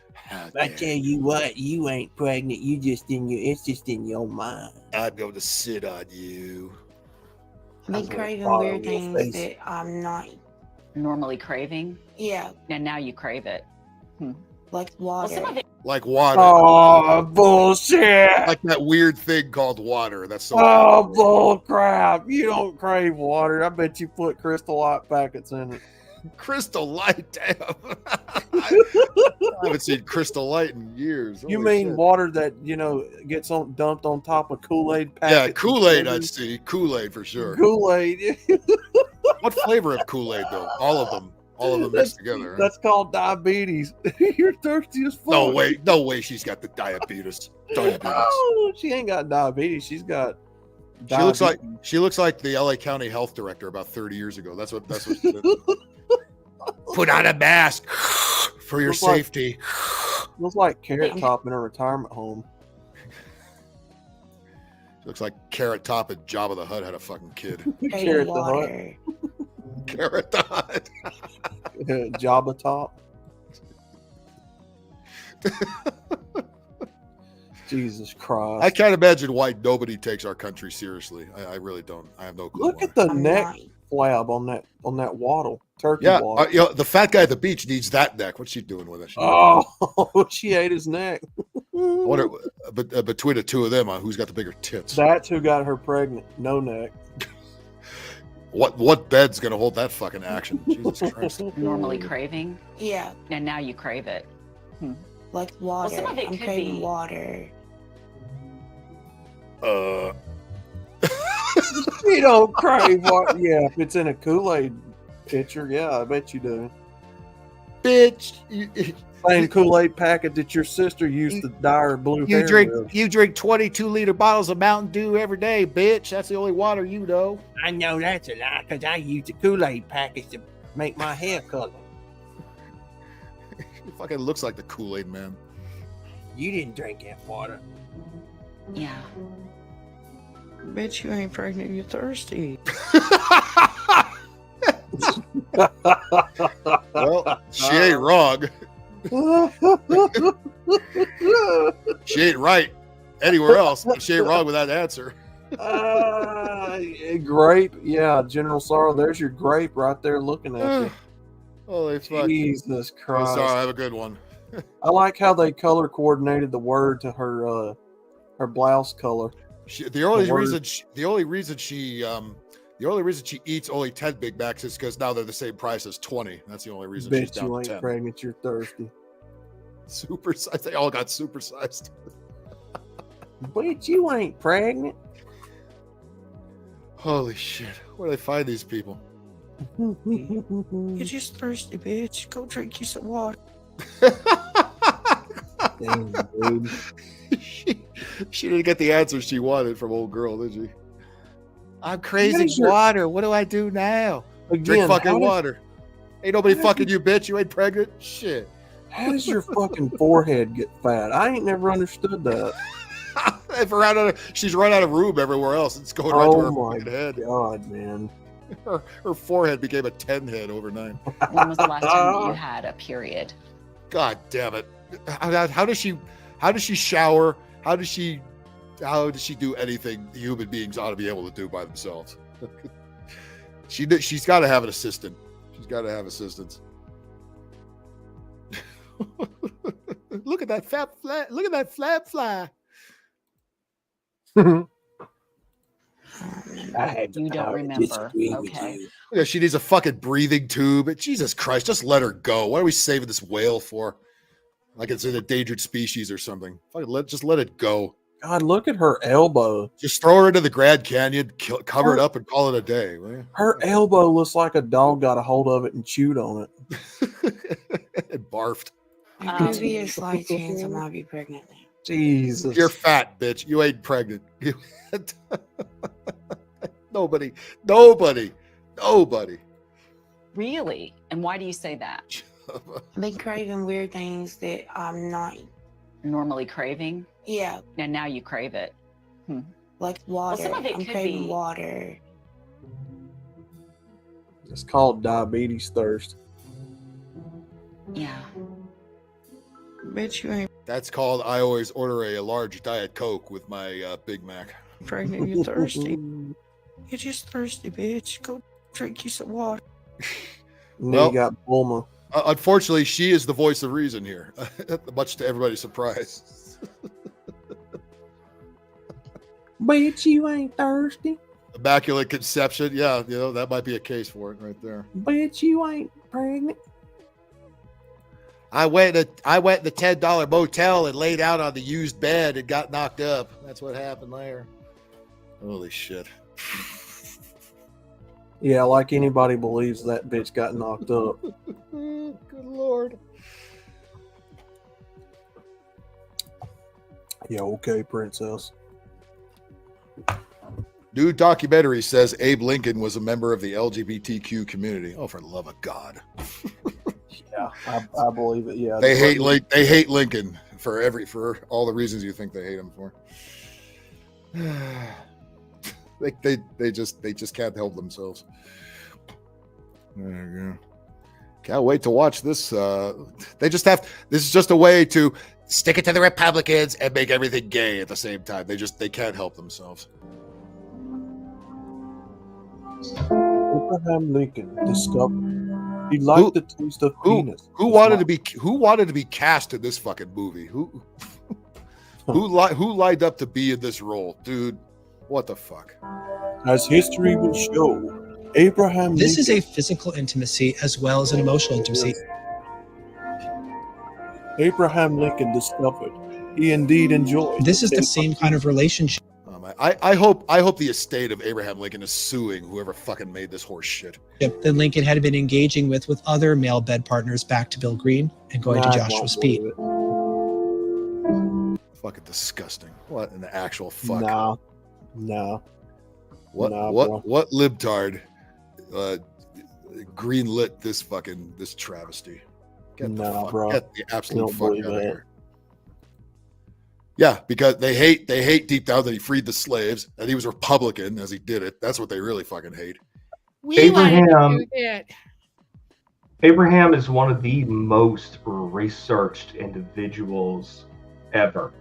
I tell you what, you ain't pregnant. It's just in your mind. I'm going to sit on you. Be craving weird things that I'm not normally craving. Yeah. And now you crave it. Like water. Like water. Oh, bullshit. Like that weird thing called water. That's so Oh, bull crap. You don't crave water. I bet you put Crystal Light packets in it. Crystal Light, damn. I haven't seen Crystal Light in years. You Holy mean shit. water that, gets dumped on top of Kool-Aid packets? Yeah, Kool-Aid I'd see. Kool-Aid for sure. Kool-Aid. What flavor of Kool-Aid though? All of them mixed together. Right? That's called diabetes. You're thirsty as fuck. No way she's got the diabetes. Oh, she ain't got diabetes. She's got She looks like the LA County Health Director about 30 years ago. That's what she did. Put on a mask for your safety. Looks like Carrot Top in a retirement home. Looks like Carrot Top and Jabba the Hutt had a fucking kid. Carrot the Hutt. Carrot the Hutt. Jabba Top. Jesus Christ. I can't imagine why nobody takes our country seriously. I really don't. I have no clue. Look at the neck flab on that waddle. Turkey Yeah, waddle. the fat guy at the beach needs that neck. What's she doing with it? She ate his neck. I wonder, between the two of them, who's got the bigger tits? That's who got her pregnant. No neck. What bed's gonna hold that fucking action? Jesus Christ. Normally craving. Yeah. And now you crave it. Like water. some of it I'm could craving be- water. You don't crave water. Yeah, if it's in a Kool-Aid pitcher, yeah, I bet you do. Bitch. Same Kool-Aid packet that your sister used to dye her blue hair with. You drink 22-liter bottles of Mountain Dew every day, bitch. That's the only water you know. I know that's a lie because I use the Kool-Aid packets to make my hair color. He fucking looks like the Kool-Aid man. You didn't drink that water. Yeah. Bet you ain't pregnant, you're thirsty. Well, she ain't wrong. She ain't right anywhere else, but she ain't wrong with that answer. Grape, yeah, General Sorrow. There's your grape right there looking at you. Holy fuck. Jesus Christ. Oh, sorry, I have a good one. I like how they color coordinated the word to her blouse color. The only reason she The only reason she eats only 10 Big Macs is because now they're the same price as 20. That's the only reason she's Bet down you to ain't 10. pregnant. You're thirsty. Supersized. They all got supersized. Bet you ain't pregnant. Holy shit. Where do they find these people? You're just thirsty, bitch. Go drink you some water. Damn, dude. She didn't get the answer she wanted from old girl, did she? I'm crazy water. What do I do now? Drink fucking water. Ain't nobody fucking you, bitch. You ain't pregnant. Shit. How does your fucking forehead get fat? I ain't never understood that. She's run out of room everywhere else. It's going right to her fucking head. God, man. Her forehead became a 10 head overnight. When was the last time that you had a period? God damn it. How does she shower? How does she do anything human beings ought to be able to do by themselves? She's got to have an assistant. She's got to have assistants. Look at that flap fly. Look at that flap fly. You don't remember. Okay. Yeah, she needs a fucking breathing tube. Jesus Christ, just let her go. Why are we saving this whale for? Like it's an endangered species or something. Just let it go. God, look at her elbow. Just throw her into the Grand Canyon, cover it up, and call it a day. Will you? Her elbow looks like a dog got a hold of it and chewed on it. And barfed. There could be a slight chance I might be pregnant now. Jesus. You're fat, bitch. You ain't pregnant. Nobody. Really? And why do you say that? I've been craving weird things that I'm not Normally craving? Yeah. And now you crave it. Like water. Well, some of it I'm could craving be water. It's called diabetes thirst. Yeah. Bet you ain't That's called I always order a large Diet Coke with my Big Mac. pregnant. You're thirsty. You're just thirsty, bitch. Go drink you some water. Well, you got Bulma. Unfortunately, she is the voice of reason here, much to everybody's surprise. Bet you ain't thirsty. Immaculate conception. Yeah, that might be a case for it right there. Bet you ain't pregnant. I went in the $10 motel and laid out on the used bed and got knocked up. That's what happened there. Holy shit. Yeah, like anybody believes that bitch got knocked up. Good Lord. Yeah, okay, princess. New documentary says Abe Lincoln was a member of the LGBTQ community. Oh, for the love of God. Yeah, I believe it. Yeah, They hate Lincoln for all the reasons you think they hate him for. They just can't help themselves. There you go. Can't wait to watch this. This is just a way to Stick it to the Republicans and make everything gay at the same time. They can't help themselves. Abraham Lincoln discovered he liked the taste of penis. Who wanted to be cast in this fucking movie? Who lined up to be in this role, dude? What the fuck? As history will show, Abraham This Lincoln, is a physical intimacy as well as an emotional intimacy. Abraham Lincoln discovered he indeed enjoyed. This is the same kind of relationship. I hope the estate of Abraham Lincoln is suing whoever fucking made this horse shit. That Lincoln had been engaging with other male bed partners back to Bill Green and going to Joshua Speed. Fucking disgusting. What in the actual fuck? No. What libtard greenlit this travesty? Get the absolute fuck out of here. Yeah, because they hate deep down that he freed the slaves and he was Republican as he did it. That's what they really fucking hate. Abraham is one of the most researched individuals ever.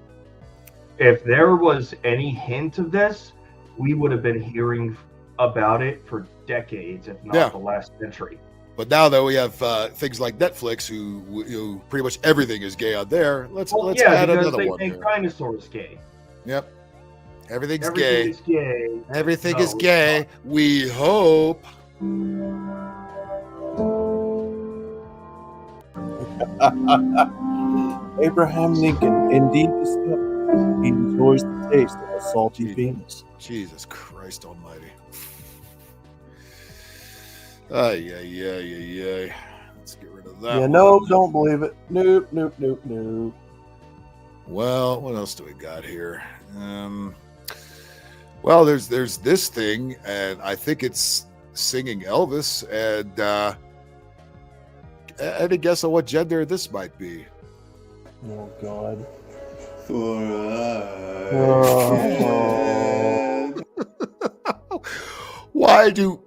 If there was any hint of this, we would have been hearing about it for decades, if not the last century. But now that we have things like Netflix, who pretty much everything is gay on there, let's add another one. They make dinosaurs gay. Yep. Everything's Everything gay. is gay. Everything No, is gay. We hope. Abraham Lincoln indeed discovered he enjoys the taste of a salty penis. Jesus Christ Almighty. Ay. Let's get rid of that. Yeah, one. no, don't believe it. Nope. Well, what else do we got here? Well, there's this thing, and I think it's singing Elvis, and any guess on what gender this might be? Oh God. Why do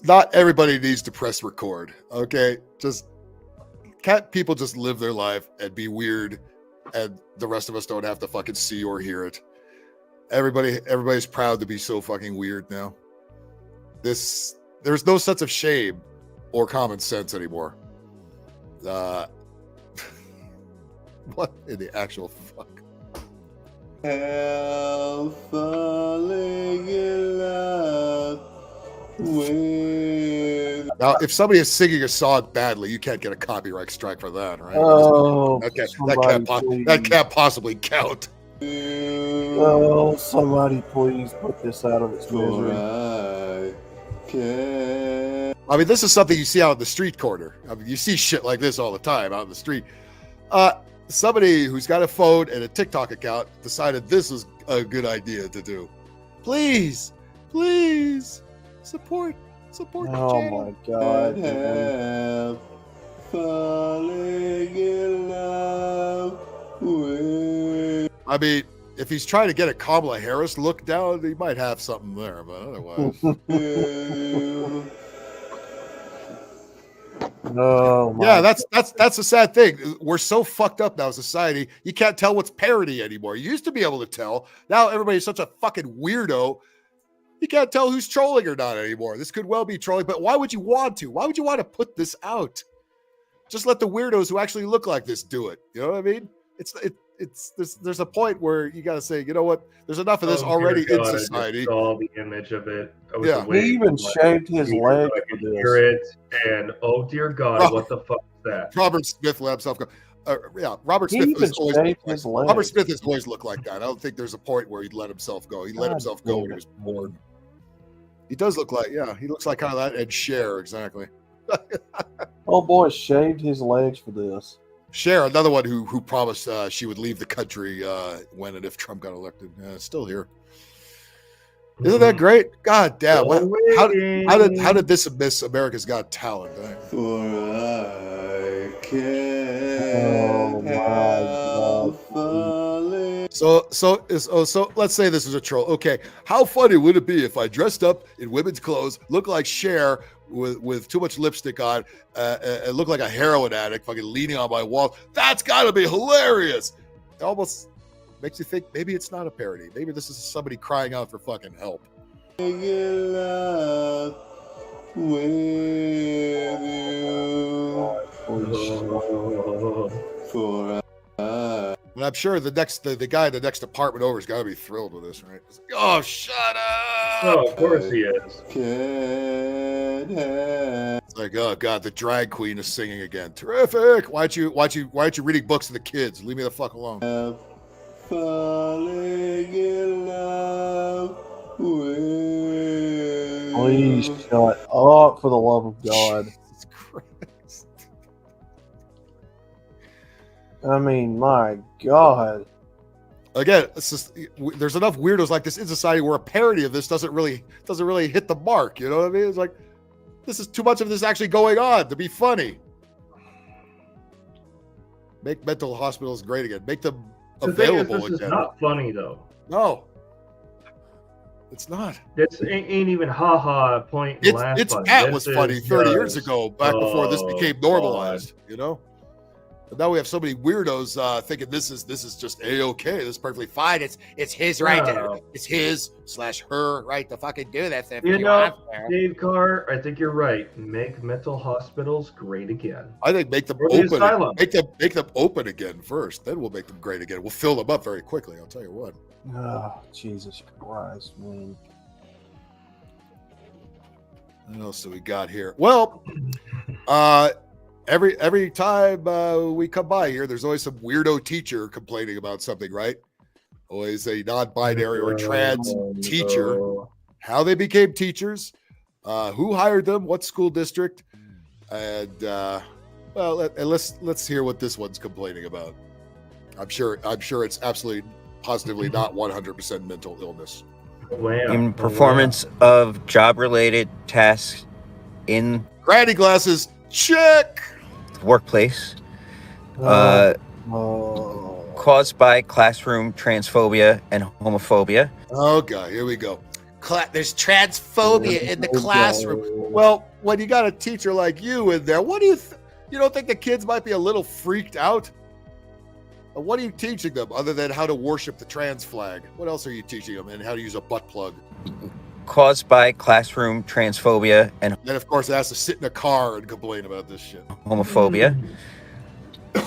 not everybody needs to press record? Okay, just can't people just live their life and be weird, and the rest of us don't have to fucking see or hear it? Everybody's proud to be so fucking weird now. There's no sense of shame or common sense anymore. What in the actual fuck? Hell falling in love with. Now, if somebody is singing a song badly, you can't get a copyright strike for that, right? Oh, that can't possibly count. Oh, somebody please put this out of its misery. I mean, this is something you see out in the street corner. I mean, you see shit like this all the time out in the street. Somebody who's got a phone and a TikTok account decided this was a good idea to do. Please support the channel. My God. Have falling in love with. I mean, if he's trying to get a Kamala Harris look down, he might have something there, but otherwise. No, yeah, that's a sad thing. We're so fucked up now, society. You can't tell what's parody anymore. You used to be able to tell. Now everybody's such a fucking weirdo. You can't tell who's trolling or not anymore. This could well be trolling, but why would you want to? Why would you want to put this out? Just let the weirdos who actually look like this do it. You know what I mean? There's a point where you got to say, you know what? There's enough of this already in society. I saw the image of it. Yeah. He even shaved his leg for this. Hear it, and oh dear God, what the fuck is that? Robert Smith let himself go. Robert He Smith even has always shaved looked like, his leg. Robert Smith has always looked like that. I don't think there's a point where he'd let himself go. He let himself go when he was born. He does look like, he looks like kind of that Ed Cher, exactly. Oh boy, shaved his legs for this. Cher, another one who promised she would leave the country when and if Trump got elected. Still here. Isn't that great? God damn! How did this miss America's Got Talent? For I can't So let's say this is a troll. Okay, how funny would it be if I dressed up in women's clothes, looked like Cher with too much lipstick on, and looked like a heroin addict, fucking leaning on my wall? That's got to be hilarious. It almost makes you think maybe it's not a parody. Maybe this is somebody crying out for fucking help. And I'm sure the guy in the next apartment over has got to be thrilled with this, right? It's like, oh, shut up! Oh, of course he is. It's like, oh God, the drag queen is singing again. Terrific! Why aren't you reading books to the kids? Leave me the fuck alone. Falling in love with. Please shut up, for the love of God. Jesus Christ. I mean, my God. Again, it's just, there's enough weirdos like this in society where a parody of this doesn't really hit the mark. You know what I mean? It's like, this is too much of this actually going on to be funny. Make mental hospitals great again. Make them available This is again. not funny though. No, it's not. This ain't even haha point and laugh. It's funny. Pat This was funny is 30 years just- ago, back before this became normalized. You know. But now we have so many weirdos thinking this is just A-okay. This is perfectly fine. It's his right. No. It's his/her right to fucking do this if You you know, want to. Dave Carr, I think you're right. Make mental hospitals great again. I think make them Or the open. asylum. Make them open again first. Then we'll make them great again. We'll fill them up very quickly. I'll tell you what. Oh, Jesus Christ, man. What else do we got here? Well, every time we come by here, there's always some weirdo teacher complaining about something, right? Always a non-binary or trans teacher. How they became teachers, who hired them, what school district, and let's hear what this one's complaining about. I'm sure it's absolutely positively not 100% mental illness. In performance of job-related tasks in granny glasses, check. The workplace, caused by classroom transphobia and homophobia. Oh God, here we go. There's transphobia in the classroom. Well, when you got a teacher like you in there, what do you don't think the kids might be a little freaked out? What are you teaching them other than how to worship the trans flag? What else are you teaching them, and how to use a butt plug? Caused by classroom transphobia and then, of course, it has to sit in a car and complain about this shit. Homophobia,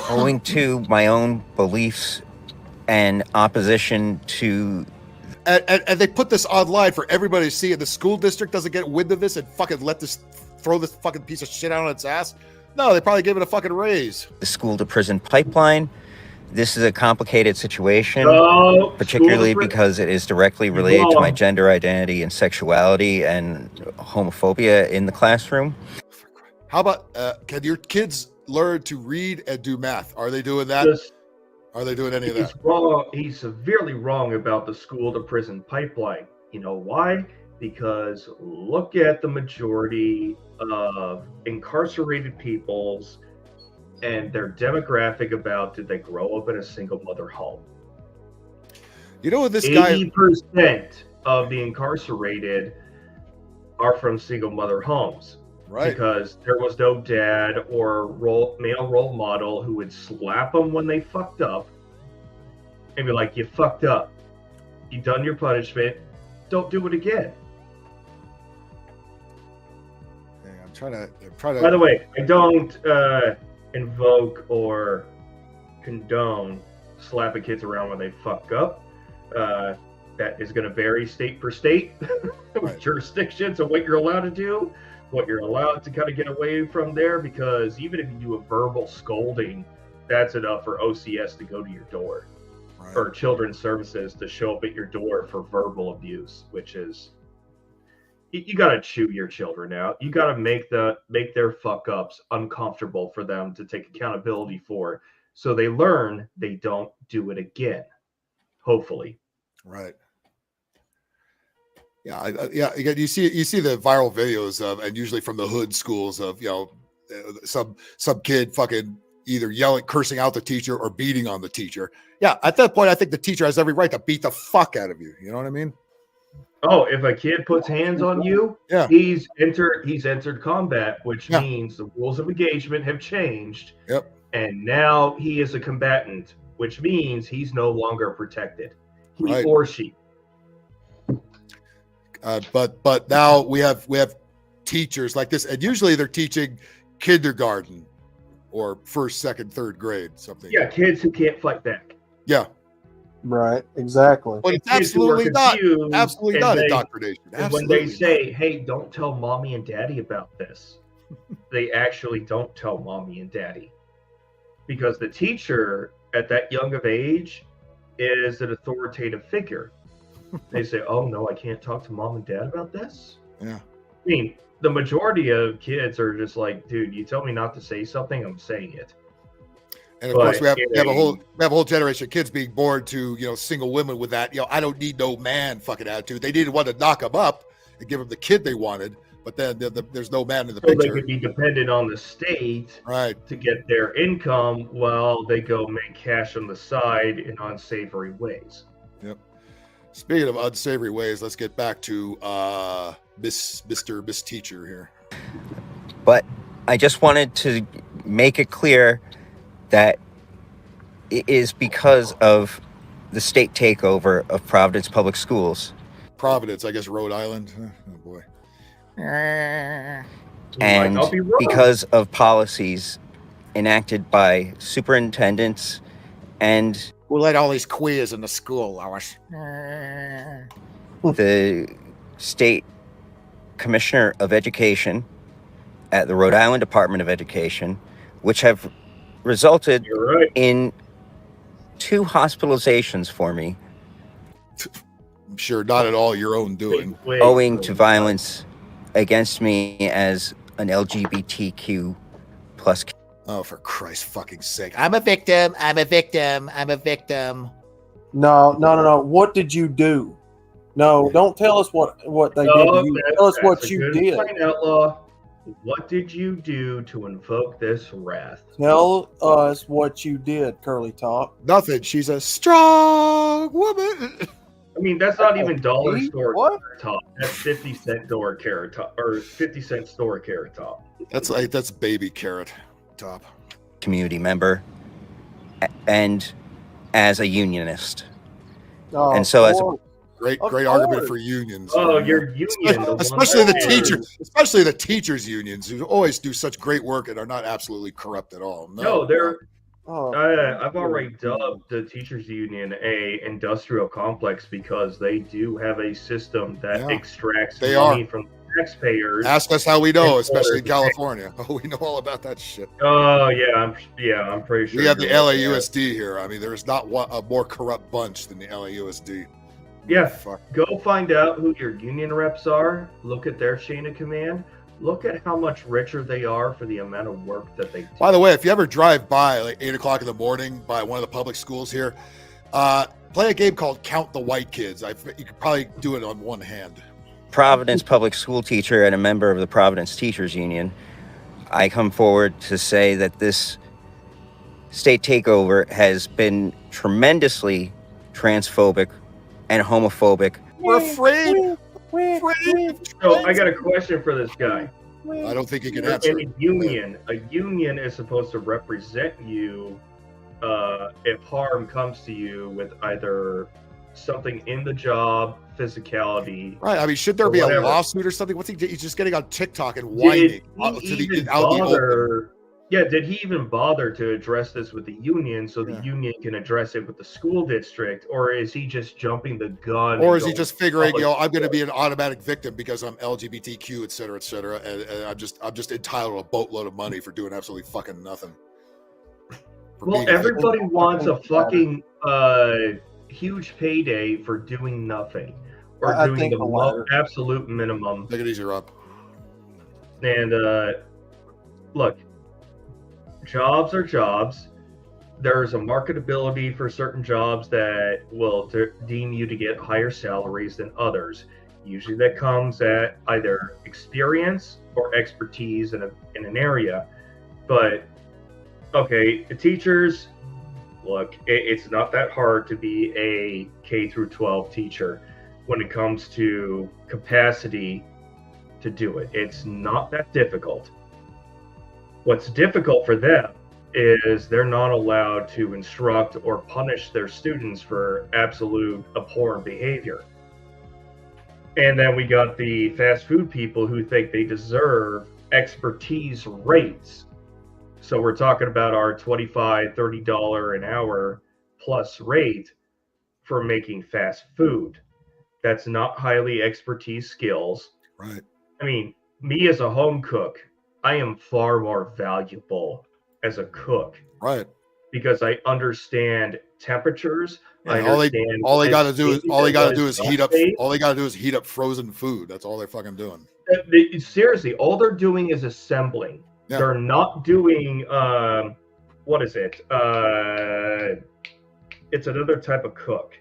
owing to my own beliefs and opposition to. And they put this online for everybody to see, and the school district doesn't get wind of this and fucking throw this fucking piece of shit out on its ass. No, they probably gave it a fucking raise. The school to prison pipeline. This is a complicated situation, particularly because it is directly related to my gender identity and sexuality and homophobia in the classroom. How about, can your kids learn to read and do math? Are they doing that? Are they doing any of that? He's wrong. He's severely wrong about the school to prison pipeline. You know why? Because look at the majority of incarcerated peoples and their demographic about did they grow up in a single mother home. You know what this guy 80% of the incarcerated are from single mother homes. Right. Because there was no dad or male role model who would slap them when they fucked up and be like, you fucked up. You done your punishment. Don't do it again. I'm trying to. By the way, I don't invoke or condone slapping kids around when they fuck up. That is going to vary state per state, with jurisdictions and what you're allowed to do, what you're allowed to kind of get away from there, because even if you do a verbal scolding, that's enough for OCS to go to your door, or Children's Services to show up at your door for verbal abuse, which is, you got to chew your children out. You got to make their fuck ups uncomfortable for them to take accountability for, so they learn they don't do it again. Hopefully. Right. Yeah. Yeah. Again, you see the viral videos of, and usually from the hood schools of, some kid fucking either yelling, cursing out the teacher or beating on the teacher. Yeah. At that point, I think the teacher has every right to beat the fuck out of you. You know what I mean? Oh, if a kid puts hands on you, he's entered combat, which means the rules of engagement have changed. Yep. And now he is a combatant, which means he's no longer protected. He Right. or she. But now we have teachers like this, and usually they're teaching kindergarten or first, second, third grade, something. Yeah, kids who can't fight back. Yeah. Right, exactly. But it's Kids who are absolutely not confused, indoctrination. And when they say, hey, don't tell mommy and daddy about this, they actually don't tell mommy and daddy. Because the teacher at that young of age is an authoritative figure. They say, oh, no, I can't talk to mom and dad about this? Yeah. I mean, the majority of kids are just like, dude, you tell me not to say something, I'm saying it. And of course, we have a whole generation of kids being born to, single women with that, I don't need no man fucking attitude. They didn't want to knock them up and give them the kid they wanted, but then there's no man in the picture. They could be dependent on the state to get their income while they go make cash on the side in unsavory ways. Yep. Speaking of unsavory ways, let's get back to Miss Teacher here. But I just wanted to make it clear that it is because of the state takeover of Providence Public Schools. Providence, I guess Rhode Island. Oh boy. And because of policies enacted by superintendents and we'll let all these queers in the school, Lois. the state commissioner of education at the Rhode Island Department of Education, which have resulted in 2 hospitalizations for me. I'm sure not at all your own doing. Owing to violence against me as an LGBTQ plus. Oh, for Christ's fucking sake. I'm a victim. I'm a victim. I'm a victim. No. What did you do? No, don't tell us what they did to you. Tell us what you did. Outlaw, what did you do to invoke this wrath? Tell us what you did, Curly Top. Nothing. She's a strong woman. I mean, that's not even dollar store Carrot Top. That's 50-cent door Carrot Top, or 50-cent store Carrot Top. That's baby Carrot Top. Community member and as a unionist. Oh, and so as a great argument for unions. Oh, your union, especially the teachers unions who always do such great work and are not absolutely corrupt at all. No, they're. I've already dubbed the teachers union a industrial complex because they do have a system that extracts money from taxpayers. Ask us how we know, especially in California. Oh, we know all about that shit. Oh I'm pretty sure. We have the LAUSD here. I mean, there is not a more corrupt bunch than the LAUSD. Yeah, go find out who your union reps are. Look at their chain of command. Look at how much richer they are for the amount of work that they do. By the way, if you ever drive by like 8 o'clock in the morning by one of the public schools here, play a game called Count the White Kids. You could probably do it on one hand. Providence public school teacher and a member of the Providence Teachers Union, I come forward to say that this state takeover has been tremendously transphobic and homophobic. We're afraid. So I got a question for this guy. I don't think he can answer. A union is supposed to represent you if harm comes to you with either something in the job, physicality. Right. I mean, should there be a lawsuit or something? What's he's just getting on TikTok and whining did he even bother to address this with the union so the union can address it with the school district, or is he just jumping the gun? Or is he just figuring, I'm going to be an automatic victim because I'm LGBTQ, et cetera, and I'm just entitled to a boatload of money for doing absolutely fucking nothing. Well, everybody wants a fucking huge payday for doing nothing or doing the absolute minimum. Take it easy, Rob. And look. Jobs are jobs. There's a marketability for certain jobs that will deem you to get higher salaries than others. Usually that comes at either experience or expertise in an area. But, okay, the teachers, look, it's not that hard to be a K through 12 teacher when it comes to capacity to do it. It's not that difficult. What's difficult for them is they're not allowed to instruct or punish their students for absolute abhorrent behavior. And then we got the fast food people who think they deserve expertise rates. So we're talking about our $25, $30 an hour plus rate for making fast food. That's not highly expertise skills. Right. I mean, me as a home cook, I am far more valuable as a cook, right? Because I understand temperatures. Yeah, all they got to do is heat up frozen food. That's all they're fucking doing. Seriously, all they're doing is assembling. Yeah. They're not doing what is it? It's another type of cook,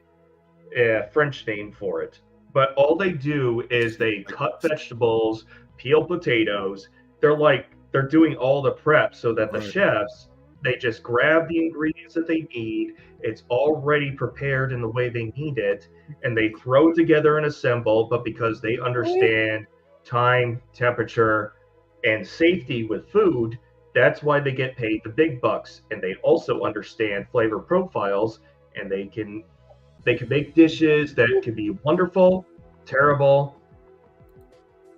French name for it. But all they do is they cut vegetables, peel potatoes. They're doing all the prep so that the chefs, they just grab the ingredients that they need. It's already prepared in the way they need it, and they throw it together and assemble. But because they understand time, temperature, and safety with food, that's why they get paid the big bucks, and they also understand flavor profiles, and they can make dishes that can be wonderful, terrible.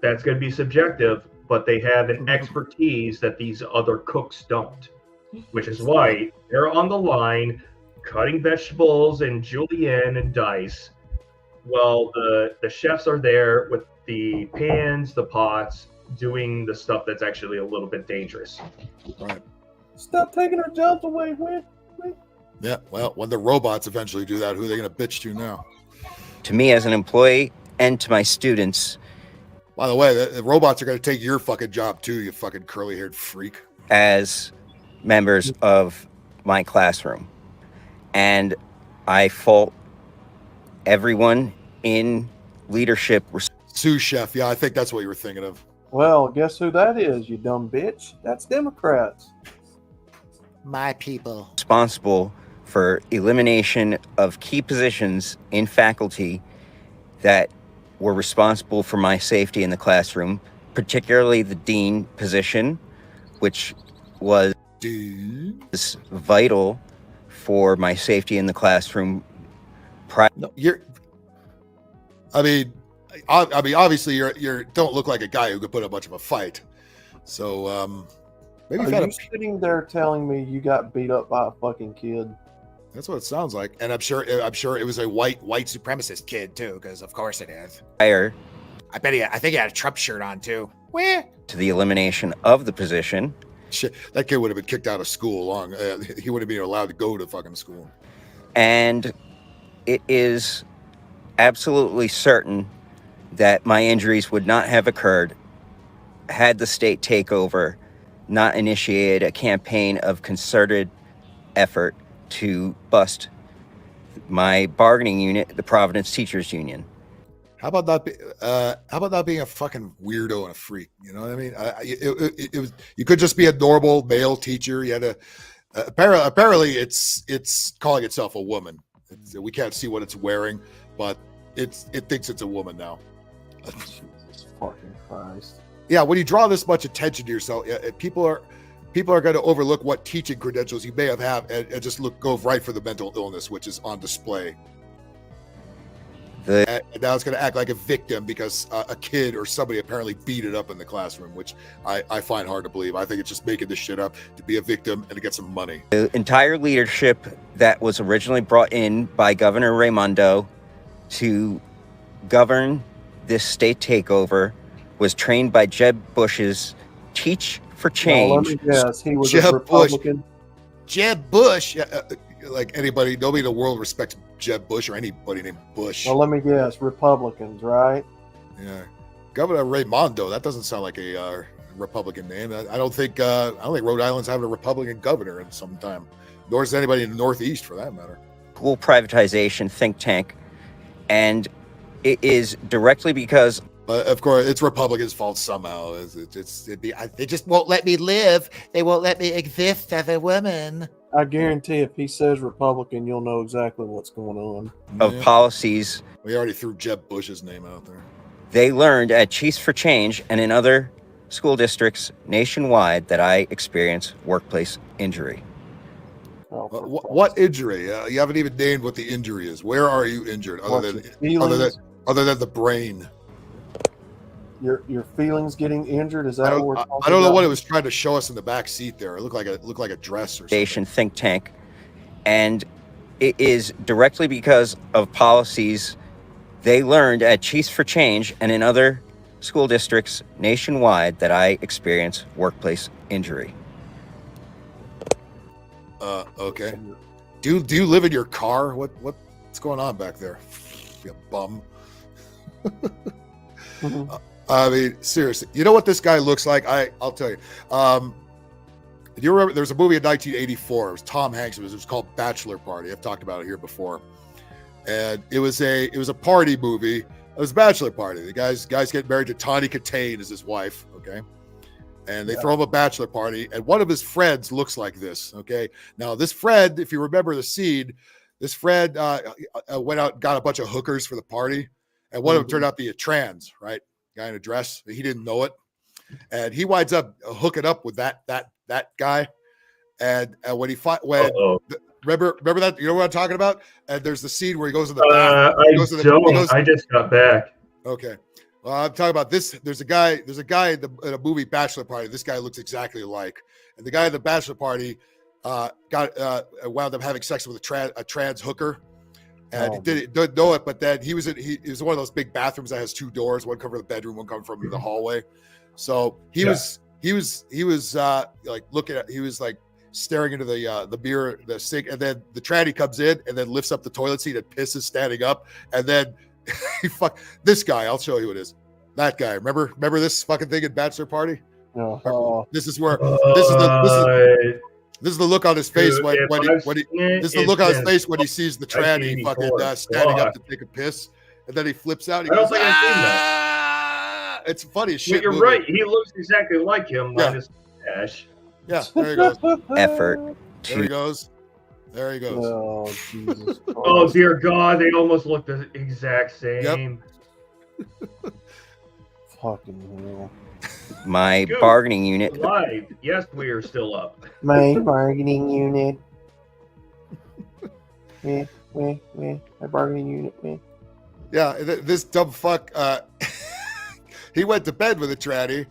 That's going to be subjective, but they have an expertise that these other cooks don't, which is why they're on the line cutting vegetables and julienne and dice, while the chefs are there with the pans, the pots, doing the stuff that's actually a little bit dangerous. Right. Stop taking our jobs away, Whit. Yeah, well, when the robots eventually do that, who are they going to bitch to now? To me as an employee and to my students. By the way, the robots are going to take your fucking job too, you fucking curly-haired freak. As members of my classroom. And I fault everyone in leadership. Sous chef, yeah, I think that's what you were thinking of. Well, guess who that is, you dumb bitch? That's Democrats. My people. Responsible for elimination of key positions in faculty that were responsible for my safety in the classroom, particularly the dean position, which was vital for my safety in the classroom. Obviously, you don't look like a guy who could put up much of a fight. So maybe Are you sitting there telling me you got beat up by a fucking kid? That's what it sounds like, and I'm sure it was a white supremacist kid too, because of course it is. Prior I think he had a Trump shirt on too. Where? to the elimination of the position. Shit, that kid would have been kicked out of school long. He wouldn't have been allowed to go to fucking school. And it is absolutely certain that my injuries would not have occurred had the state takeover not initiated a campaign of concerted effort to bust my bargaining unit, the Providence Teachers Union. How about not being a fucking weirdo and a freak? You know what I mean? It was, you could just be a normal male teacher. You had to apparently it's calling itself a woman. We can't see what it's wearing, but it thinks it's a woman now. Jesus fucking Christ. Yeah, when you draw this much attention to yourself, people are going to overlook what teaching credentials you may have and just go right for the mental illness, which is on display. And now it's going to act like a victim because a kid or somebody apparently beat it up in the classroom, which I find hard to believe. I think it's just making this shit up to be a victim and to get some money. The entire leadership that was originally brought in by Governor Raimondo to govern this state takeover was trained by Jeb Bush's Teach for Change. Let me guess, he was a Republican. Jeb Bush, like nobody in the world respects Jeb Bush or anybody named Bush. Well, let me guess, Republicans, right? Yeah, Governor Raimondo. That doesn't sound like a Republican name. I don't think Rhode Island's having a Republican governor in some time. Nor is anybody in the Northeast, for that matter. School privatization think tank, and it is directly because. But of course, it's Republicans' fault somehow. They just won't let me live. They won't let me exist as a woman. I guarantee if he says Republican, you'll know exactly what's going on. Of policies. We already threw Jeb Bush's name out there. They learned at Chiefs for Change and in other school districts nationwide that I experience workplace injury. What injury? You haven't even named what the injury is. Where are you injured other than the brain? Your feelings getting injured? Is that what we're talking about? I don't know what it was trying to show us in the back seat there. It looked like a dress or something. Think tank, and it is directly because of policies they learned at Chiefs for Change and in other school districts nationwide that I experience workplace injury. Okay. Do you live in your car? What's going on back there? You bum. I mean, seriously, you know what this guy looks like? I'll tell you. Do you remember there was a movie in 1984? It was Tom Hanks. It was called Bachelor Party. I've talked about it here before. And it was a party movie. It was a bachelor party. The guys get married to Tawny Katane as his wife. Okay. And they throw him a bachelor party, and one of his friends looks like this. Okay. Now this friend, if you remember the scene, this friend went out and got a bunch of hookers for the party, and one of them turned out to be a trans, right? Guy in a dress. He didn't know it. and he winds up hooking up with that guy. And when remember that, you know what I'm talking about? And there's the scene where he goes in the bath. I just got back. Okay. Well, I'm talking about this. There's a guy in a movie Bachelor Party. This guy looks exactly alike. And the guy at the Bachelor Party wound up having sex with a trans hooker. And he didn't know it, but then he was one of those big bathrooms that has two doors, one coming from the bedroom, one coming from the hallway. So he was like looking at, he was like staring into the sink, and then the tranny comes in and then lifts up the toilet seat and pisses standing up, and then this guy. I'll show you who it is. That guy. Remember this fucking thing at Bachelor Party? This is where this is the look on his face when he sees the tranny fucking standing up to take a piss, and then he flips out. He goes, "Ah!" It's funny as shit. You're movie. right. He looks exactly like him minus Ash. Yeah, there he goes. Effort. There he goes. There he goes. Oh, Jesus. Oh dear God, they almost look the exact same. Yep. Fucking hell. My bargaining unit. Live. Yes, we are still up. My bargaining unit. My bargaining unit. Yeah, this dumb fuck. He went to bed with a tranny.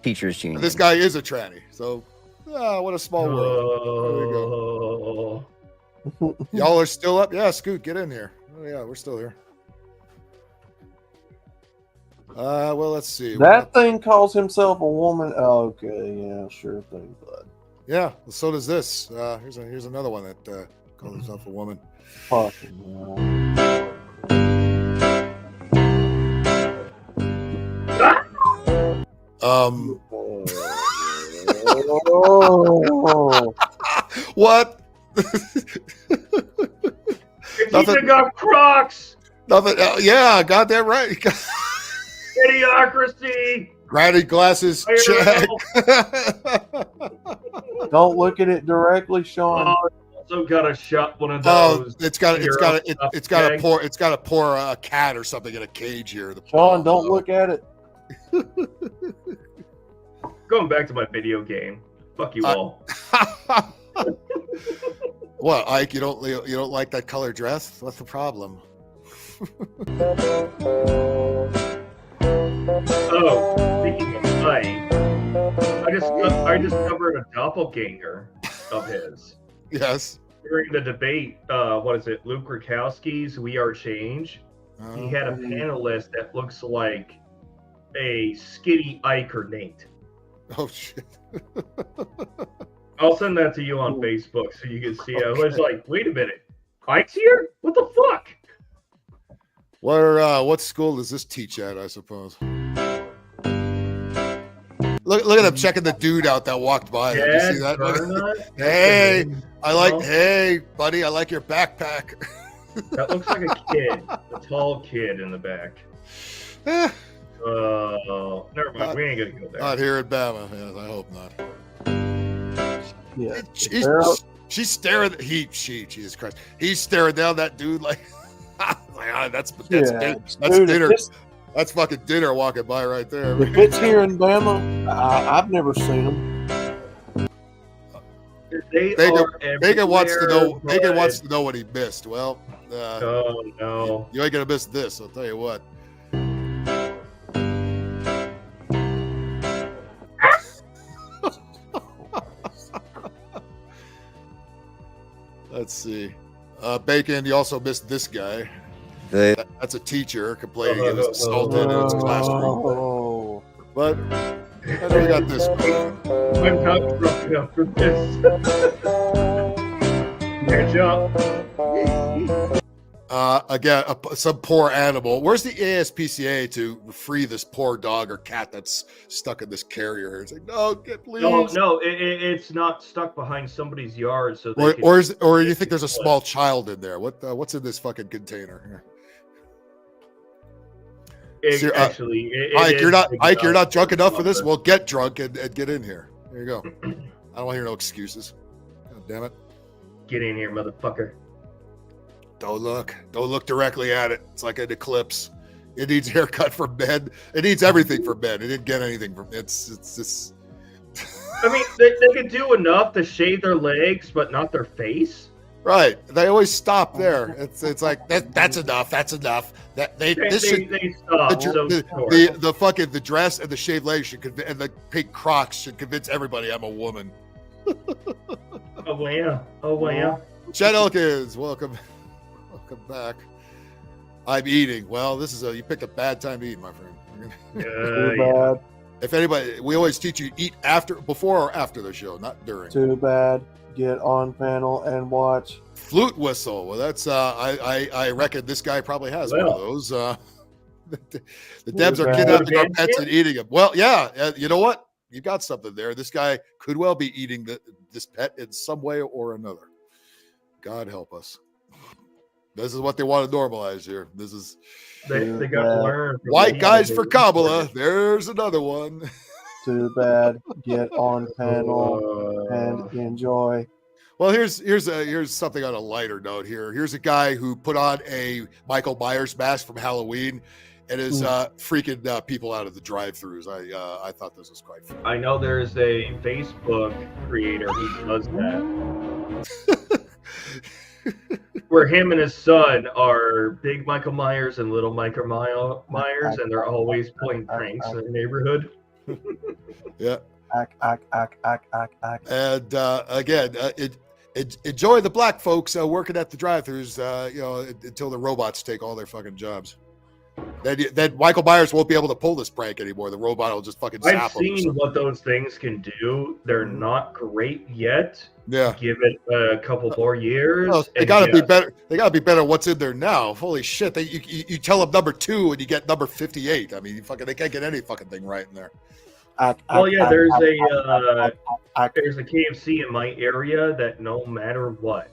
Teachers union. And this guy is a tranny. So, what a small world. There we go. Y'all are still up? Yeah, Scoot, get in here. Oh yeah, we're still here. Well, let's see. That thing calls himself a woman. Oh, okay, yeah, sure thing, bud. Yeah, well, so does this. Here's another one that calls himself a woman. Fucking hell. What? Nothing got Crocs. Nothing. Yeah, got that right. Idiocracy. Granny glasses. Check. Don't look at it directly, Sean. Oh, also got to shut one of those. It's got to pour a cat or something in a cage here. Sean, don't look at it. Going back to my video game. Fuck you all. What, Ike? You don't like that color dress? What's the problem? Oh, speaking of Ike, I discovered a doppelganger of his. Yes. During the debate, what is it? Luke Rakowski's "We Are Change." He had a panelist that looks like a skinny Ike or Nate. Oh shit. I'll send that to you on Facebook so you can see it. I was like, wait a minute, Ike's here? What the fuck? What school does this teach at, I suppose? Look at him checking the dude out that walked by. Did you see that? Hey, hey, buddy, I like your backpack. That looks like a kid, a tall kid in the back. Never mind. We ain't gonna go there. Not here at Bama. Yes, I hope not. Yeah. She's staring. Jesus Christ. He's staring down that dude like, that's dinner. That's fucking dinner walking by right there. If it's here in Bama, I've never seen them. Megan wants to know. Megan wants to know what he missed. Well, oh no, you ain't gonna miss this. I'll tell you what. Let's see. Bacon, you also missed this guy. That's a teacher complaining he was assaulted in his classroom. But I know you got this. I'm not drunk enough for this. Good job. Again, some poor animal. Where's the ASPCA to free this poor dog or cat that's stuck in this carrier? It's like, no, please. No, it's not stuck behind somebody's yard. So or you think there's a small child in there? What's in this fucking container? Ike, you're not drunk enough for this. Well, get drunk and get in here. There you go. I don't want to hear no excuses. God damn it. Get in here, motherfucker. Don't look directly at it. It's like an eclipse. It needs a haircut for men. It needs everything for men. It didn't get anything from it's just. I mean, they could do enough to shave their legs, but not their face. Right. They always stop there. It's like that's enough. That's enough. That they stop. The dress and the shaved legs should and the pink Crocs should convince everybody I'm a woman. Oh wow. Oh wow. Chad Elkins, welcome back. I'm eating. Well, this is you picked a bad time to eat, my friend. Too bad. If anybody, we always teach you eat before or after the show, not during. Too bad. Get on panel and watch. Flute whistle. Well, that's I reckon this guy probably has one of those. The Debs are kidnapping our pets and eating them. Well, yeah, you know what? You got something there. This guy could well be eating this pet in some way or another. God help us. This is what they want to normalize here. This is they got to learn. White guys for Kamala. There's another one. Too bad. Get on panel and enjoy. Well, here's something on a lighter note here. Here's a guy who put on a Michael Myers mask from Halloween and is freaking people out of the drive-thrus. I thought this was quite funny. I know there's a Facebook creator who does that. Where him and his son are big Michael Myers and little Michael Myers, and they're always pulling pranks in the neighborhood. Yeah. Ack. And again, enjoy the black folks working at the drive-thrus, until the robots take all their fucking jobs. Then Michael Myers won't be able to pull this prank anymore. The robot will just fucking zap I've seen what those things can do. They're not great yet. Yeah. Give it a couple more years. Well, they gotta be better. They gotta be better. What's in there now? Holy shit! You tell them number 2 and you get number 58. I mean, they can't get any fucking thing right in there. There's a KFC in my area that no matter what,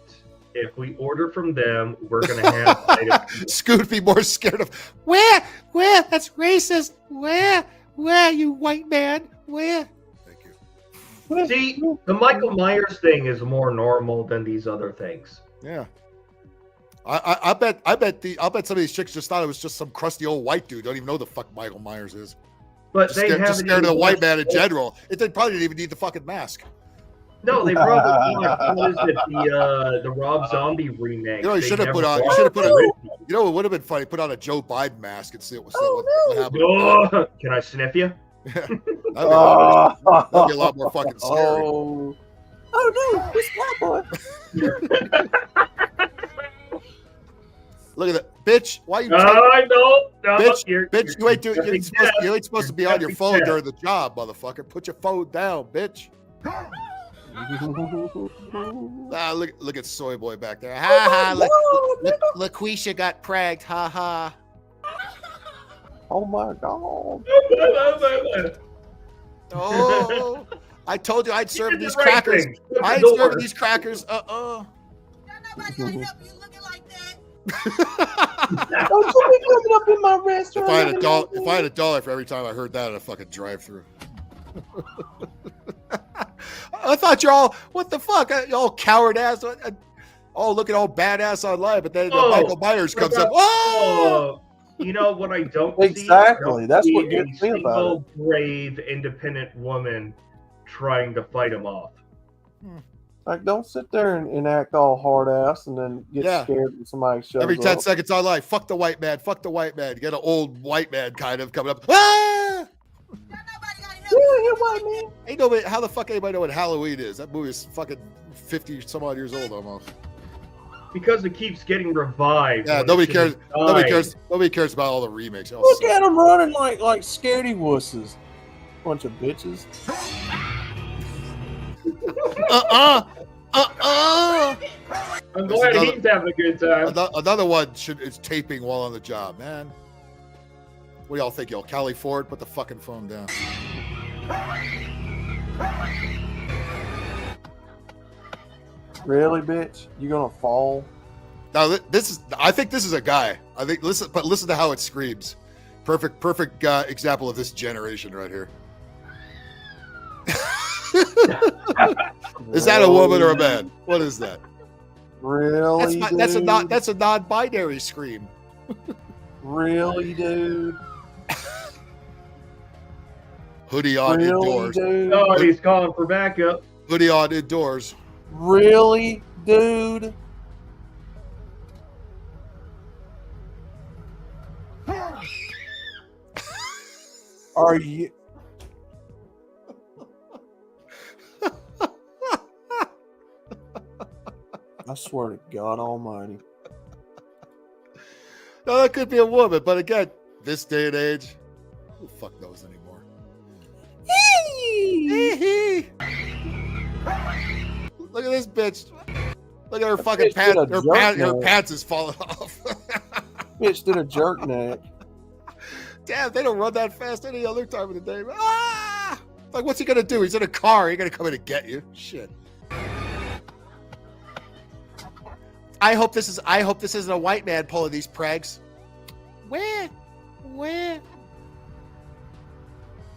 if we order from them, we're gonna have items. Scoot be more scared of where that's racist. Where you white man? Where? See, the Michael Myers thing is more normal than these other things. Yeah. I'll bet some of these chicks just thought it was just some crusty old white dude. Don't even know who the fuck Michael Myers is. But just scared of the white man in general. They probably didn't even need the fucking mask. No, they probably what is it? The Rob Zombie remake. You should have put on. It would have been funny. Put on a Joe Biden mask and see what happened. Oh, can I sniff you? That'd be a lot more fucking scary. Oh no, it's my boy. Look at that, bitch! Why you? No, bitch! You're you ain't supposed to be on your phone during the job, motherfucker. Put your phone down, bitch. Look at Soy Boy back there. Ha ha! LaQuisha got pragged. Ha ha! Oh my god! Oh, I told you I'd serve these crackers. I'd serve these crackers. Nobody gotta help you looking like that. Don't you be coming up in my restaurant. If I had a dollar for every time I heard that at a fucking drive-thru. I thought you're all, what the fuck? Y'all coward ass. Oh, looking all badass online, but then Michael Myers comes up. Oh! You know what I don't exactly. see? That's what gets me about it. Brave, independent woman trying to fight him off. Like, don't sit there and act all hard ass and then get scared when somebody shows every 10 up. seconds online. Fuck the white man. Fuck the white man. You get an old white man kind of coming up. Ah! Ain't nobody. How the fuck anybody know what Halloween is? That movie is fucking 50 some odd years old almost. Because it keeps getting revived. Yeah, nobody cares. Nobody cares about all the remakes. Look at them running like scaredy wusses. Bunch of bitches. I'm glad he's having a good time. Another one is taping while on the job, man. What do y'all think? Y'all Cali Ford? Put the fucking phone down. Really, bitch? You gonna fall? Now I think this is a guy. Listen to how it screams. Perfect example of this generation right here. Is that a woman or a man? What is that? Really? That's a non-binary scream. Really, dude? Hoodie on Really, indoors. dude? Oh, he's calling for backup. Hoodie on indoors. Really, dude? Are you? I swear to God Almighty. No, that could be a woman, but again, this day and age, who the fuck knows anymore? Look at this bitch. Look at her fucking pants. Her pants is falling off. Bitch did a jerk neck. Damn, they don't run that fast any other time of the day. Ah! Like, what's he gonna do? He's in a car. He's gonna come in and get you. Shit. I hope this isn't a white man pulling these pregs. Where?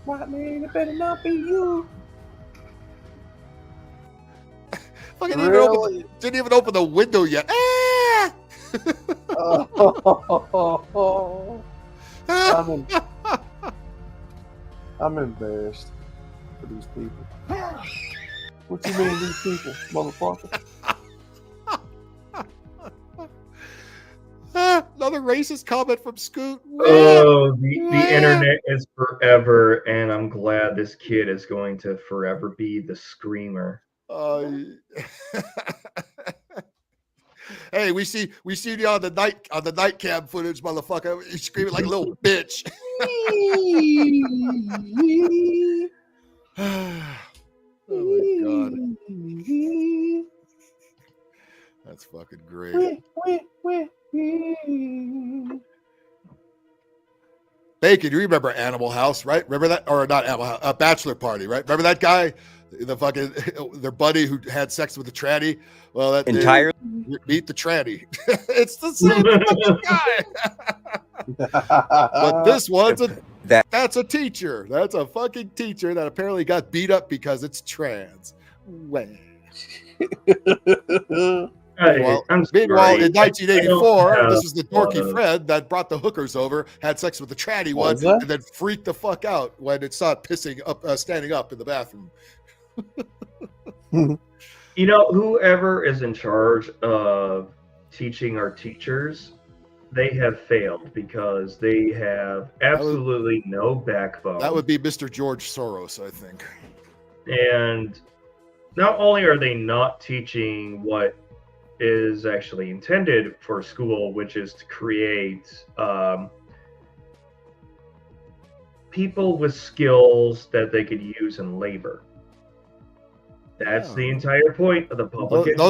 White man, it better not be you. Fucking didn't even open the window yet. Ah! I'm embarrassed for these people. What you mean, these people, motherfucker? Another racist comment from Scoot. Oh, the internet is forever, and I'm glad this kid is going to forever be the screamer. Hey, we see you on the night cam footage, motherfucker. You're screaming like a little bitch. Oh my God. That's fucking great. Bacon, you remember Animal House, right? Remember that? Or not Animal House, Bachelor Party, right? Remember that guy? The fucking their buddy who had sex with the tranny. Well, that Entirely meet the tranny. It's the same fucking guy. But this one's that's a teacher. That's a fucking teacher that apparently got beat up because it's trans. Well. Meanwhile, in 1984, this is the dorky Fred that brought the hookers over, had sex with the tranny one, and then freaked the fuck out when it saw pissing up, standing up in the bathroom. You know, whoever is in charge of teaching our teachers, they have failed because they have absolutely no backbone. That would be Mr. George Soros, I think. And not only are they not teaching what is actually intended for school, which is to create people with skills that they could use in labor. That's the entire point of the public education.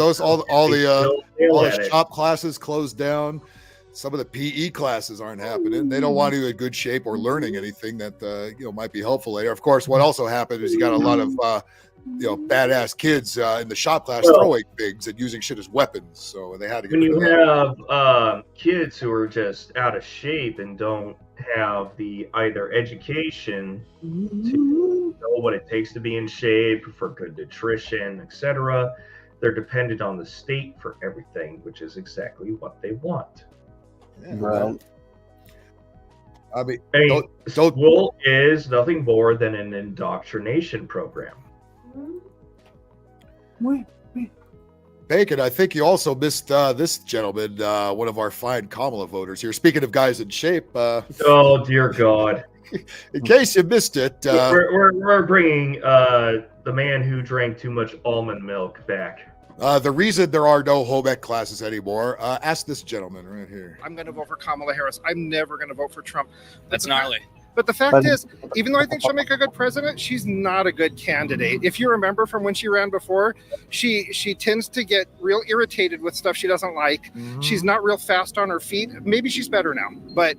All the shop classes closed down. Some of the PE classes aren't happening. They don't want you in good shape or learning anything that might be helpful later. Of course, what also happened is you got a lot of badass kids in the shop class throwing things and using shit as weapons. So they had to get when you rid of that. have kids who are just out of shape and don't have the either education to know what it takes to be in shape, for good nutrition, etc., they're dependent on the state for everything, which is exactly what they want. Yeah, right. I mean, school is nothing more than an indoctrination program. Bacon, I think you also missed this gentleman, one of our fine Kamala voters here. Speaking of guys in shape. Oh, dear God. In case you missed it. We're bringing the man who drank too much almond milk back. The reason there are no home ec classes anymore, ask this gentleman right here. I'm going to vote for Kamala Harris. I'm never going to vote for Trump. That's gnarly. But the fact is, even though I think she'll make a good president, she's not a good candidate. If you remember from when she ran before, she tends to get real irritated with stuff she doesn't like. Mm-hmm. She's not real fast on her feet. Maybe she's better now. But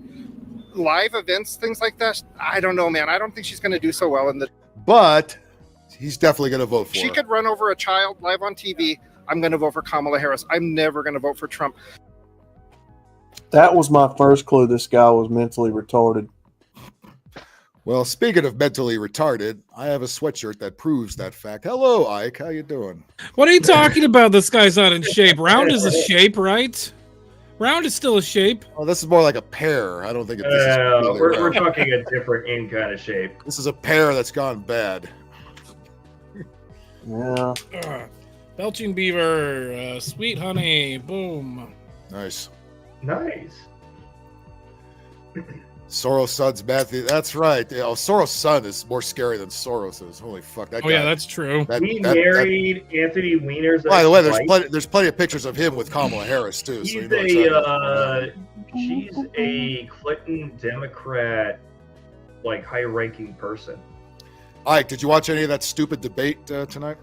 live events, things like that, I don't know, man. I don't think she's going to do so well in the... But he's definitely going to vote for her. She could run over a child live on TV. I'm going to vote for Kamala Harris. I'm never going to vote for Trump. That was my first clue this guy was mentally retarded. Well, speaking of mentally retarded, I have a sweatshirt that proves that fact. Hello, Ike. How you doing? What are you talking about? This guy's not in shape. Round is a shape, right? Round is still a shape. Oh, this is more like a pear. I don't think this is completely we're round. talking a different in kind of shape. This is a pear that's gone bad. Yeah. Belching beaver, sweet honey, boom. Nice. Nice. Soros' son's Matthew. That's right. Oh, Soros' son is more scary than Soros is. Holy fuck! That Oh guy. yeah, that's true. He married Anthony Weiner's. By the way, ex-wife. there's plenty of pictures of him with Kamala Harris too. So He's you know exactly. she's a Clinton Democrat, like high-ranking person. Ike, did you watch any of that stupid debate tonight?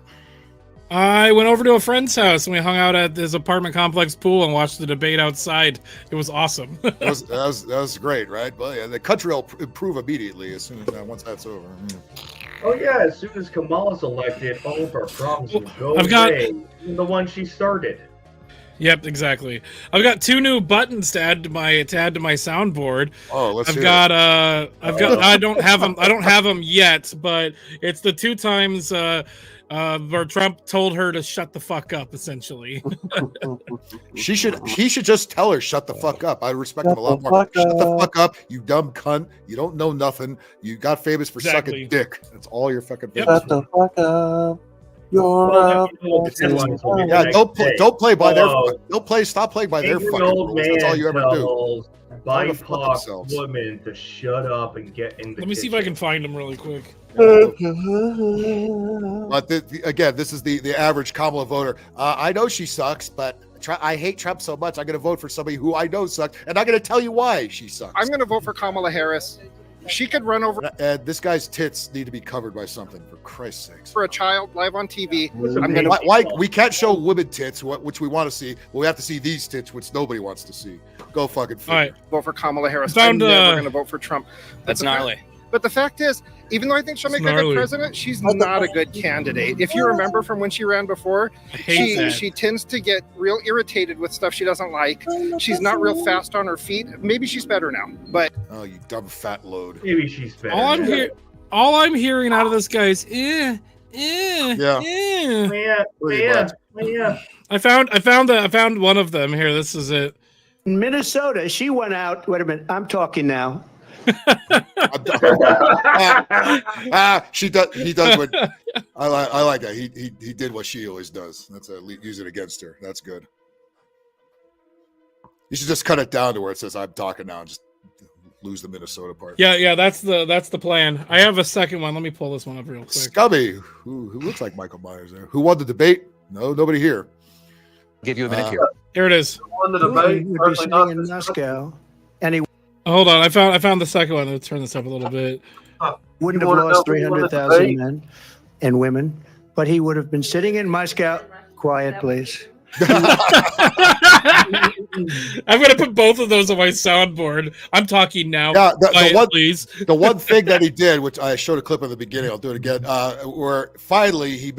I went over to a friend's house and we hung out at his apartment complex pool and watched the debate outside. It was awesome. that was great, right? Well, yeah, the country will improve immediately as soon as once that's over. Oh yeah, as soon as Kamala's elected, all of our problems will go I've got- away. Even the one she started. Yep, exactly. I've got 2 new buttons to add to my soundboard. Oh, let's I've hear got it. I don't have them yet, but it's the 2 times where Trump told her to shut the fuck up, essentially. He should just tell her shut the fuck up. I respect him a lot more. fuck Shut the up. fuck up, you dumb cunt. You don't know nothing. You got famous for Exactly. sucking dick. That's all you're fucking famous Shut for. the fuck up. You're Well, up. Yeah, don't play by their Whoa. stop playing by their fucking Eight-year-old rules. That's all you ever do. tells Tell them to fuck BIPOC themselves. women to shut up and get in the Let me see if I can find them really quick. But again, this is the average Kamala voter. I know she sucks, but I hate Trump so much. I'm going to vote for somebody who I know sucks, and I'm going to tell you why she sucks. I'm going to vote for Kamala Harris. She could run over And this guy's tits need to be covered by something, for Christ's sakes. for a child live on TV. Why we can't show women tits, which we want to see. Well, we have to see these tits, which nobody wants to see. Go fucking figure. All right. Vote for Kamala Harris. Found, I'm never uh, going to vote for Trump. That's gnarly. But the fact is, even though I think she'll make a good gnarly. president, she's not a good candidate. If you remember from when she ran before, hate that. she tends to get real irritated with stuff she doesn't like. She's not real fast on her feet. Maybe she's better now, but Oh, you dumb fat load. Maybe she's better. All I'm hearing out of this guy is Yeah. Yeah. I found one of them here. This is it. In Minnesota, she went out. Wait a minute, I'm talking now. He does what I like that. He did what she always does. That's use it against her. That's good. You should just cut it down to where it says I'm talking now and just lose the Minnesota part. Yeah, that's the plan. I have a second one. Let me pull this one up real quick. Scummy, who looks like Michael Myers there. Who won the debate? No, nobody here. Give you a minute here. Here it is. Won the Putin would be sitting in Moscow, and he Hold on, I found the second one. Let's turn this up a little bit. wouldn't You have wanna lost know who won the 300,000 debate? men and women, but he would have been sitting in Moscow. Quiet, please. I'm gonna put both of those on my soundboard. I'm talking now. Yeah, Quiet, please. The one thing that he did, which I showed a clip in the beginning, I'll do it again. Where finally he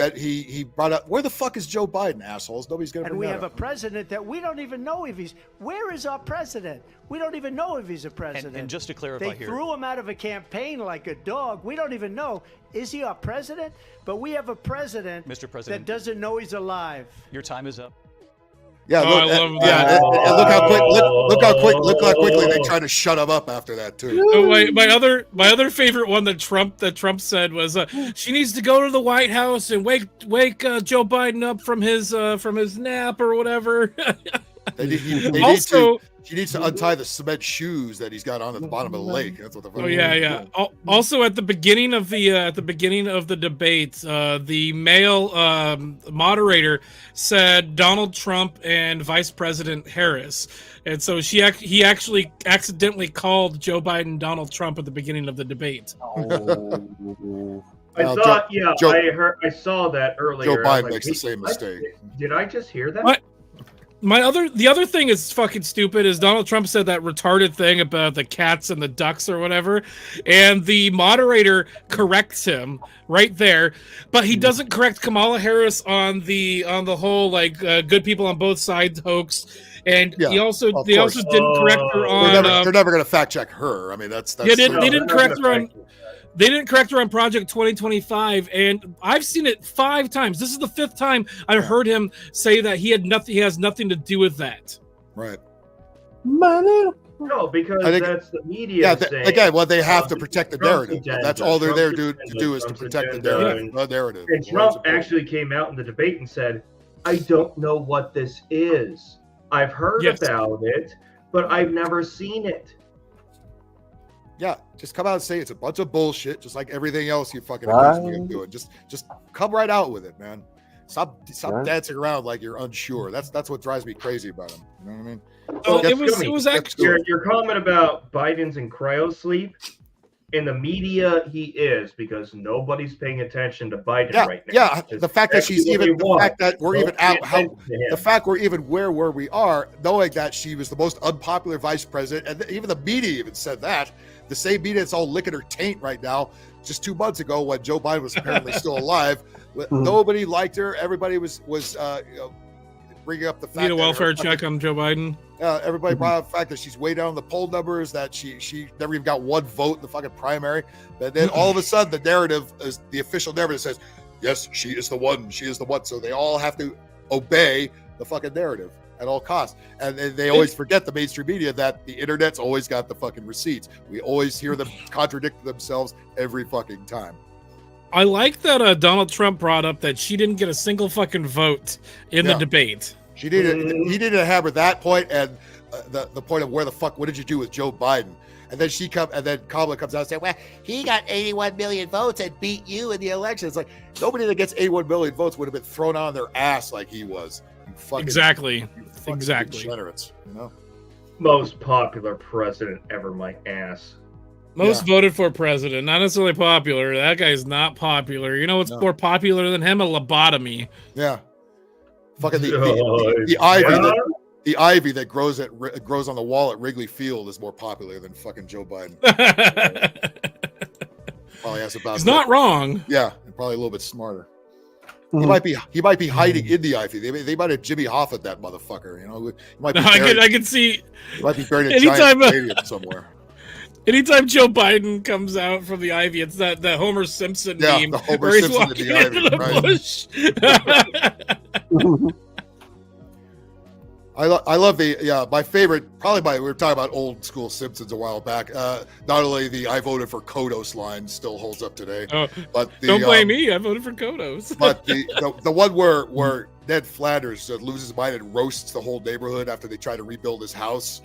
brought up, where the fuck is Joe Biden, assholes? Nobody's gonna. And bring we that have a up. president that we don't even know if he's. Where is our president? We don't even know if he's a president. And just to clarify they here, threw him out of a campaign like a dog. We don't even know. Is he our president? But we have a president, Mr. President, that doesn't know he's alive. your time is up. Yeah, Oh, look, I love and that. look how quickly they tried to shut him up after that too. Oh, my other favorite one that Trump said was she needs to go to the White House and wake Joe Biden up from his nap or whatever. He needs to untie the cement shoes that he's got on at the bottom of the lake. That's what the fuck. Oh yeah. Also, at the beginning of the debate, the male moderator said Donald Trump and Vice President Harris, and so he actually accidentally called Joe Biden Donald Trump at the beginning of the debate. I saw that earlier. Joe Biden makes the same mistake. Did I just hear that? The other thing is fucking stupid is Donald Trump said that retarded thing about the cats and the ducks or whatever, and the moderator corrects him right there, but he doesn't correct Kamala Harris on the whole like good people on both sides hoax, and they also didn't correct her on. They're never going to fact check her. I mean, that's they didn't correct her on. They didn't correct her on Project 2025, and I've seen it 5 times. This is the 5th time I've heard him say that he has nothing to do with that. Right. No, because I think- that's the media. Yeah, saying, again, well, they have to protect the Trump's narrative. agenda, That's all they're there Trump's to do is to Trump's protect the agenda, narrative. And Trump actually came out in the debate and said, "I don't know what this is. I've heard about it, but I've never seen it." Yeah, just come out and say it's a bunch of bullshit, just like everything else you fucking Right. accuse me of doing. Just come right out with it, man. Stop Right. dancing around like you're unsure. That's what drives me crazy about him. You know what I mean? Oh, Get it was to it was Get actually to it. Your comment about Biden's in cryosleep, in the media he is, because nobody's paying attention to Biden right now. Yeah, Just the fact that she's everybody even the wants. fact that we're Don't even pay out attention to him. the fact we're even where we are, knowing that she was the most unpopular vice president, and even the media even said that. The same media that's all licking her taint right now. Just 2 months ago, when Joe Biden was apparently still alive, nobody liked her. Everybody was bringing up the fact need a that welfare check on Joe Biden. everybody brought up the fact that she's way down the poll numbers, that she never even got one vote in the fucking primary. But then all of a sudden, the narrative is the official narrative says, yes, she is the one. She is the one. So they all have to obey the fucking narrative at all costs. And they always forget, the mainstream media, that the internet's always got the fucking receipts. We always hear them contradict themselves every fucking time. I like that Donald Trump brought up that she didn't get a single fucking vote in the Yeah. debate. He needed to hammer that point and the point of what did you do with Joe Biden? And then Kamala comes out and says, well, he got 81 million votes and beat you in the election. It's like, nobody that gets 81 million votes would have been thrown on their ass like he was. You fucking, Exactly. you fucking Exactly. degenerates, you know? Most popular president ever, my ass. Most voted for president, not necessarily popular. That guy's not popular. You know what's more popular than him? A lobotomy. Yeah. Fucking the Yeah. ivy that grows on the wall at Wrigley Field is more popular than fucking Joe Biden. Probably has about He's not wrong. Yeah, and probably a little bit smarter. He might be hiding in the ivy. They might have Jimmy Hoffa that motherfucker. You know, he might be I can see. He might be buried in a Anytime, giant stadium somewhere. Anytime Joe Biden comes out from the ivy, it's that Homer Simpson meme the Homer where he's Simpson in walking the ivy, into the right. bush. I love my favorite, we were talking about old school Simpsons a while back. Not only the "I voted for Kodos" line still holds up today, but Don't blame me. I voted for Kodos. But the one where Ned Flanders loses his mind and roasts the whole neighborhood after they try to rebuild his house.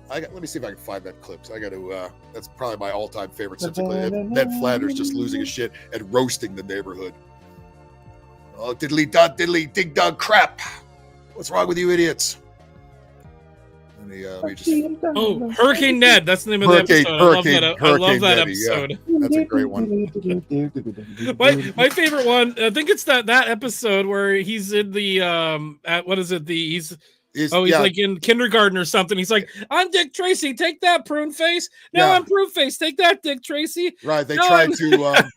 Let me see if I can find that clip. So I got to. That's probably my all-time favorite Simpson clip. Ned Flanders just losing his shit and roasting the neighborhood. Oh, diddly dog, diddly dig dog crap! What's wrong with you idiots? Let me just. Oh, Hurricane Ned. That's the name of the episode. I love that episode. Yeah, that's a great one. My favorite one, I think it's that episode where he's in the he's like in kindergarten or something. He's like, I'm Dick Tracy, take that, prune face. No, I'm prune face, take that, Dick Tracy. Right. They no, tried to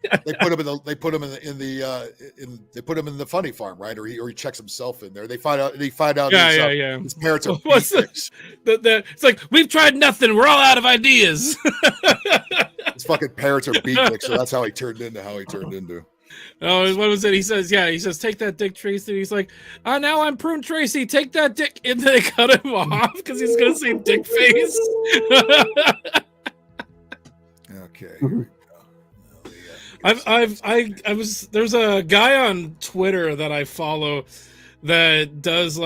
they put him in the funny farm, right? Or he checks himself in there. They find out his parents are beatniks. It's like, we've tried nothing, we're all out of ideas. His fucking parents are beatniks, so that's how he turned into how he turned into. Oh, what was it? He says, take that, Dick Tracy. He's like, now I'm Prune Tracy, take that, Dick. And then they cut him off because he's going to say Dick Face. Okay. There's a guy on Twitter that I follow that does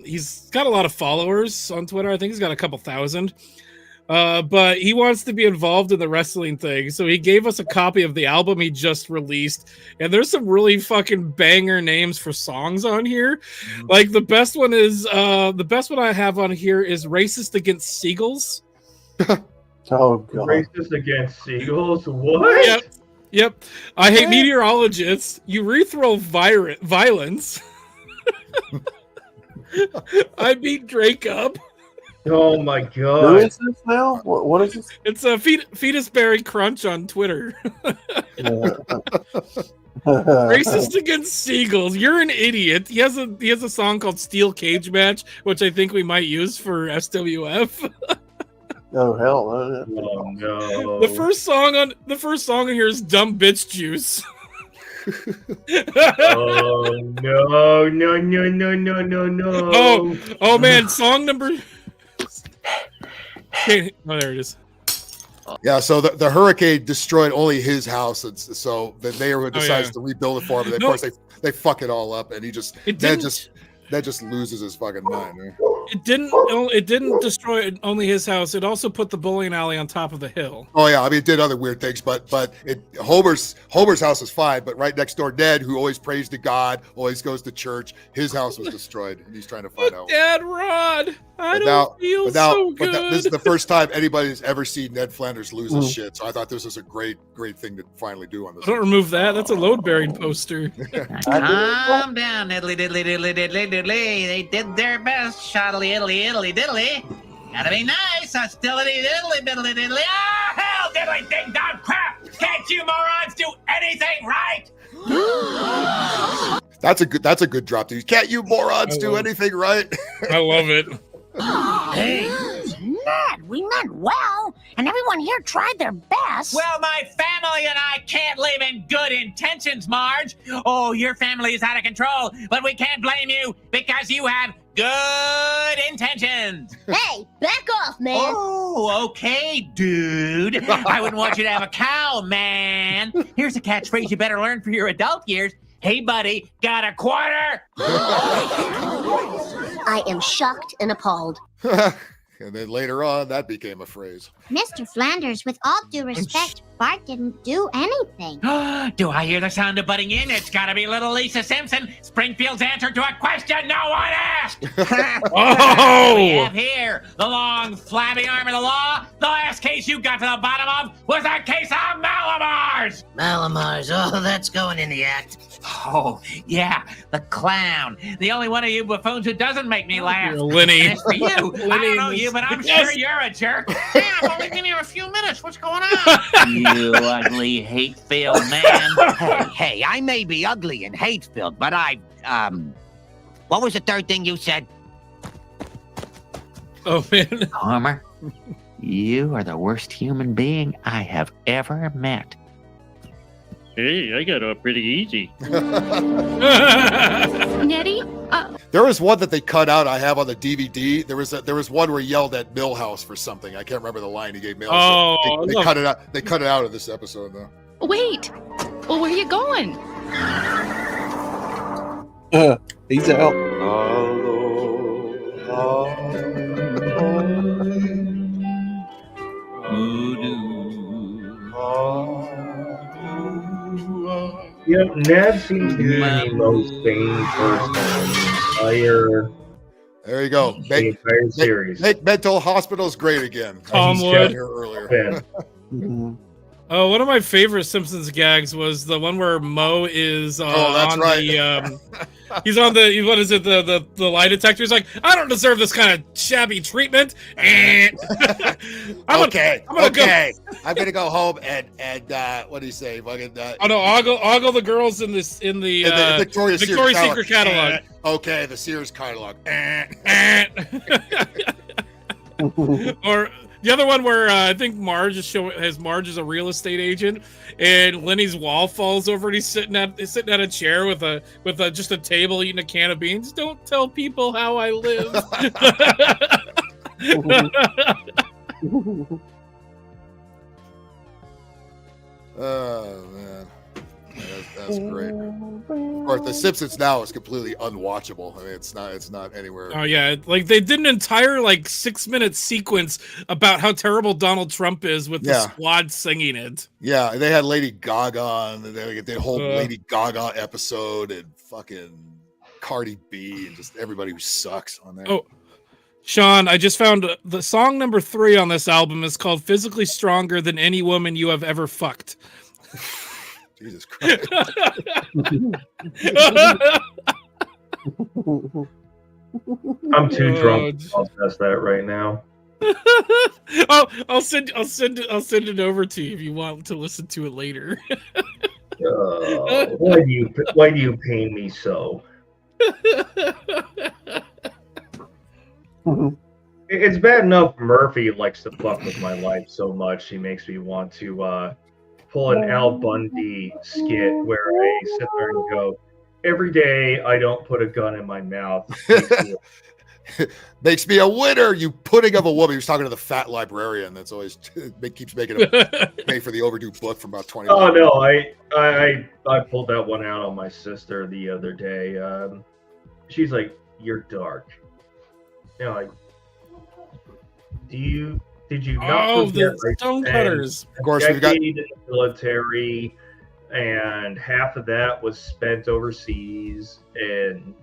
he's got a lot of followers on Twitter. I think he's got a couple thousand. But he wants to be involved in the wrestling thing, so he gave us a copy of the album he just released, and there's some really fucking banger names for songs on here. Like the best one I have on here is "Racist Against Seagulls." Oh god! Racist against seagulls? What? Yep. I hate meteorologists. Urethral violence. I beat Drake up. Oh my god! Who is this now? What is this? It's a Fetus Berry Crunch on Twitter. Racist against seagulls. You're an idiot. He has a song called Steel Cage Match, which I think we might use for SWF. Oh hell! Oh no! The first song on here is Dumb Bitch Juice. Oh no! Oh man, song number Oh, there it is. Yeah, so the hurricane destroyed only his house, and so then they decides to rebuild it for him. And of course, they fuck it all up, and he just just loses his fucking mind. Man. It didn't destroy only his house. It also put the bowling alley on top of the hill. Oh yeah, I mean, it did other weird things, but Homer's house is fine, but right next door, Ned, who always prays to God, always goes to church, his house was destroyed, and he's trying to find out. Dad Rod, I don't feel so good. This is the first time anybody's ever seen Ned Flanders lose his shit, so I thought this was a great thing to finally do on this. Don't remove that. That's a load-bearing poster. Calm down, diddly diddly diddly diddly diddly. They did their best, shoddily diddly diddly diddly. Gotta be nice, hostility diddly diddly diddly. Ah, hell, diddly ding dong crap! Can't you morons do anything right? That's a good drop to use. Can't you morons do anything right? I love it. Hey, Ned, we meant well, and everyone here tried their best. well, my family and I can't live in good intentions, Marge. Oh, your family is out of control, but we can't blame you because you have good intentions. Hey, back off, man. Oh, okay, dude. I wouldn't want you to have a cow, man. Here's a catchphrase you better learn for your adult years. Hey, buddy, got a quarter? I am shocked and appalled. And then later on, that became a phrase. Mr. Flanders, with all due respect, Bart didn't do anything. Do I hear the sound of butting in? It's gotta be little Lisa Simpson, Springfield's answer to a question no one asked. Oh! We have here the long, flabby arm of the law. The last case you got to the bottom of was a case of Malamars. Malamars, oh, that's going in the act. Oh, yeah, the clown. The only one of you buffoons who doesn't make me laugh. Lenny. And as for you, I don't know you, but I'm sure you're a jerk. Damn, I've only been here a few minutes. What's going on? You ugly, hate-filled man. Hey, I may be ugly and hate-filled, but what was the third thing you said? Oh, man. Homer, you are the worst human being I have ever met. Hey, I got off pretty easy. Nettie? There was one that they cut out. I have on the DVD. There was one where he yelled at Milhouse for something. I can't remember the line he gave Milhouse. Oh, they cut it out. They cut it out of this episode though. Wait. Well, where are you going? He's out. Yeah, Ned seems to be the most sane person in the entire. There you go. Make series. Make mental hospitals great again. Tomwood. Here earlier. Oh, one of my favorite Simpsons gags was the one where Moe is that's on right. the he's on the what is it the lie detector. He's like, I don't deserve this kind of shabby treatment. Okay. I'm gonna I'm gonna go home and what do you say? Fucking, oh no, ogle the girls in the Victoria's Secret catalog. Okay, the Sears catalog. Or the other one where I think Marge is a real estate agent, and Lenny's wall falls over, and he's sitting at a chair with just a table eating a can of beans. Don't tell people how I live. Oh man, that's great. Of course, The Simpsons now is completely unwatchable. I mean, it's not anywhere. Oh yeah, like they did an entire 6-minute sequence about how terrible Donald Trump is with the squad singing it. Yeah, they had Lady Gaga on, and they did a whole Lady Gaga episode, and fucking Cardi B, and just everybody who sucks on there. Oh, Sean, I just found the song number 3 on this album is called "Physically Stronger Than Any Woman You Have Ever Fucked." Jesus Christ. I'm too drunk to process that right now. I'll send it over to you if you want to listen to it later. Why do you pain me so? It's bad enough Murphy likes to fuck with my life so much he makes me want to pull an Al Bundy skit where I sit there and go, every day I don't put a gun in my mouth. makes me a winner. You pudding of a woman. He was talking to the fat librarian that's always keeps making him pay for the overdue book for about 20 Oh minutes. no, I pulled that one out on my sister the other day. She's like, "You're dark." You know, like, did you not forget, the stonecutters? Of course, we've got in the military, and half of that was spent overseas, and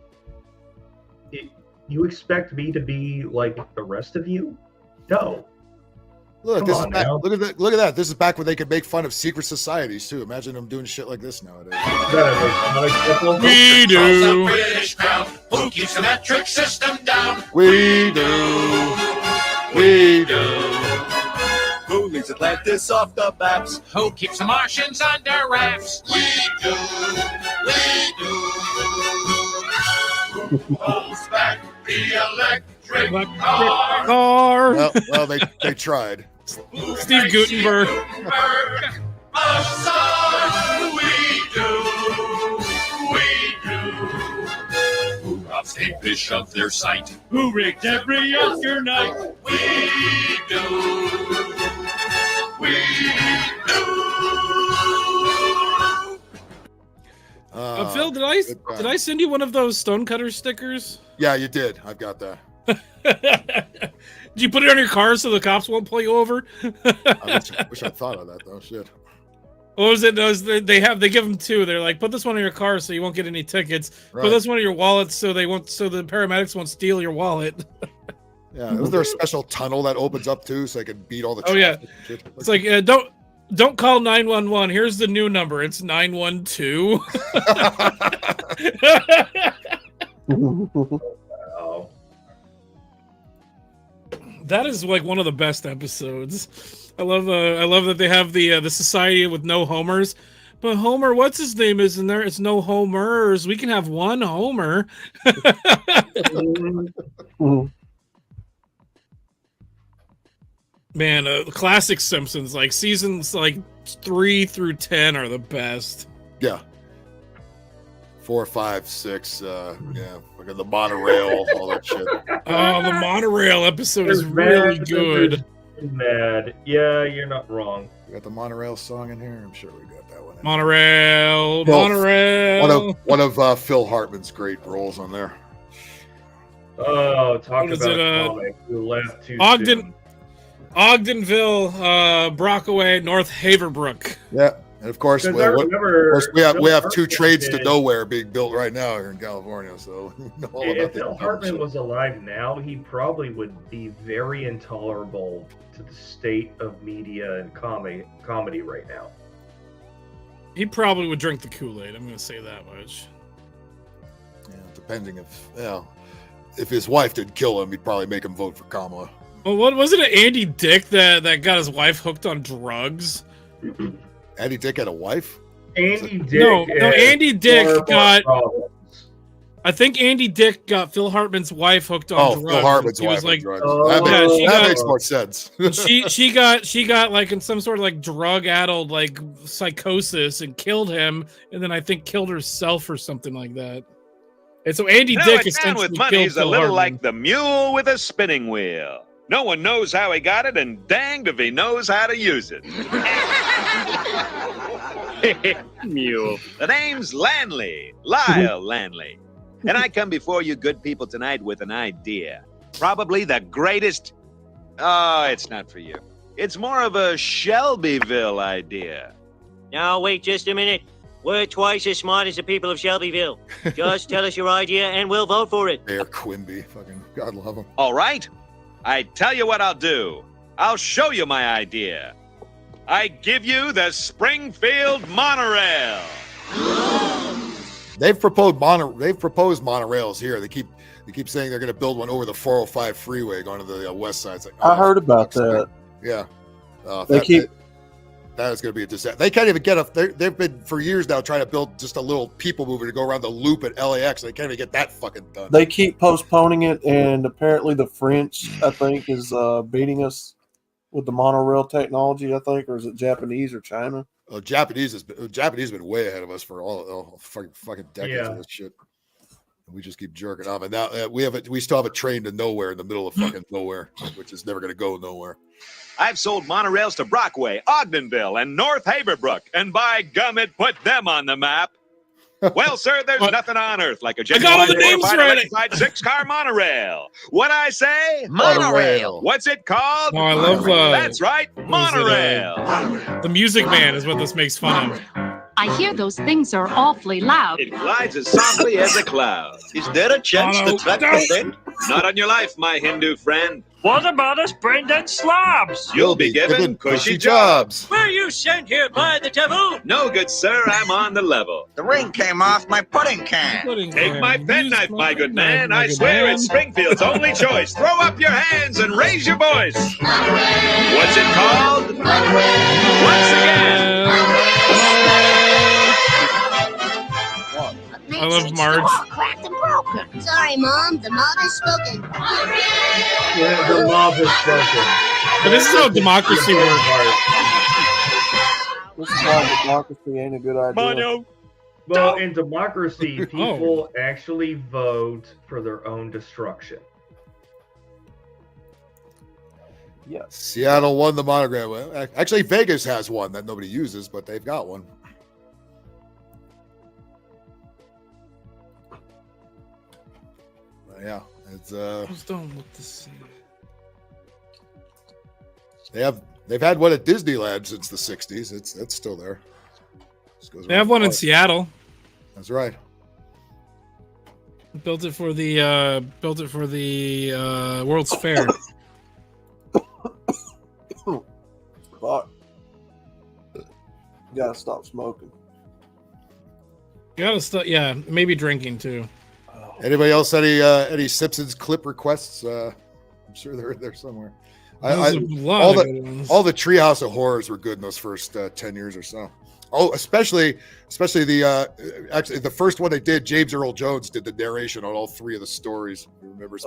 you expect me to be like the rest of you? No. Look, Come this is on back, now. look at that. This is back when they could make fun of secret societies too. Imagine them doing shit like this nowadays. We do. British crown. Who keeps the metric system down? We do. We do. Who leads Atlantis off the maps? Who keeps the Martians under wraps? We do. We do. Who holds back the electric car? Well, they tried. Steve Gutenberg. We do. Who robs state fish of their sight? Who rigged every Oscar night? We do. We do. Phil, did I send you one of those stonecutter stickers? Yeah, you did. I've got that. Did you put it on your car so the cops won't pull you over? I wish I'd thought of that though. Shit. What was it? They give them two. They're like, put this one in your car so you won't get any tickets. Right. Put this one in your wallet so the paramedics won't steal your wallet. Yeah, was there a special tunnel that opens up too, so I can beat all the? Oh yeah, traffic and shit? it's like don't call 911. Here's the new number. It's 912. Wow. That is like one of the best episodes. I love that they have the society with no homers. But Homer, what's his name, isn't there? It's no homers. We can have one Homer. Man, classic Simpsons, like seasons like 3 through 10 are the best. Yeah. 4, 5, 6. Yeah, look at the monorail, all that shit. Oh, the monorail episode is really good. Mad. Yeah, you're not wrong. We got the monorail song in here. I'm sure we got that one. Monorail, Phil- monorail. One of Phil Hartman's great roles on there. Oh, talk What is about it, a comic who left too soon. Ogdenville, Brockaway, North Haverbrook. Yeah, and of course, Because I remember we have Phil two Hartman trains to did- nowhere being built right now here in California. So we know all about If that. Phil Hartman was alive now, he probably would be very intolerable to the state of media and comedy right now. He probably would drink the Kool-Aid. I'm going to say that much. Yeah, depending if his wife didn't kill him, he'd probably make him vote for Kamala. Well, what was it? Andy Dick that got his wife hooked on drugs? Andy Dick had a wife? Andy Dick. No, Andy Dick far more got. problems. I think Andy Dick got Phil Hartman's wife hooked on drugs. Phil Hartman's He wife was like, on drugs. That makes more sense. she got like in some sort of like drug-addled like psychosis and killed him, and then I think killed herself or something like that. And so Andy You know, Dick a man with essentially money killed is a Phil little Hartman. like the mule with a spinning wheel. No one knows how he got it, and danged if he knows how to use it. Mule. The name's Lanley, Lyle Lanley. And I come before you good people tonight with an idea. Probably the greatest... Oh, it's not for you. It's more of a Shelbyville idea. Now, wait just a minute. We're twice as smart as the people of Shelbyville. Just tell us your idea and we'll vote for it. Mayor Quimby. Fucking God love him. All right. I tell you what I'll do. I'll show you my idea. I give you the Springfield Monorail. They've proposed monorails here. They keep saying they're going to build one over the 405 freeway going to the west side. It's like, I heard about that. Yeah. That is going to be a disaster. They can't even get they've been for years now trying to build just a little people mover to go around the loop at LAX. They can't even get that fucking done. They keep postponing it, and apparently the French, I think, is beating us with the monorail technology. I think, or is it Japanese or China? Japanese has been way ahead of us for all fucking decades of this shit. We just keep jerking off, and now we still have a train to nowhere in the middle of fucking nowhere, which is never going to go nowhere. I've sold monorails to Brockway, Ogdenville, and North Haverbrook, and by gum, it put them on the map. Well, sir, there's nothing on earth like a got all the names ready. electrified 6-car monorail. What I say? Monorail. What's it called? Oh, I love That's right, monorail. The Music Man is what this makes fun of. I hear those things are awfully loud. It glides as softly as a cloud. Is there a chance Oh, no, that's that percent? Not on your life, my Hindu friend. What about us brain-dead slobs? You'll be given cushy jobs. Were you sent here by the devil? No, good sir, I'm on the level. The ring came off my pudding can. Take my penknife, my good man. I swear it's Springfield's only choice. Throw up your hands and raise your voice. What's it called? Once again. I love Marge. Cracked and broken. Sorry, Mom. The mob has spoken. Yeah, the mob has spoken. But this is how democracy works. This is why democracy ain't a good idea. Well, in democracy, people actually vote for their own destruction. Yes. Seattle won the monogram. Well, actually, Vegas has one that nobody uses, but they've got one. Yeah, it's Don't look to see. They've had one at Disneyland since the 60s. It's still there. They have one in Seattle. That's right. Built it for the World's Fair. Fuck. You gotta stop smoking. You gotta stop. Yeah, maybe drinking too. Anybody else any Simpsons clip requests? I'm sure they're in there somewhere. All the Treehouse of Horrors were good in those first 10 years or so. Oh, especially the first one they did. James Earl Jones did the narration on all three of the stories. Remember?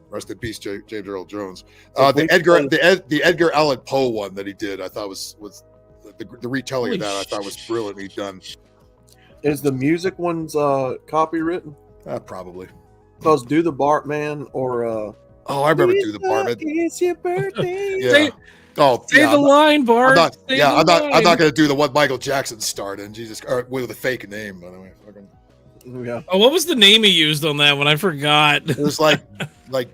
Rest in peace, James Earl Jones. The Edgar Allan Poe one that he did, I thought was the retelling of that. I thought was brilliantly done. Is the music one's copywritten? Probably. Because Do the Bartman or I remember Do the Bartman. It's your birthday. Yeah. Say the line, Bart. I'm not going to do the one Michael Jackson starred in. Jesus, with a fake name, by the way. Yeah. Oh, what was the name he used on that one? I forgot. It was like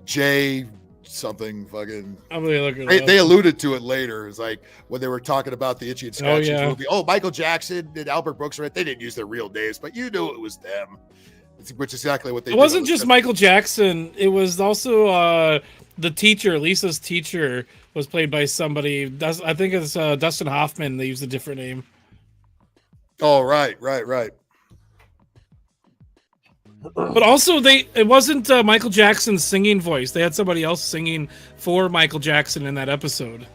Jay something. Fucking. I'm gonna look it up. They alluded to it later. It's like when they were talking about the Itchy and Scratchy movie. Oh, Michael Jackson and Albert Brooks were it. They didn't use their real names, but you knew it was them. Which is exactly what they. It wasn't just Michael Jackson. It was also the teacher. Lisa's teacher was played by somebody. I think it's Dustin Hoffman. They used a different name. Oh, right. But also, it wasn't Michael Jackson's singing voice. They had somebody else singing for Michael Jackson in that episode.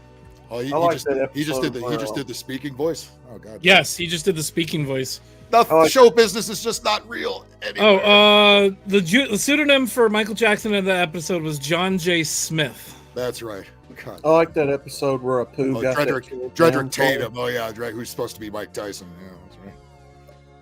Oh, he just did the speaking voice. Oh God. Yes, he just did the speaking voice. The show business is just not real anymore. The pseudonym for Michael Jackson in that episode was John J. Smith. That's right. God. I like that episode where Apu got Dredrick Tatum. Oh yeah, who's supposed to be Mike Tyson. Yeah, that's right.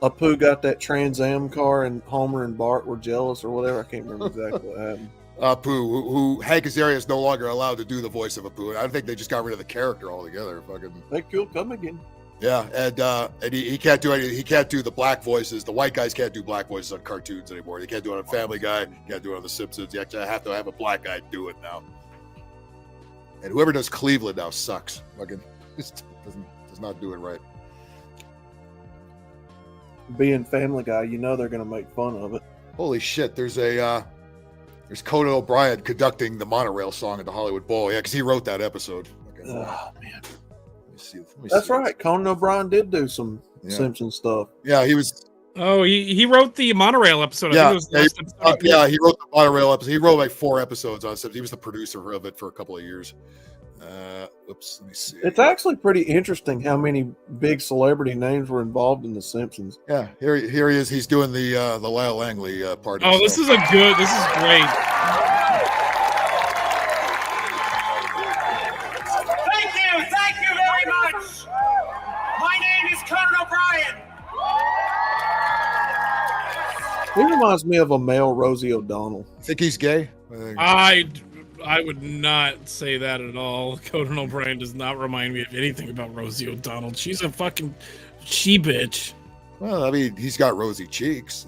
Apu got that Trans Am car, and Homer and Bart were jealous or whatever. I can't remember exactly what happened. Apu, who Hank Azaria is no longer allowed to do the voice of Apu. I think they just got rid of the character altogether. Fucking. Think he'll come again. Yeah, and he can't do anything. He can't do the black voices. The white guys can't do black voices on cartoons anymore. They can't do it on Family Guy. Can't do it on The Simpsons. You actually have to have a black guy do it now. And whoever does Cleveland now sucks. Fucking does not do it right. Being Family Guy, you know they're gonna make fun of it. Holy shit! There's Conan O'Brien conducting the monorail song at the Hollywood Bowl. Yeah, because he wrote that episode. Okay. Oh man. That's right. Conan O'Brien did do some Simpson stuff. Yeah, he was. Oh, he wrote the monorail episode. Yeah, I think it was he wrote the monorail episode. He wrote like 4 episodes on Simpsons. He was the producer of it for a couple of years. Let me see. It's actually pretty interesting how many big celebrity names were involved in The Simpsons. Yeah, here he is. He's doing the Lyle Langley part. Oh, this is great. Thank you very much. My name is Conan O'Brien. He reminds me of a male Rosie O'Donnell. Think he's gay? I would not say that at all. Conan O'Brien does not remind me of anything about Rosie O'Donnell. She's a fucking she-bitch. Well, I mean, he's got rosy cheeks.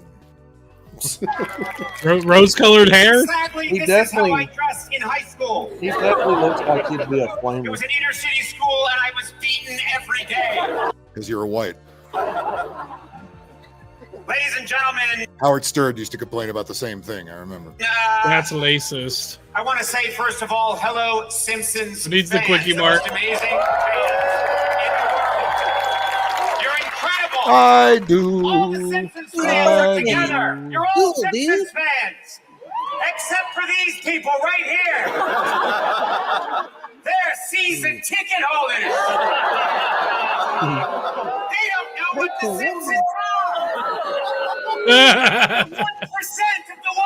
Rose-colored hair? Sadly, He this is how definitely- I dressed in high school. He definitely looks like he'd be a It flamer. was an inner city school, and I was beaten every day. Because you're white. Ladies and gentlemen, Howard Stern used to complain about the same thing, I remember. That's racist. I want to say, first of all, hello, Simpsons. It needs the fans. quickie The mark. most amazing fans in the world. You're incredible. I do. All the Simpsons fans are together. You're all Simpsons fans. Except for these people right here. They're season ticket holders. They don't know what the Simpsons are. 1% of the 1%.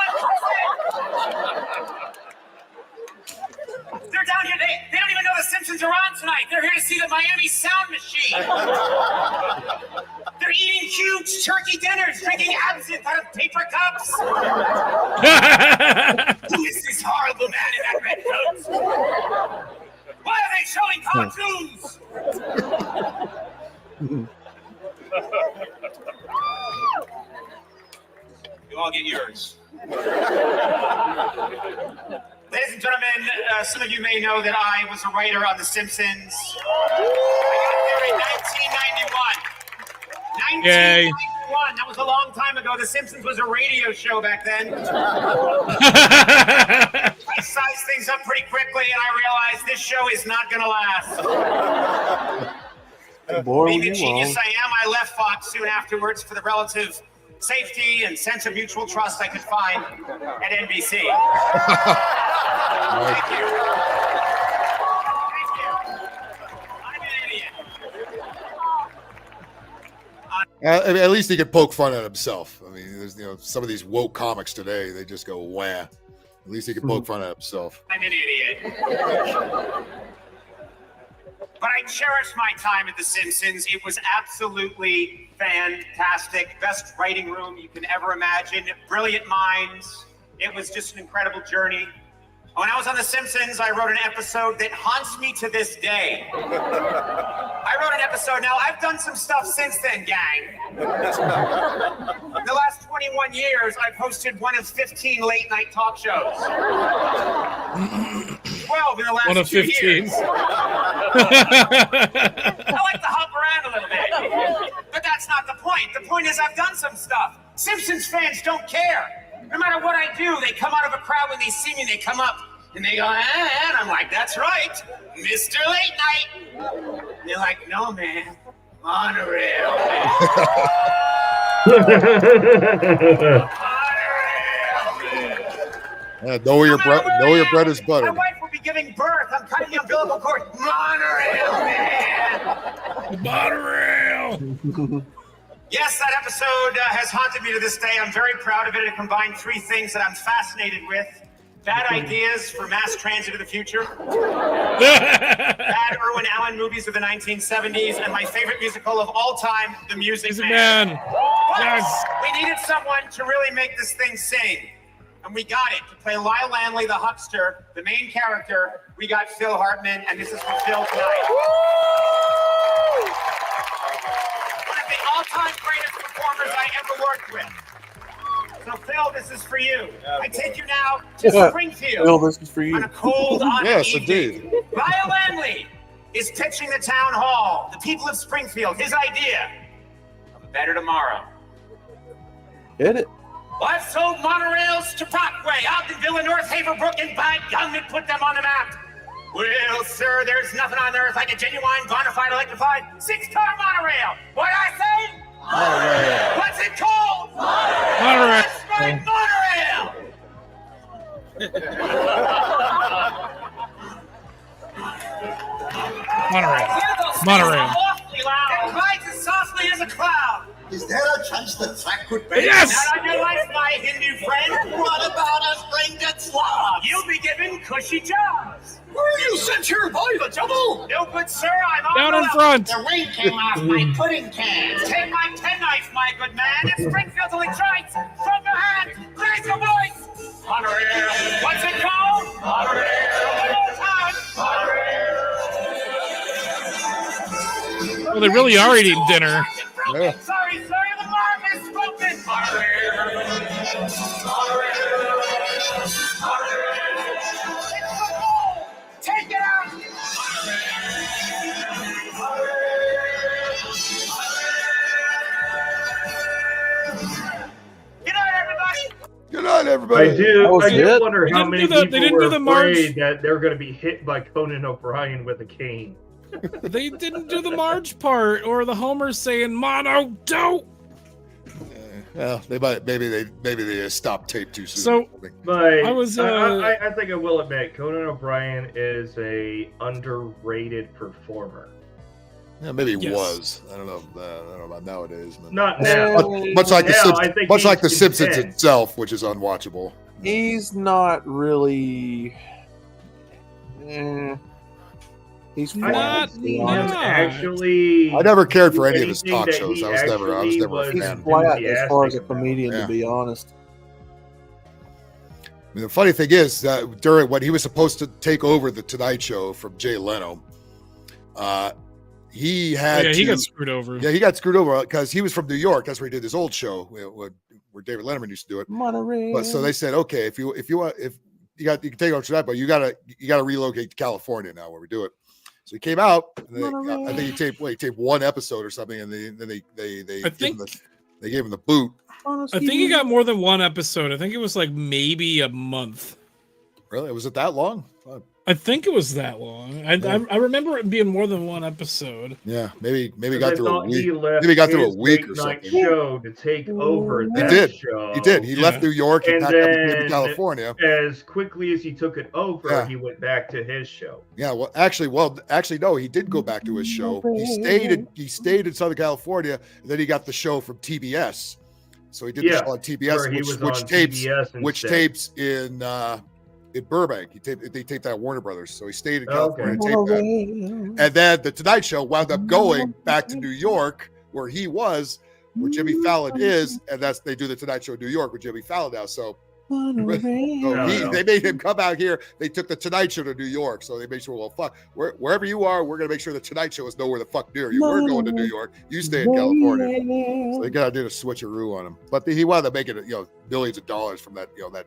They're down here. They don't even know the Simpsons are on tonight. They're here to see the Miami Sound Machine. They're eating huge turkey dinners, drinking absinthe out of paper cups. Who is this horrible man in that red coat? Why are they showing cartoons? You all get yours. Ladies and gentlemen, some of you may know that I was a writer on The Simpsons. I got there in 1991. Yay. 1991, that was a long time ago. The Simpsons was a radio show back then. I sized things up pretty quickly, and I realized this show is not going to last. Boy, Being the were you genius wrong. I am, I left Fox soon afterwards for the relative safety and sense of mutual trust I could find at NBC. Thank you. I'm an idiot. I mean, at least he could poke fun at himself. I mean, there's some of these woke comics today, they just go wah. At least he could poke fun at himself. I'm an idiot. But I cherish my time at The Simpsons. It was absolutely fantastic. Best writing room you can ever imagine. Brilliant minds. It was just an incredible journey. When I was on The Simpsons, I wrote an episode that haunts me to this day. I wrote an episode. Now, I've done some stuff since then, gang. In the last 21 years, I've hosted one of 15 late-night talk shows. 12 in the last One of 2 15. years. I like to hop around a little bit. But that's not the point. The point is I've done some stuff. Simpsons fans don't care. No matter what I do, they come out of a crowd when they see me, they come up and they go, and I'm like, that's right, Mr. Late Night. And they're like, no, man, monorail, man. Yeah, know where your bread is My buttered. wife will be giving birth. I'm cutting the umbilical cord. Monorail, man. Monorail. Yes, that episode has haunted me to this day. I'm very proud of it. It combined three things that I'm fascinated with. Bad ideas for mass transit of the future. Bad Irwin Allen movies of the 1970s. And my favorite musical of all time, The Music Man. But Yes. we needed someone to really make this thing sing. And we got it. To play Lyle Landley, the huckster, the main character, we got Phil Hartman. And this is for Phil tonight. One of the all-time greatest performers I ever worked with. So, Phil, this is for you. I take you now to Springfield. Phil, this is for you. On a cold autumn Yes, evening. indeed. Lyle Landley is pitching the town hall, the people of Springfield, his idea of a better tomorrow. Hit it. Well, I've sold monorails to Brockway, Ogdenville, and North Haverbrook, and by gum, it put them on the map. Well, sir, there's nothing on earth like a genuine, bona fide, electrified 6-car monorail. What'd I say? Monorail. What's it called? Monorail. That's right, Monorail. monorail. Monorail. Awfully loud. It glides as softly as a cloud. Is there a chance the track could be? Yes! Not on your life, my Hindu friend. What about us blanket slobs? You'll be given cushy jobs. Were you sent here by the devil? No good, sir. I'm on Down the in level. front. The ring came off my pudding can. Take my penknife, my good man. It's Springfield's only choice from the raise your voice. Monorail. What's it called? Monorail. One more time. Monorail. Well, they really are eating dinner. Yeah. Sorry, sir. The mark is spoken. Monorail. Monorail. Monorail. It's the goal. Take it out. Good night, everybody. Good night, everybody. I do wonder They how didn't many do the- they people didn't were do the march. afraid that they're going to be hit by Conan O'Brien with a cane. They didn't do the Marge part or the Homer saying "Mono, don't." Well, maybe they stopped tape too soon. So, But I was, I think I will admit Conan O'Brien is a underrated performer. Yeah, maybe he Yes. was. I don't know about nowadays. But Not now. Much like Now, I the think much like he's the Simpsons content. itself, which is unwatchable. He's not really. He's flat. to be honest. Actually, I never cared for any of his anything talk that shows. he I was never a He's fan. flat as far as a comedian, Yeah. to be honest. I mean, the funny thing is that during when he was supposed to take over the Tonight Show from Jay Leno, he had Yeah, he to- got screwed over. Yeah, he got screwed over because he was from New York. That's where he did his old show, where David Letterman used to do it. Monorail. But so they said, okay, if you can take over tonight, but you gotta relocate to California now where we do it. So he came out. And I think he taped one episode or something, and then they gave him the boot. I think he got more than one episode. I think it was like maybe a month. Really? Was it that long? I think it was that long. I remember it being more than one episode. Yeah, maybe Because got I through a thought week. he left Maybe got through a his week or late-night something. show to take over He that did. show. He did. He left New York and And packed up and came to then, California. as quickly as he took it over, Yeah. he went back to his show. Yeah, well, actually, no, he did go back to his show. He stayed in Southern California, and then he got the show from TBS. So he did the Yeah, show on TBS, where he was which on tapes TBS which instead. tapes in Burbank. They taped that at Warner Brothers. So he stayed in Okay. California and taped that. And then the Tonight Show wound up going back to New York, where he was, where Jimmy Fallon is, and they do the Tonight Show in New York with Jimmy Fallon now. So they made him come out here. They took the Tonight Show to New York, so they made sure, well, fuck, wherever you are, we're gonna make sure the Tonight Show is nowhere the fuck near you. We're going to New York. You stay in California. So they gotta do a switcheroo on him. But he wound up making millions of dollars from that. That.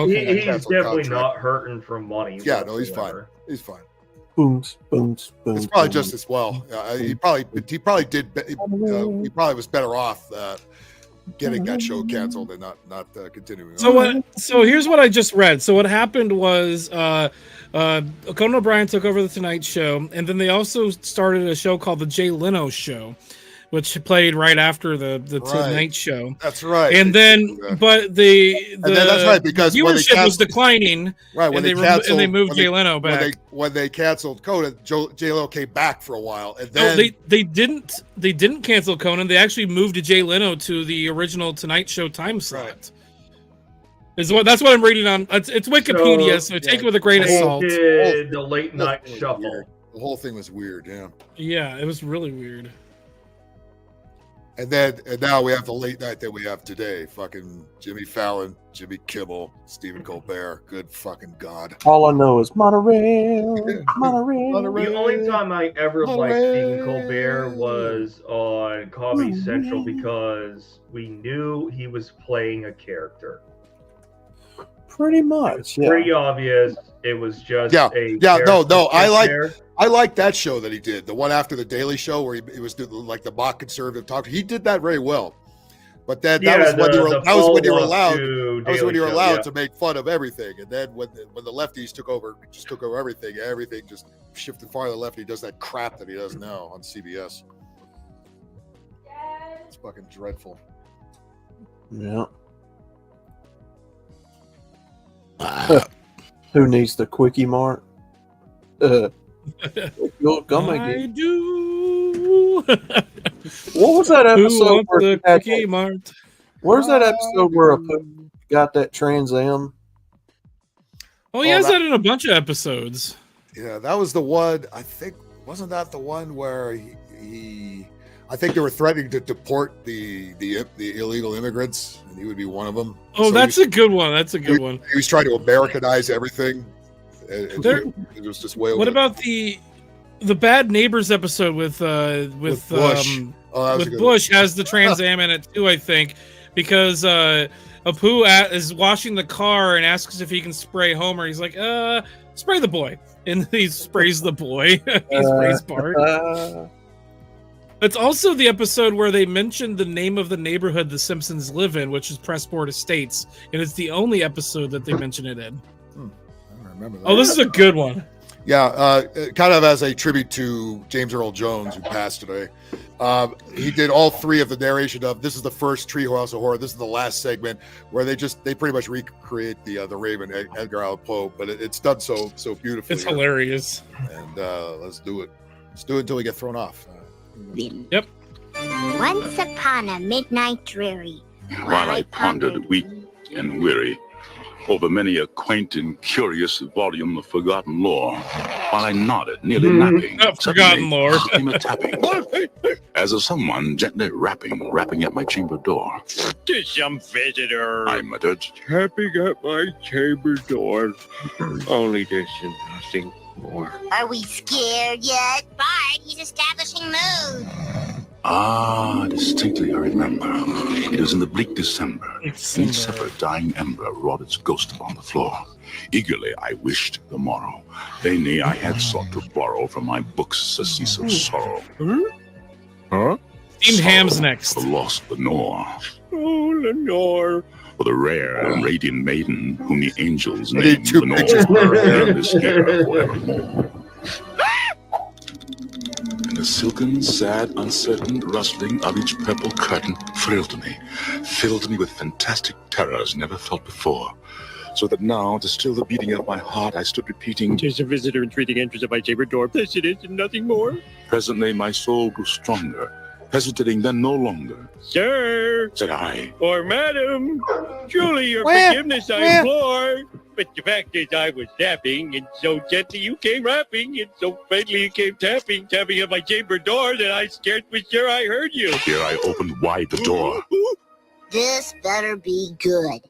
He's canceled definitely contract. not hurting from money. Yeah, no, he's fine. whatsoever. He's fine. Booms, booms, booms. It's probably just as well. He probably did. He probably was better off getting that show canceled and not continuing. So here's what I just read. So what happened was Conan O'Brien took over the Tonight Show, and then they also started a show called the Jay Leno Show, which played right after the Tonight Show. That's right. And then, but the that's right, because when they viewership was declining. Right, when and they moved Jay Leno back. When they canceled Conan, Jay Leno came back for a while, and No, then they didn't cancel Conan. They actually moved to Jay Leno to the original Tonight Show time slot. That's what I'm reading on. It's Wikipedia, so take it with a grain of salt. Did the late night shuffle. The whole thing was weird. Yeah. Yeah, it was really weird. And now we have the late night that we have today. Fucking Jimmy Fallon, Jimmy Kimmel, Stephen Colbert. Good fucking God. All I know is monorail, monorail. The only time I ever liked Stephen Colbert was on Comedy Central because we knew he was playing a character. Pretty much, yeah. Pretty obvious. It was just No. character. I like that show that he did, the one after the Daily Show where he was doing like the mock conservative talk. He did that very well. But then that was when you were allowed. That was when you were allowed to make fun of everything. And then when the lefties took over everything. Everything just shifted far to the left. He does that crap that he does now on CBS. It's fucking dreadful. Yeah. Who needs the quickie mart? You'll come I again. do. What was that Who episode wants where the he had Quickie that- Mart? Where's that episode where a got that Trans Am? Oh, he has that in a bunch of episodes. Yeah, that was the one. I think wasn't that the one where he I think they were threatening to deport the illegal immigrants, and he would be one of them. Oh, So that's a good one. That's a good one. He was trying to Americanize everything. And it was just way over. What about the Bad Neighbors episode with Bush? With Bush has the Trans Am in it too, I think, because Apu is washing the car and asks if he can spray Homer. He's like, spray the boy. And he sprays the boy. He sprays Bart. It's also the episode where they mentioned the name of the neighborhood the Simpsons live in, which is Pressport Estates. And it's the only episode that they mention it in. I don't remember that. Oh, this is a good one. Yeah, kind of as a tribute to James Earl Jones, who passed today. He did all three of the narration of this is the first Treehouse of Horror. This is the last segment where they pretty much recreate the Raven, Edgar Allan Poe, but it's done so beautifully. It's hilarious. And let's do it. Let's do it until we get thrown off. Yep. Once upon a midnight dreary. While I pondered, weak and weary, over many a quaint and curious volume of forgotten lore, while I nodded, nearly napping, forgotten lore. came a tapping, as of someone gently rapping at my chamber door. There's some visitor. I muttered, Tapping at my chamber door. Only this and nothing more. Are we scared yet? Bart, he's establishing mood. Ah, distinctly I remember. It was in the bleak December. Each separate dying ember wrought its ghost upon the floor. Eagerly I wished the morrow. Vainly I had sought to borrow from my books surcease of sorrow. Huh? Steamed Ham's next. For the lost Lenore. Oh, Lenore. For the rare and radiant maiden whom the angels I need named two Lenore. pictures per In this era forevermore. And the silken, sad, uncertain rustling of each purple curtain filled me with fantastic terrors never felt before. So that now, to still the beating of my heart, I stood repeating, There's a visitor entreating entrance at my chamber door. This it is and nothing more. Presently my soul grew stronger, hesitating then no longer. Sir, said I, or madam, truly your Where? forgiveness I Where? implore. But the fact is I was napping, and so gently you came rapping, and so faintly you came tapping at my chamber door that I scarce was sure I heard you. Here I opened wide the door. This better be good.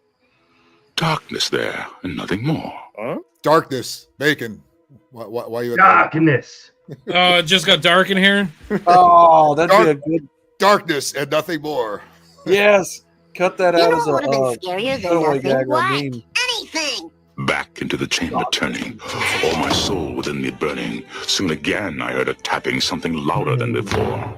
Darkness there, and nothing more. Huh? Darkness, bacon. Why you? Darkness. Oh, it just got dark in here. Oh, that'd be a good darkness and nothing more. Yes, cut that out as a. Would have been scarier than throwaway nothing. gag or What? meme. Anything. Back into the chamber turning, all my soul within me burning. Soon again I heard a tapping, something louder than before.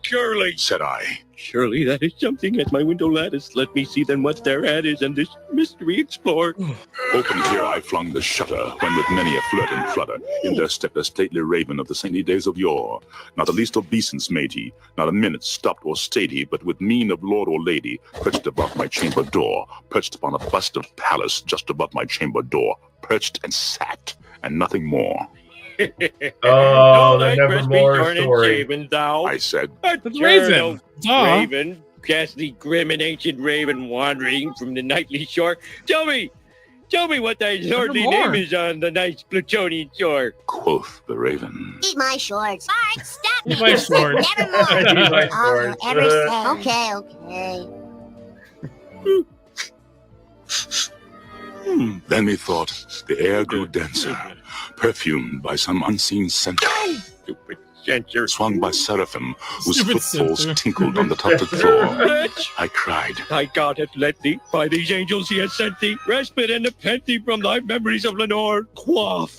Surely, said I. Surely that is something at my window lattice. Let me see then what thereat is, and this mystery explore. Open here I flung the shutter, when with many a flirt and flutter, in there stepped a stately raven of the saintly days of yore. Not the least obeisance made he, not a minute stopped or stayed he, but with mien of lord or lady, perched above my chamber door, perched upon a bust of Pallas just above my chamber door, perched and sat, and nothing more. Oh, the Nevermore story. Shaven, thou. I said, Raven. Duh. Raven, ghastly, grim, and ancient raven wandering from the nightly shore. Tell me what thy lordly Nevermore. name is on the nice Plutonian shore. Quoth the raven. Eat my shorts. Bart, stop me. Eat my shorts. Nevermore. Eat my All you shorts. ever say. Okay. Then methought the air grew denser, perfumed by some unseen scent. Stupid censor. Swung by seraphim, whose Stupid footfalls censor. tinkled on the tufted floor. Wretch, I cried, thy God hath led thee, by these angels he has sent thee, respite and nepenthe from thy memories of Lenore. Quaff,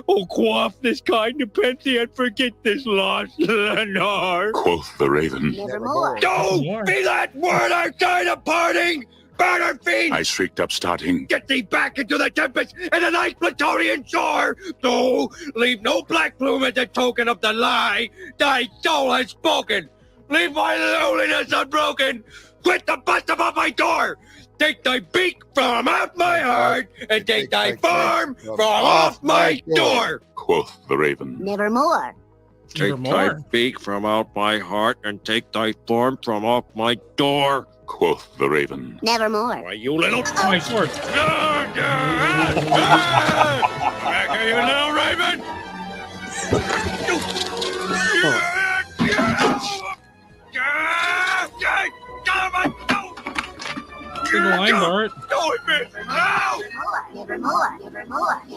oh quaff this kind nepenthe and forget this lost Lenore. quoth the raven. Nevermore. Don't be that word outside of parting! Banner fiend! I shrieked up, starting. Get thee back into the tempest and the night Plutonian shore! No, leave no black plume as a token of the lie thy soul has spoken! Leave my loneliness unbroken! Quit the bust above my door! Take thy beak from out my heart, and take thy form from off my door! Quoth the raven. Nevermore. Take thy Nevermore. beak from out my heart, and take thy form from off my door! Quoth the raven. Nevermore. Why, you little... My shorts. Back are you now, Raven? line, Bart.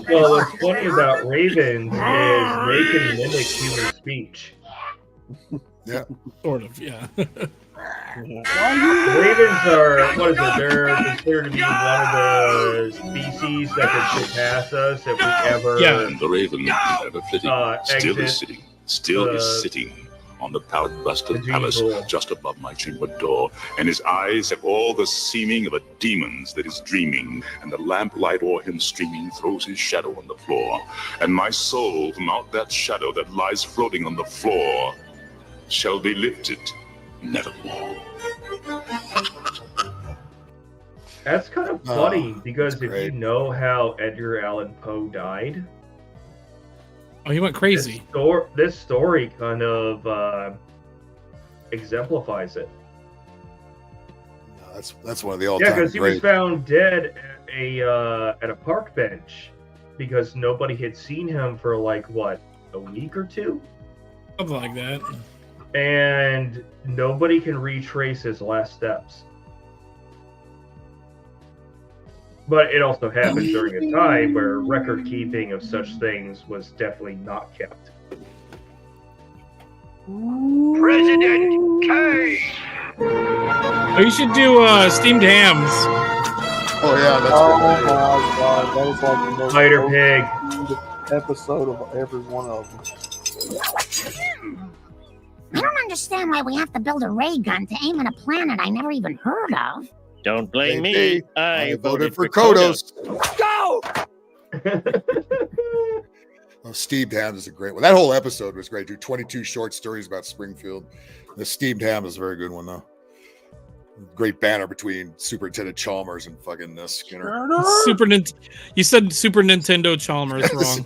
Well, what's funny about ravens is they can mimic human speech. Yeah. Sort of, yeah. Ravens are, what is it? They're considered to be one of the species that can surpass us if we ever. Yeah. And the raven, ever flitting, still exit is sitting on the pallet-busted palace just above my chamber door, and his eyes have all the seeming of a demon's that is dreaming, and the lamplight o'er him streaming throws his shadow on the floor, and my soul from out that shadow that lies floating on the floor shall be lifted nevermore. That's kind of funny because if you know how Edgar Allan Poe died. Oh, he went crazy. This story kind of exemplifies it. No, that's one of the all-time. Yeah, because he was found dead at a park bench because nobody had seen him for like what, a week or two, something like that, and nobody can retrace his last steps. But it also happened during a time where record keeping of such things was definitely not kept. President K. Oh, you should do steamed hams. Oh yeah, that's my god, that was like the most Spider Pig episode of every one of them. I don't understand why we have to build a ray gun to aim at a planet I never even heard of. Don't blame me. I voted for Kodos. Go! Oh, steamed ham is a great one. That whole episode was great. 22 short stories about Springfield. The steamed ham is a very good one, though. Great banner between Superintendent Chalmers and fucking Skinner. You said Super Nintendo Chalmers wrong.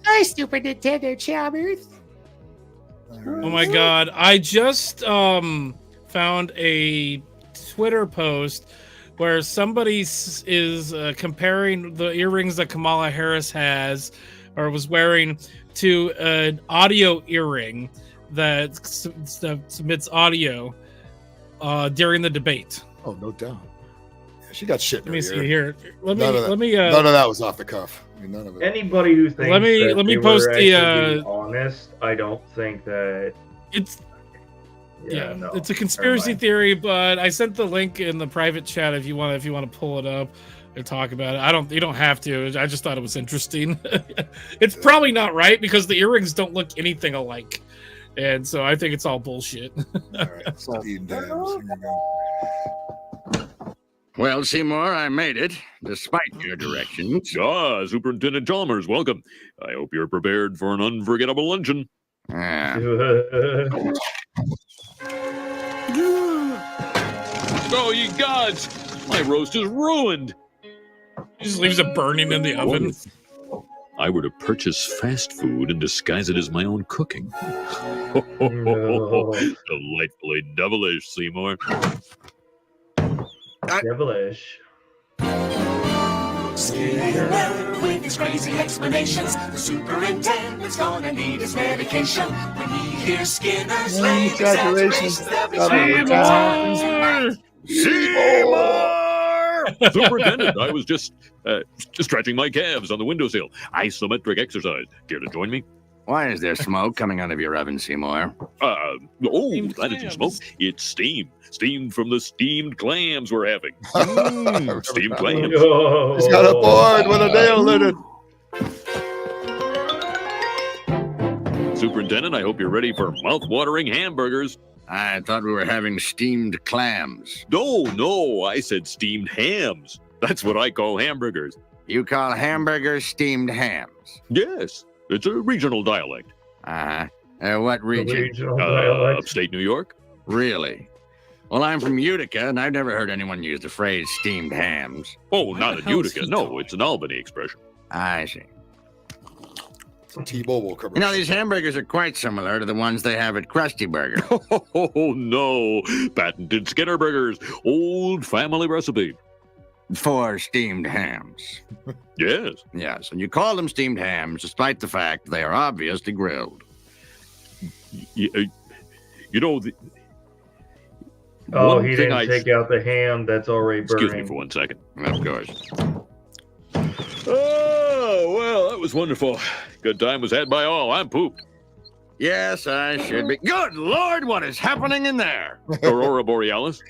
Hi, Super Nintendo Chalmers. Oh my god! I just found a Twitter post where somebody is comparing the earrings that Kamala Harris has or was wearing to an audio earring that submits audio during the debate. Oh, no doubt. Yeah, she got shit in her Let me see ear. here. None of that was off the cuff. I mean, none of it. Anybody who thinks let me post were the actually being honest, I don't think that it's. Yeah, no, it's a conspiracy theory, but I sent the link in the private chat if you want to pull it up and talk about it. You don't have to. I just thought it was interesting. It's probably not right because the earrings don't look anything alike. And so I think it's all bullshit. All right, steamed hams. Here we go. Well, Seymour, I made it, despite your directions. Ah, Superintendent Chalmers, welcome. I hope you're prepared for an unforgettable luncheon. Oh, you gods! My roast is ruined. He just leaves it burning in the oven. I were to purchase fast food and disguise it as my own cooking. Delightfully devilish, Seymour. Devilish. Skinner with his crazy explanations. The superintendent's gonna need his medication. When he hears Skinner's lame exaggerations, there'll be Seymour! Superintendent, I was just stretching my calves on the windowsill. Isometric exercise. Care to join me? Why is there smoke coming out of your oven, Seymour? That isn't smoke. It's steam. Steamed from the steamed clams we're having. Steamed clams. He's got a board with a nail in it. Superintendent, I hope you're ready for mouth-watering hamburgers. I thought we were having steamed clams. No, I said steamed hams. That's what I call hamburgers. You call hamburgers steamed hams? Yes, it's a regional dialect. What region? Upstate New York. Really? Well, I'm from Utica, and I've never heard anyone use the phrase steamed hams. Oh, not in Utica. No, it's an Albany expression. I see. T-Mobile commercial. You know, these hamburgers are quite similar to the ones they have at Krusty Burger. Oh, no. Patented Skinner Burgers. Old family recipe. For steamed hams. Yes. Yes, and you call them steamed hams despite the fact they are obviously grilled. You know, Oh, One he thing didn't take out the ham that's already burning. Excuse me for 1 second. Of course. Oh, well, that was wonderful. Good time was had by all. I'm pooped. Yes, I should be. Good Lord, what is happening in there? Aurora Borealis.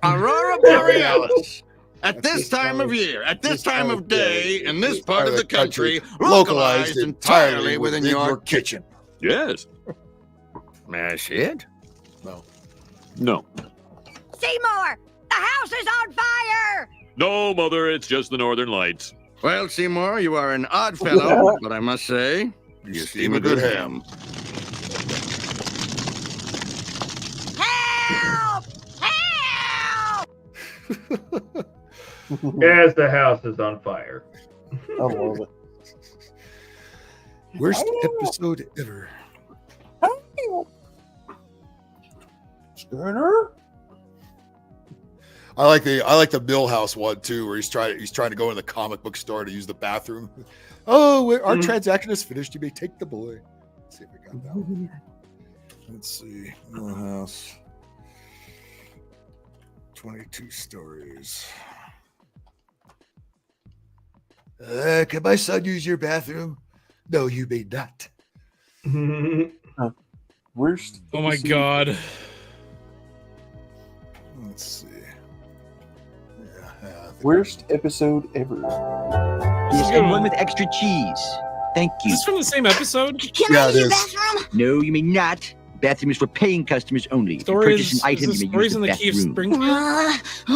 Aurora Borealis. At this time of year, at this time of day, in this part of the country, localized entirely within your kitchen. Yes. May I see it? No. Seymour, the house is on fire! No, Mother, it's just the Northern Lights. Well, Seymour, you are an odd fellow, but I must say, you steam a good ham. Help! Help! Yes, the house is on fire. I love it. Worst episode ever. Schooner? I like the Millhouse one too, where he's trying to go in the comic book store to use the bathroom. Oh, our transaction is finished. You may take the boy. Let's see if we got that one. Let's see. Millhouse. 22 stories. Can my son use your bathroom? No, you may not. Worst. Oh my God. Let's see. Worst episode ever. Yes, and one with extra cheese. Thank you. Is this from the same episode? Can I use your bathroom? No, you may not. Bathroom is for paying customers only. If you purchase an item, you may use the bathroom.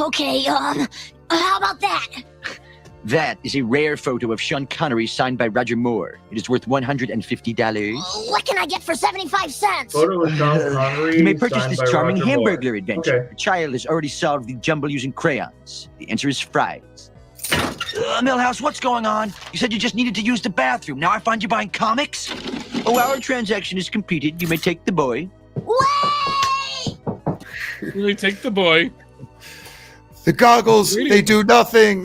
Okay, how about that? That is a rare photo of Sean Connery signed by Roger Moore. It is worth $150. What can I get for 75 cents? Photo of Sean Connery. You may purchase signed this by charming Roger Moore. hamburger adventure. Okay. The child has already solved the jumble using crayons. The answer is fries. Millhouse, what's going on? You said you just needed to use the bathroom. Now I find you buying comics? Oh, our transaction is completed. You may take the boy. Really take the boy. The goggles, they do nothing.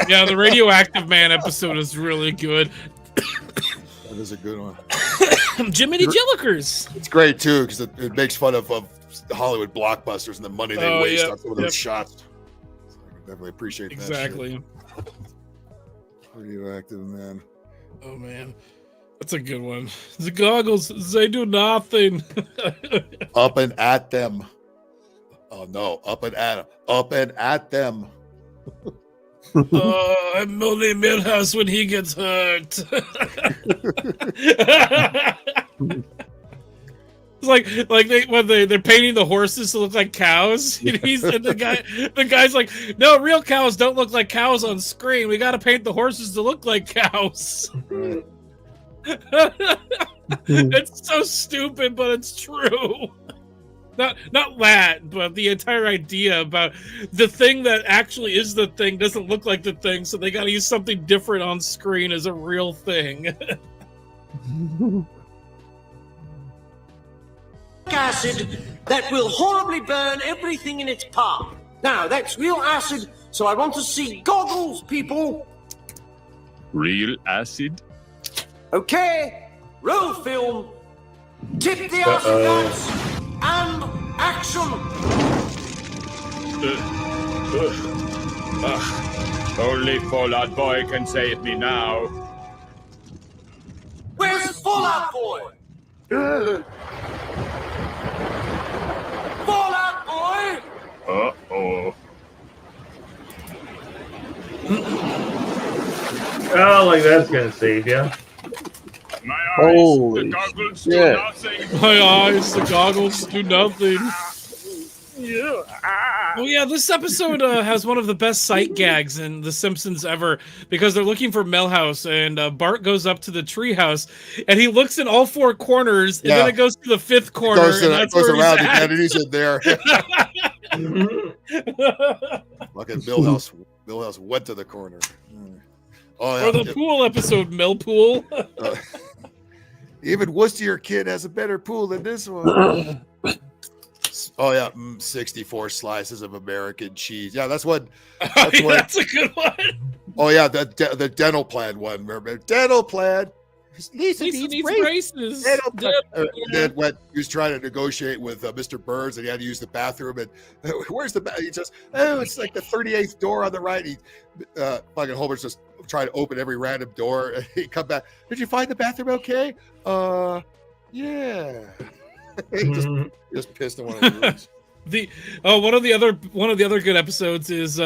Yeah, the Radioactive Man episode is really good. That is a good one. Jiminy Jillikers. It's great too because it makes fun of Hollywood blockbusters and the money they waste on some of those shots. So I definitely appreciate that. Exactly. Radioactive Man. Oh man, that's a good one. The goggles, they do nothing. Up and at them. Oh no, up and at them. Up and at them. I'm only Millhouse when he gets hurt. It's like they're painting the horses to look like cows. And the guy's like, no, real cows don't look like cows on screen. We got to paint the horses to look like cows. It's so stupid, but it's true. Not that, but the entire idea about the thing that actually is the thing doesn't look like the thing, so they got to use something different on screen as a real thing. Acid that will horribly burn everything in its path. Now, that's real acid, so I want to see goggles, people. Real acid? Okay, roll film. Tip the acid gas and action. Only Fallout Boy can save me now. Where's Fallout Boy? Fallout Boy! Uh-oh. Oh, like that's gonna save you. My eyes, Holy the goggles shit. do nothing. My eyes, the goggles do nothing. Yeah. Oh yeah, this episode has one of the best sight gags in The Simpsons ever because they're looking for Millhouse and Bart goes up to the treehouse and he looks in all four corners and then it goes to the fifth corner. Goes around at. again and he's in there. Fucking Millhouse went to the corner. Oh, yeah. Or the pool episode, Millpool. Even Worcester Kid has a better pool than this one. Oh yeah, 64 slices of American cheese. Yeah, that's what. That's a good one. Oh yeah, the dental plan one. Remember dental plan? Lisa needs braces. And then when he was trying to negotiate with Mr. Burns, and he had to use the bathroom, and where's the bathroom? He just, it's like the 38th door on the right. He fucking Homer's just trying to open every random door, and he come back. Did you find the bathroom okay? Yeah. He just pissed in one of the rooms. One of the other good episodes is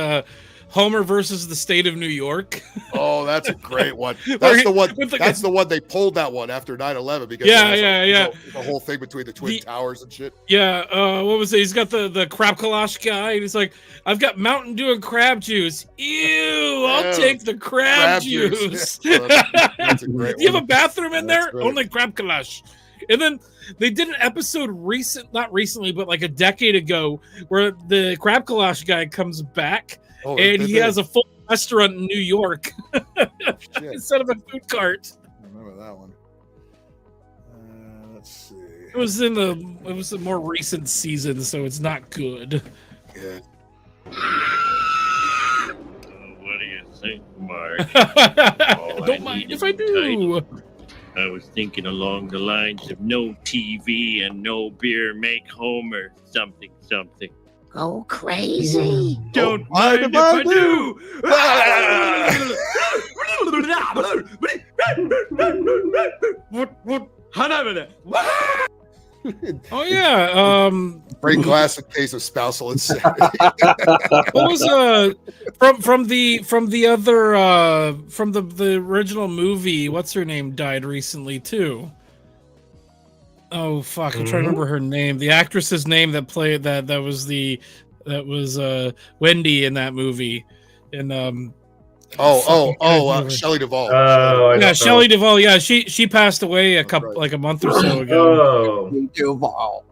Homer versus the state of New York. Oh, that's a great one. That's the one. That's the one they pulled that one after 9/11 because the whole thing between the Twin Towers and shit. Yeah, what was it? He's got the crab kalash guy, and he's like, "I've got Mountain Dew and crab juice. Ew, I'll take the crab juice." That's a great Do you have one. a bathroom in there? Great. Only crab kalash. And then they did an episode not recently, but like a decade ago, where the crab kalash guy comes back. And he has a full restaurant in New York instead of a food cart. I remember that one. Let's see. It was a more recent season, so it's not good. Yeah. What do you think, Mark? Don't mind if I do. I was thinking along the lines of no TV and no beer make Homer something. Go crazy. Don't mind if I do. Oh yeah. Great classic case of spousal insanity. What was from the original movie? What's her name died recently too. Oh fuck! I'm trying to remember her name. The actress's name that played that was Wendy in that movie. And Shelley Duvall. Shelley Duvall. Yeah, she passed away a month or so ago. Duvall.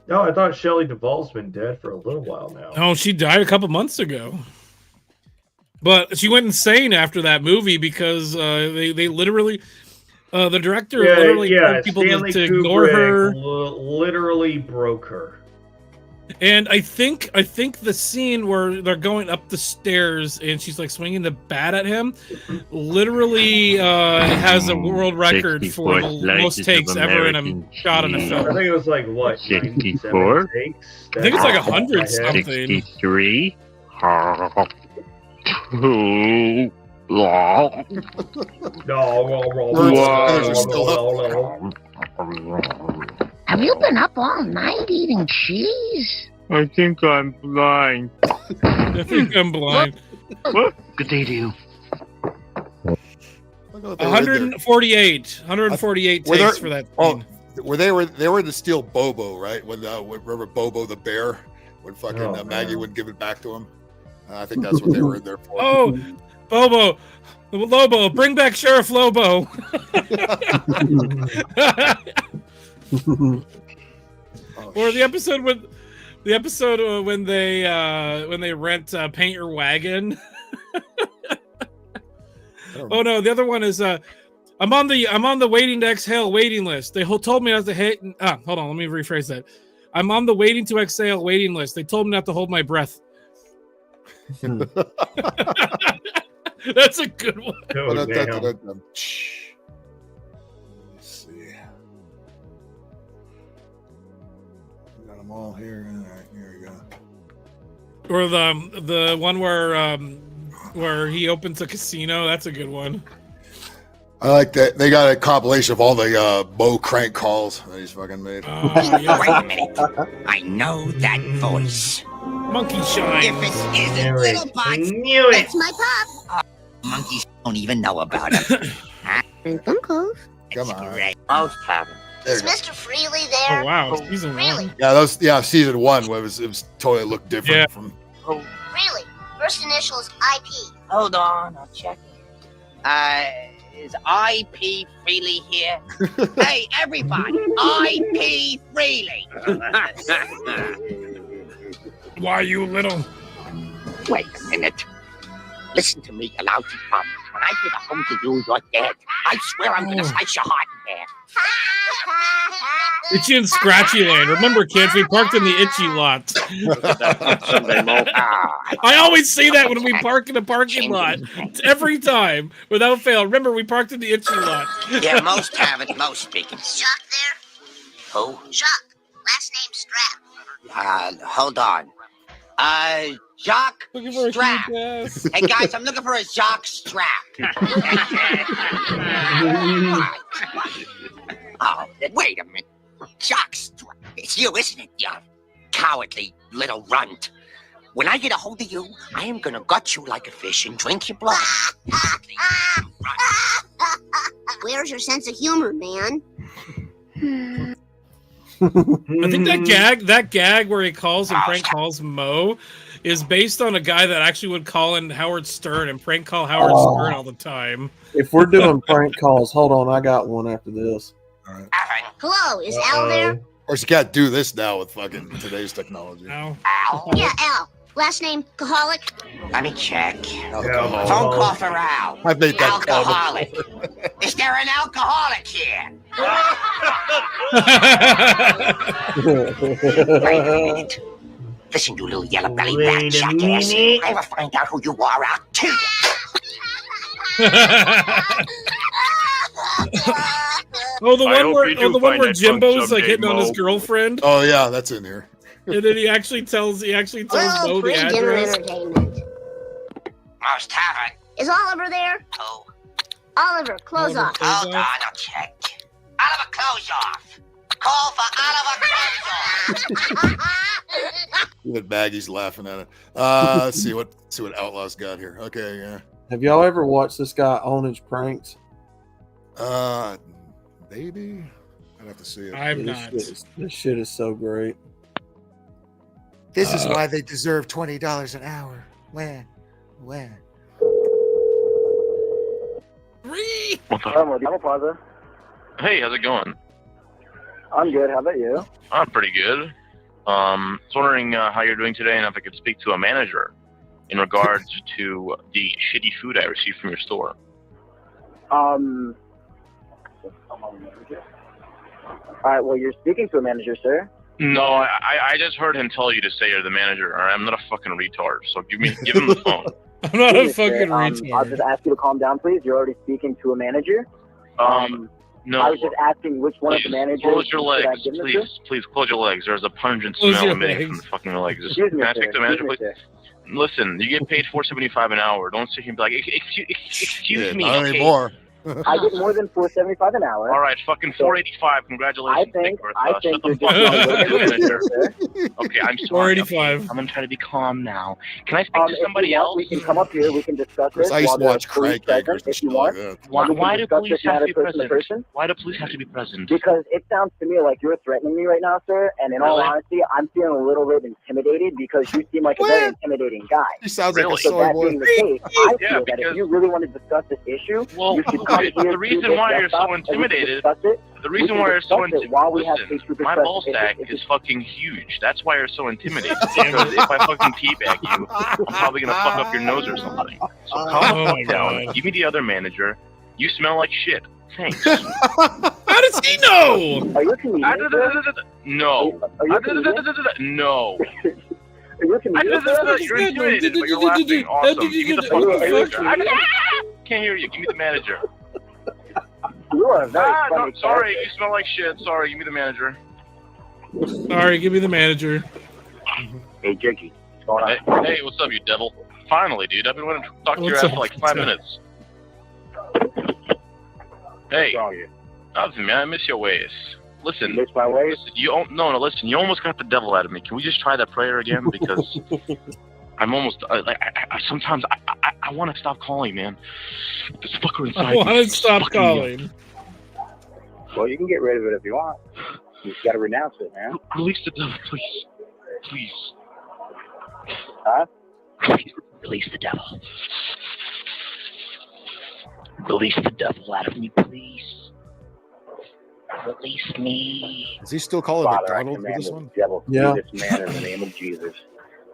No, I thought Shelley Duvall's been dead for a little while now. Oh, she died a couple months ago. But she went insane after that movie because they literally. The director literally told people Stanley to ignore her. Literally broke her. And I think the scene where they're going up the stairs and she's like swinging the bat at him, literally has a world record for the most takes ever in a shot in a film. I think it was like what 64 takes. I think it's like 100 something. 63. 2. Have you been up all night eating cheese? I think I'm blind. I think I'm blind. What? Good day to you. 148 takes for that scene. They were to steal Bobo, right? When remember Bobo the bear, when fucking Maggie wouldn't give it back to him. I think that's what they were in there for. Oh, Bobo, Lobo, bring back Sheriff Lobo. Or the episode when they rent Paint Your Wagon. Oh no, the other one is I'm on the waiting to exhale waiting list. They told me not to hit. Hold on, let me rephrase that. I'm on the waiting to exhale waiting list. They told me not to hold my breath. That's a good one. Let's see. We got them all here. All right, here we go. Or the one where he opens a casino. That's a good one. I like that. They got a compilation of all the Mo crank calls that he's fucking made. Wait a minute. I know that voice. Monkey shine. If it isn't Little Box, It's my pop. monkeys don't even know about him. Uncle. Come on. Great. Most have Is Mr. Freely there? Oh wow, season one. Yeah, season one. It was totally looked different from. Freely. First initial is IP. Hold on, I'll check. Is IP Freely here? Hey, everybody, IP Freely. Why, you little? Wait a minute. Listen to me, you lousy bum. When I get home to you, you're dead. I swear I'm gonna slice your heart in half. Itchy and Scratchy Land. Remember, kids, we parked in the Itchy lot. Sunday, Mo. I always see that when we park in a parking lot. Every time, without fail. Remember, we parked in the itchy lot. Yeah, most have it. Most speaking. Jacques there? Who? Jacques. Last name Strap. Hold on. Jacques Strap. Hey guys, I'm looking for a Jacques Strap. Oh, wait a minute. Jacques Strap. It's you, isn't it, you cowardly little runt? When I get a hold of you, I am gonna gut you like a fish and drink your blood. Where's your sense of humor, man? I think that gag where he calls and prank calls Mo is based on a guy that actually would call in Howard Stern and prank call Howard Stern all the time. If we're doing prank calls, hold on, I got one after this. All right. Hello, is Al there? Of course, you can't do this now with fucking today's technology. No. Al? Yeah, Al. Last name Caholic. Let me check. Alcohol. Phone call for Al. I've made that call Alcoholic. Is there an alcoholic here? Wait a minute. Listen, you little yellow belly rat jackass. If I ever find out who you are, I'll kill you. Oh, the I one hope you do where find that Jimbo's fun like hitting on his someday, Mo. girlfriend, Oh yeah, that's in here. and then he actually tells Mo the Pre-dinner address. entertainment. Most have it. Is Oliver there? Oh. Oliver, close off. Hold on, I'll check. Oliver, close off. Call for Oliver, close off. Even Maggie's laughing at it. Let's see what Outlaw's got here. Okay, yeah. Have y'all ever watched this guy on his pranks? Maybe. I'd have to see it. I'm not. This shit is so great. This is why they deserve $20 an hour. When? What's up? Plaza. Hey, how's it going? I'm good. How about you? I'm pretty good. Was wondering how you're doing today and if I could speak to a manager in regards to the shitty food I received from your store. All right. Well, you're speaking to a manager, sir. No, I just heard him tell you to say you're the manager. All right? I'm not a fucking retard, so give him the phone. I'm not a fucking retard. I'll just ask you to calm down, please. You're already speaking to a manager. No. I was just asking which one of the managers. Close your should I legs, give this please close your legs. There's a pungent Close smell your emitting legs. from the fucking legs. Excuse me, Can I sir. speak to the manager, Excuse me, please? Listen, you get paid $4.75 an hour. Don't sit here and be like, excuse me. Not okay. anymore. I get more than $4.75 an hour. All right, fucking $4.85. Congratulations. I think shut the you're fuck just up. Okay, I'm sorry. $4.85. Okay, I'm gonna try to be calm now. Can I speak to somebody else? We can come up here. We can discuss this. I used to while watch the police Crank present, Anchors if you and want. stuff like that. Why We can do discuss police this have to matter be person to present? person. Why do police have to be present? Because it sounds to me like you're threatening me right now, sir. And in all Really? honesty, I'm feeling a little bit intimidated because you seem like a very intimidating guy. He sounds Really? like a So soy that boy. being the case, I Yeah, feel that because- if you really want to discuss this issue, Well, you should come okay, here the reason to this why you're desktop so and we can intimidated, discuss it. the We reason can why you're so discuss it while we have listen, face-to-face my discussion. ball If sack it- is fucking huge. That's why you're so intimidated. Because if I fucking teabag you, I'm probably gonna fuck up your nose or something. So calm Oh the my fuck down. God. Give me the other manager. You smell like shit. Thanks. How does he know? Are you a comedian, sir? No. Are you a comedian? No. Are you a comedian, sir? You're intimidated, but you're laughing. Awesome. Give me the fucking manager. Can't hear you. Give me the manager. You are a very No, funny sorry. You smell like shit. Sorry. Give me the manager. Sorry, give me the manager. Hey, Jakey. What's going on? Hey, what's up, you devil? Finally, dude. I've been wanting to talk to your What's ass up? for like 5 minutes. Hey. Nothing, man. I miss your ways. Listen. You miss my ways? Listen, listen. You almost got the devil out of me. Can we just try that prayer again? Because I'm almost sometimes I want to stop calling, man. This fucker inside. I want me to is stop fucking me up. calling. Well, you can get rid of it if you want. You just got to renounce it, man. Release the devil, please. Please. Huh? Please release the devil. Release the devil out of me, please. Release me. Is he still calling Father, I McDonald for command this the one? devil to Yeah. leave this man in the name of Jesus.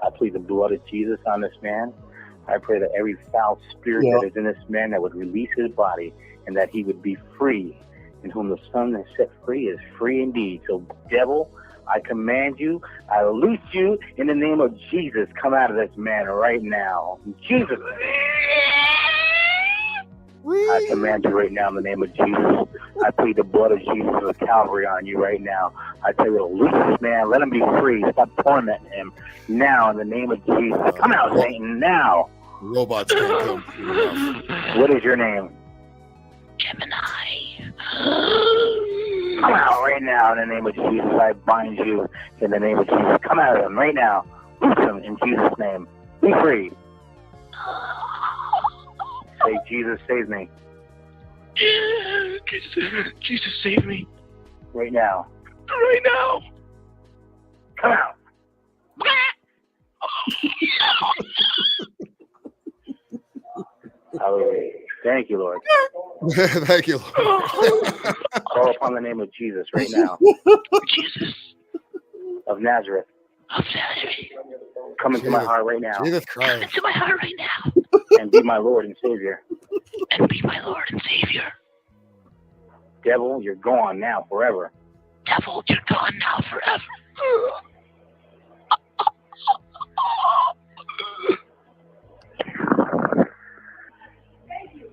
I plead the blood of Jesus on this man. I pray that every foul spirit Yeah. that is in this man that would release his body and that he would be free. And whom the Son has set free is free indeed. So, devil, I command you, I loose you in the name of Jesus. Come out of this man right now. Jesus. I command you right now in the name of Jesus. I plead the blood of Jesus of Calvary on you right now. I tell you to loose this man. Let him be free. Stop tormenting him. Now in the name of Jesus. Come out, Satan, now. Robots can't come. What is your name? Gemini. Come out right now in the name of Jesus. I bind you in the name of Jesus. Come out of him right now. Loose him in Jesus' name. Be free. Say, Jesus, save me. Jesus, save me. Right now. Right now. Come out. Hallelujah. Thank you, Lord. Thank you, Lord. Call upon the name of Jesus right now. Jesus. Of Nazareth. Of Nazareth. Come into my heart right now. Jesus Christ. Come into my heart right now. And be my Lord and Savior. And be my Lord and Savior. Devil, you're gone now forever. Devil, you're gone now forever.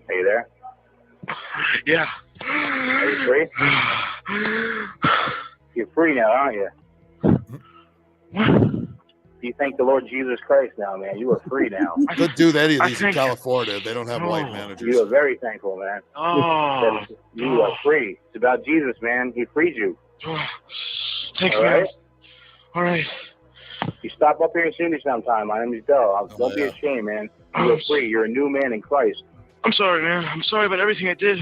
Are you there? Yeah. Are you free? You're free now, aren't you? You thank the Lord Jesus Christ now, man. You are free now. Could do any of these in California. They don't have white managers. You are very thankful, man. Oh. You are free. It's about Jesus, man. He freed you. Thank you, All right? All right. You stop up here and see me sometime. My name is Del. Don't be ashamed, man. You are free. You're a new man in Christ. I'm sorry, man. I'm sorry about everything I did.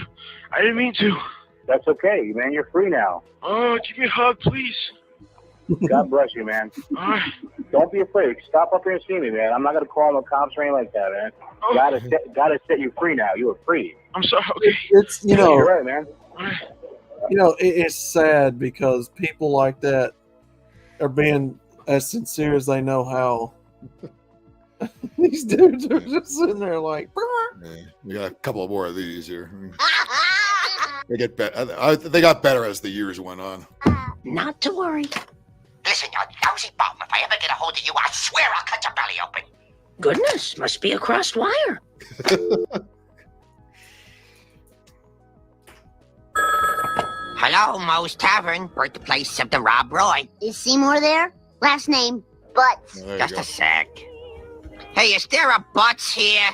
I didn't mean to. That's okay, man. You're free now. Oh, give me a hug, please. God bless you, man. All right. Don't be afraid. Stop up here and see me, man. I'm not going to call the cops or anything like that, man. God has set you free now. You are free. I'm sorry. Okay. It's, you know, You're right, man. you know, it's sad because people like that are being as sincere as they know how. These dudes are just sitting there like, Yeah, we got a couple more of these here. They get better. They got better as the years went on. Not to worry. Listen, you lousy bum. If I ever get a hold of you, I swear I'll cut your belly open. Goodness, must be a crossed wire. Hello, Moe's Tavern, birthplace of the Rob Roy. Is Seymour there? Last name, Butts. Just a sec. Hey, is there a Butts here?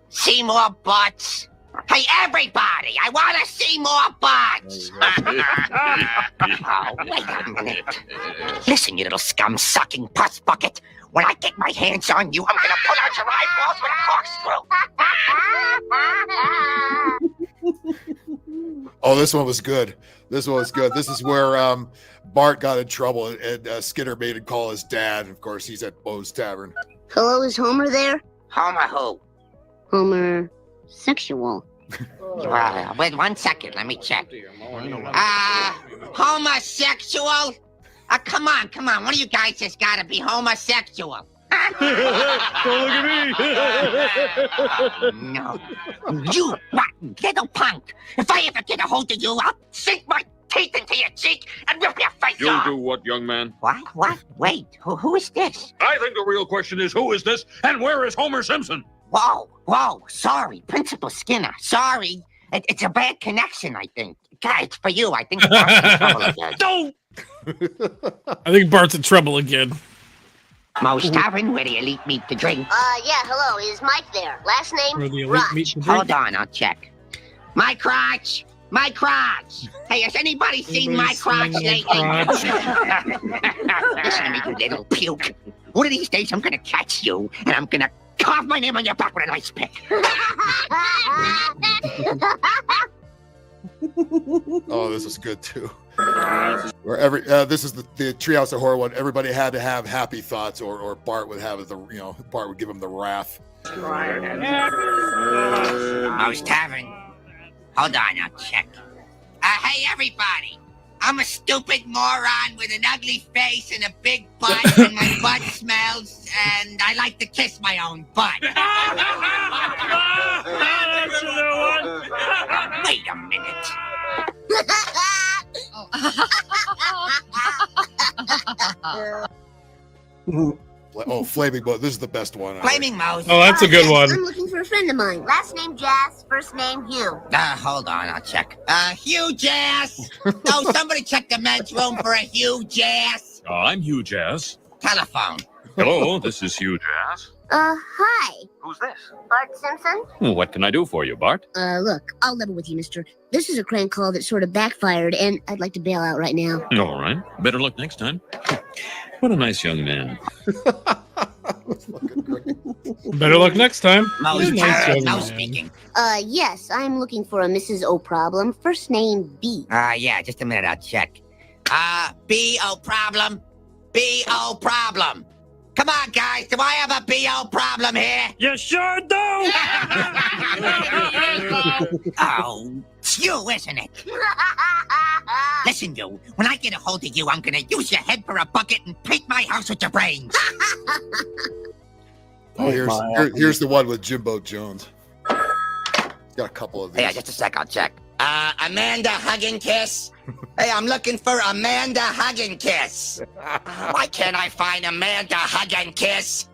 Seymour Butts? Hey, everybody, I want to see more Butts. Oh, wait a minute. Listen, you little scum-sucking pus bucket. When I get my hands on you, I'm going to pull out your eyeballs with a corkscrew. Oh, this one was good. This one was good. This is where Bart got in trouble and Skinner made him call his dad. Of course, he's at Moe's Tavern. Hello, is Homer there? Homer who? Homer sexual. Wait 1 second, let me check. Homosexual? Come on. One of you guys has got to be homosexual. Don't look at me. No. You rotten little punk. If I ever get a hold of you, I'll sink my teeth into your cheek and rip your face You'll off. do what, young man? What? Wait, who is this? I think the real question is, who is this, and where is Homer Simpson? Whoa, sorry, Principal Skinner, sorry. It's a bad connection, I think. God, it's for you, I think Bart's in trouble again. Don't! I think Bart's in trouble again. Moe's Tavern, where the elite meet to drink. Yeah, hello, is Mike there? Last Where the name, elite Raj. meet to drink? Hold on, I'll check. My crotch! Hey, has anybody seen my crotch lately? Listen to me, you little puke. One of these days, I'm gonna catch you, and I'm gonna carve my name on your back with an ice pick. Oh, this is good too. Where this is the Treehouse of Horror one. Everybody had to have happy thoughts, or Bart would have Bart would give him the wrath. Moe's Tavern. Hold on, I'll check. Hey, everybody. I'm a stupid moron with an ugly face and a big butt, and my butt smells, and I like to kiss my own butt. Wait a minute. Oh, Flaming Mouse. This is the best one. Flaming Mouse. Oh, that's a good yes, one. I'm looking for a friend of mine. Last name Jazz, first name Hugh. Hold on, I'll check. Hugh Jazz. Oh, somebody check the men's room for a Hugh Jazz. I'm Hugh Jazz. Telephone. Hello, this is Hugh Jazz. Hi. Who's this? Bart Simpson? What can I do for you, Bart? Look, I'll level with you, mister. This is a crank call that sort of backfired, and I'd like to bail out right now. All right. Better luck next time. What a nice young man. Better luck next time. Mouse Nice speaking. Yes, I'm looking for a Mrs. O'Problem, first name B. Yeah, just a minute, I'll check. B.O. problem. B.O. problem. Come on, guys, do I have a B.O. problem here? You sure do! Oh, it's you, isn't it? Listen, you, when I get a hold of you, I'm gonna use your head for a bucket and paint my house with your brains. Oh, here's the one with Jimbo Jones. Got a couple of these. Yeah, just a sec, I'll check. Amanda Hug and Kiss? Hey, I'm looking for Amanda Hug and Kiss. Why can't I find Amanda Hug and Kiss?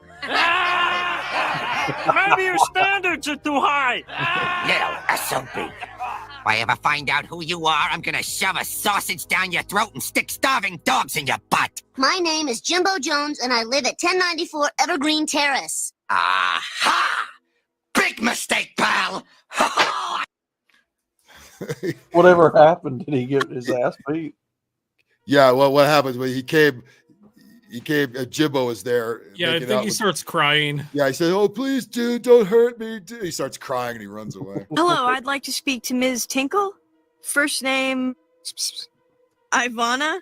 Maybe your standards are too high. Little SOB. If I ever find out who you are, I'm gonna shove a sausage down your throat and stick starving dogs in your butt. My name is Jimbo Jones, and I live at 1094 Evergreen Terrace. Aha! Big mistake, pal! Whatever happened? Did he get his ass beat? Yeah, well, what happens when he came, Jimbo was there. Yeah, I think he starts crying. Yeah, he said, "Oh, please, dude, don't hurt me." He starts crying and he runs away. Hello, I'd like to speak to Ms. Tinkle. First name, Ivana.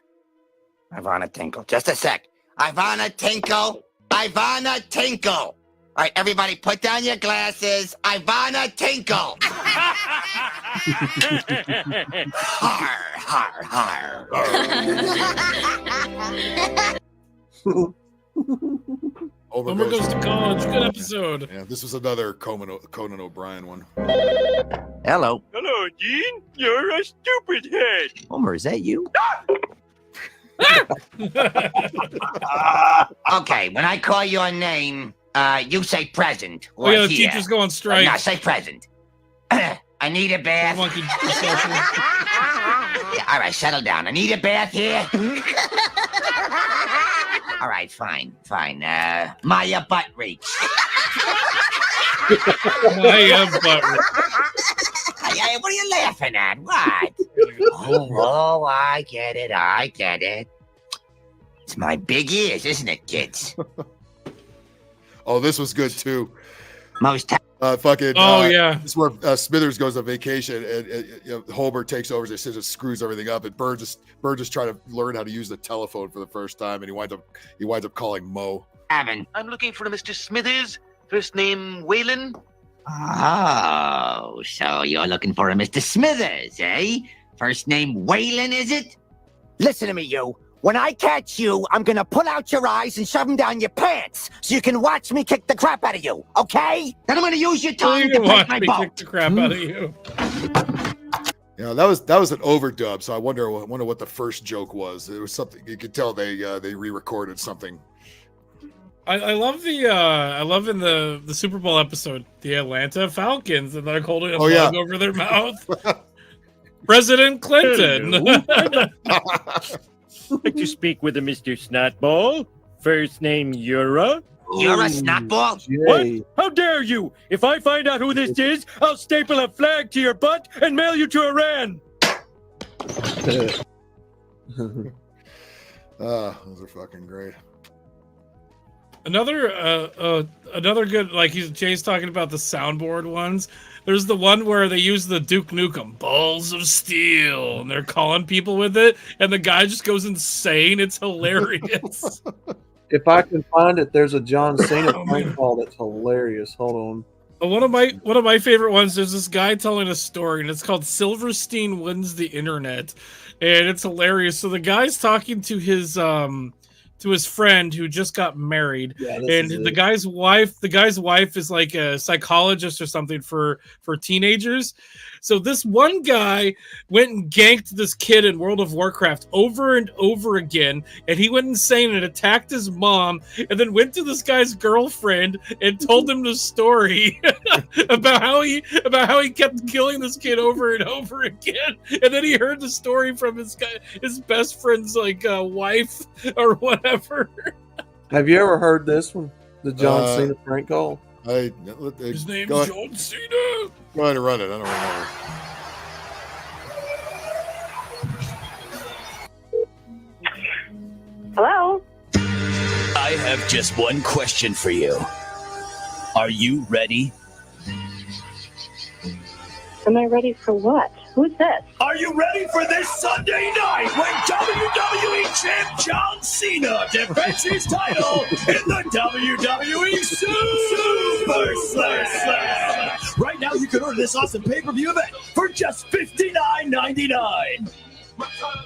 Ivana Tinkle. Just a sec. Ivana Tinkle. Ivana Tinkle. All right, everybody, put down your glasses. Ivana Tinkle. Har, har, har. Homer goes to college. Good episode. Yeah, this was another Conan O'Brien one. Hello. Hello, Gene. You're a stupid head. Homer, is that you? Okay, when I call your name, you say present. Oh, yeah, the here. teachers go on strike. No, say present. I need a bath. Yeah, all right, settle down. I need a bath here. All right, fine. Maya butt reach. Maya butt reach. Hey, what are you laughing at? What? Oh, I get it. It's my big ears, isn't it, kids? Oh, this was good too. Most yeah. This is where Smithers goes on vacation and Homer takes over. They just screws everything up, and Burge is trying to learn how to use the telephone for the first time, and he winds up calling Mo. Evan. I'm looking for Mr. Smithers. First name Waylon. Oh, so you're looking for a Mr. Smithers, eh? First name Waylon, is it? Listen to me, you. When I catch you, I'm gonna pull out your eyes and shove them down your pants so you can watch me kick the crap out of you, okay? Then I'm gonna use your tongue to break my boat. Kick the crap out of you. Yeah, that was an overdub. So I wonder what the first joke was. It was something you could tell they re-recorded something. I love in the Super Bowl episode the Atlanta Falcons and they're holding a mug over their mouth. President Clinton. Like to speak with a Mr. Snotball. First name Yura. You're a snotball? What? How dare you? If I find out who this is, I'll staple a flag to your butt and mail you to Iran. Those are fucking great. Another good, like Jay's talking about the soundboard ones. There's the one where they use the Duke Nukem balls of steel, and they're calling people with it, and the guy just goes insane. It's hilarious. If I can find it, there's a John Cena phone call that's hilarious. Hold on. One of my favorite ones. There's this guy telling a story, and it's called Silverstein Wins the Internet, and it's hilarious. So the guy's talking to his to his friend who just got married, Yeah, and the guy's wife is like a psychologist or something for teenagers. So this one guy went and ganked this kid in World of Warcraft over and over again, and he went insane and attacked his mom, and then went to this guy's girlfriend and told him the story about how he kept killing this kid over and over again, and then he heard the story from his best friend's wife or whatever. Have you ever heard this one? The John Cena prank call? His name's John Cena. Go ahead and run it. I don't remember. Hello? I have just one question for you. Are you ready? Am I ready for what? Who's this? Are you ready for this Sunday night when WWE Champ John Cena defends his title in the WWE Super Slam? Right now, you can order this awesome pay-per-view event for just $59.99.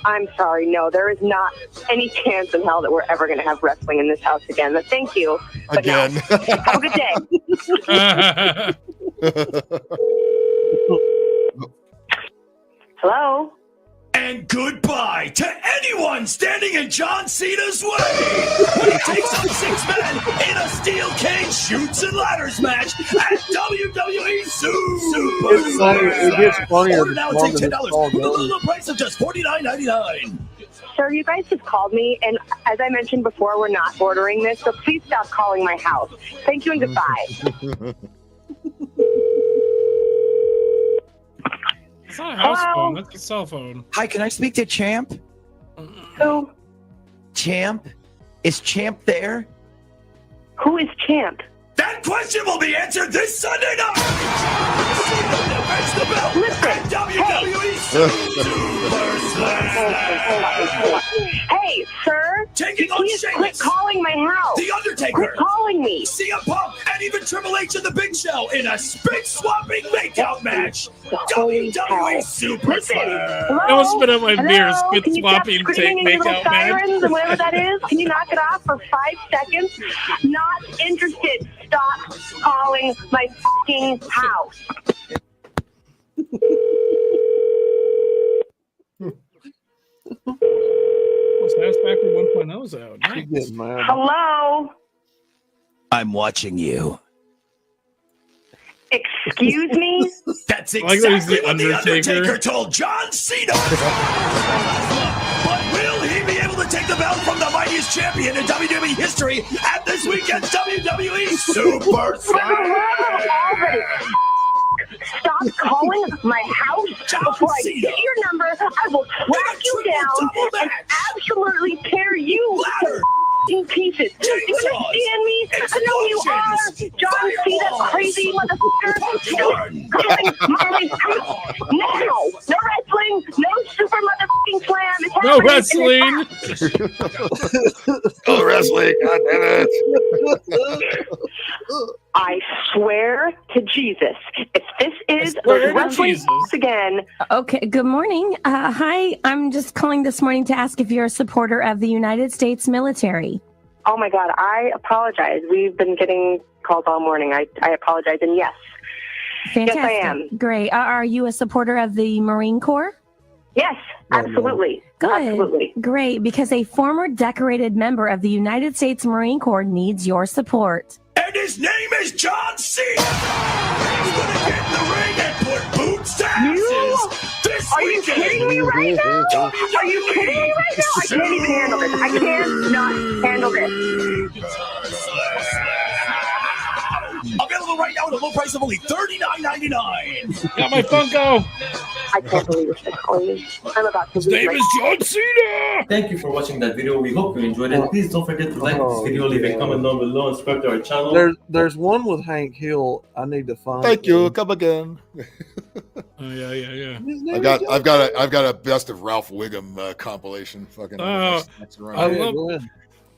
I'm sorry, no, there is not any chance in hell that we're ever going to have wrestling in this house again. But thank you. But again. No. Have a good day. Hello? And goodbye to anyone standing in John Cena's way when he takes on 6 men in a steel cage shoots and ladders match at WWE Super Slam. It gets funnier. Order now and take $10 with a low price of just $49.99. Sir, you guys just called me, and as I mentioned before, we're not ordering this, so please stop calling my house. Thank you and goodbye. It's not a house phone. That's a cell phone. Hi, can I speak to Champ? Who? Champ? Is Champ there? Who is Champ? That question will be answered this Sunday night. The belt at WWE Super Slam. Hey, sir. Taking on Please Sheamus. quit calling my house. The Undertaker. Quit calling me. CM Punk and even Triple H and the Big Show in a spit-swapping makeout match. WWE Super Slam. I almost spit out my beer, spit-swapping makeout match. And whatever that is, can you knock it off for 5 seconds? Not interested. Stop calling my fucking house. Snapbacker 1.0's out. Nice. Hello? I'm watching you. Excuse me? That's I like that he's exactly the what the Undertaker. Undertaker told John Cena. But will he be able to take the belt from the mightiest champion in WWE history at this weekend's WWE Super Slam? Stop calling my house before I get your number. I will track you down and absolutely tear you to pieces. Do you understand me? I know you are. John Cena, crazy motherfucker. Stop calling my house now. No wrestling. No super motherfucking slam. It's No wrestling. No wrestling. God damn it. I swear to Jesus, if this is swear the to wrestling Jesus. house again. Okay, good morning. Hi, I'm just calling this morning to ask if you're a supporter of the United States military. Oh my God, I apologize. We've been getting calls all morning. I apologize. And yes, Fantastic. yes, I am. Great. Are you a supporter of the Marine Corps? Yes, absolutely. Good. Absolutely. Great, because a former decorated member of the United States Marine Corps needs your support. And his name is John Cena. He's gonna get in the ring and put boots to asses. This Are you weekend. kidding me right now? Are you kidding me right now? I can't even handle this. I cannot handle this. Available right now at a low price of only $39.99. Got my Funko. I can't believe it's calling me. I'm about to His name is John Cena. Thank you for watching that video. We hope you enjoyed it. Please don't forget to like this video, leave a comment down below, and subscribe to our channel. There's one with Hank Hill. I need to find. Thank you. Come again. Oh yeah. I've got a best of Ralph Wiggum compilation. Fucking. Oh, I love.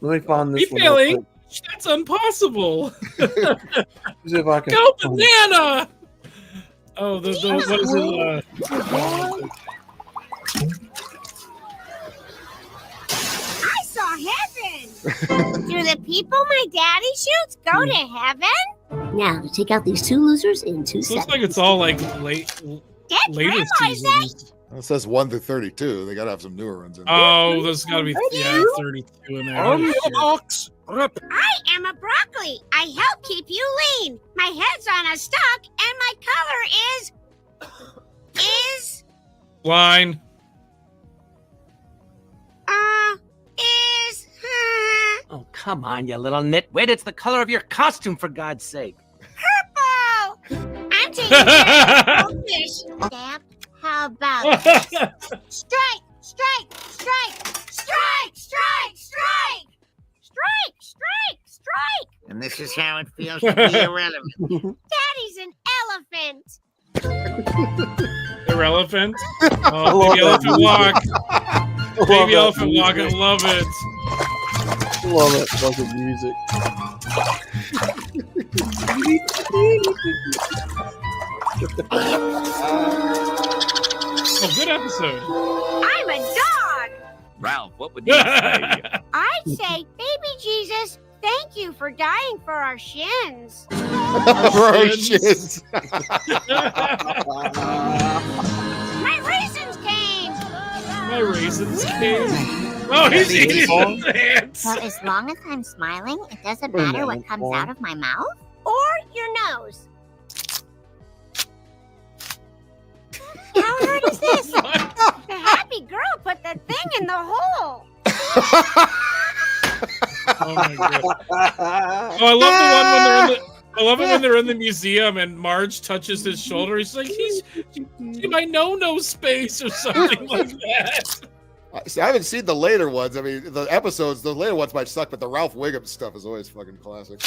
Let me find this one. Feeling that's impossible. See if I can. Go banana. Oh, what is it? I saw heaven. Do the people my daddy shoots go to heaven? Now, to take out these 2 losers in 2 seconds. Looks like it's all like later seasons. It says 1 through 32. They gotta have some newer ones in there. Oh, there's gotta be 32 in there. I am a broccoli. I help keep you lean. My head's on a stalk, and my color is Line. Oh, come on, you little nitwit. It's the color of your costume, for God's sake. purple. I'm taking care of fish. Dab. How about this? Strike, strike, strike, strike, strike, strike, strike, strike, strike. And this is how it feels to be irrelevant. Daddy's an elephant. Irrelevant? Oh, baby elephant walk. Baby elephant walk, I love it. Love it. Fucking music. Oh, good episode. I'm a dog. Ralph, what would you say? I'd say, baby Jesus, thank you for dying for our shins. For our shins. My raisins came. My raisins came. Oh, he's eating his hands. Well, as long as I'm smiling, it doesn't matter what comes out of my mouth or your nose. How hard is this? The happy girl put the thing in the hole. Oh my god! Oh, I love the one when they're in the. I love it when they're in the museum and Marge touches his shoulder. He's like, he's in my no space or something like that. See, I haven't seen the later ones. I mean, the episodes, the later ones might suck, but the Ralph Wiggum stuff is always fucking classic.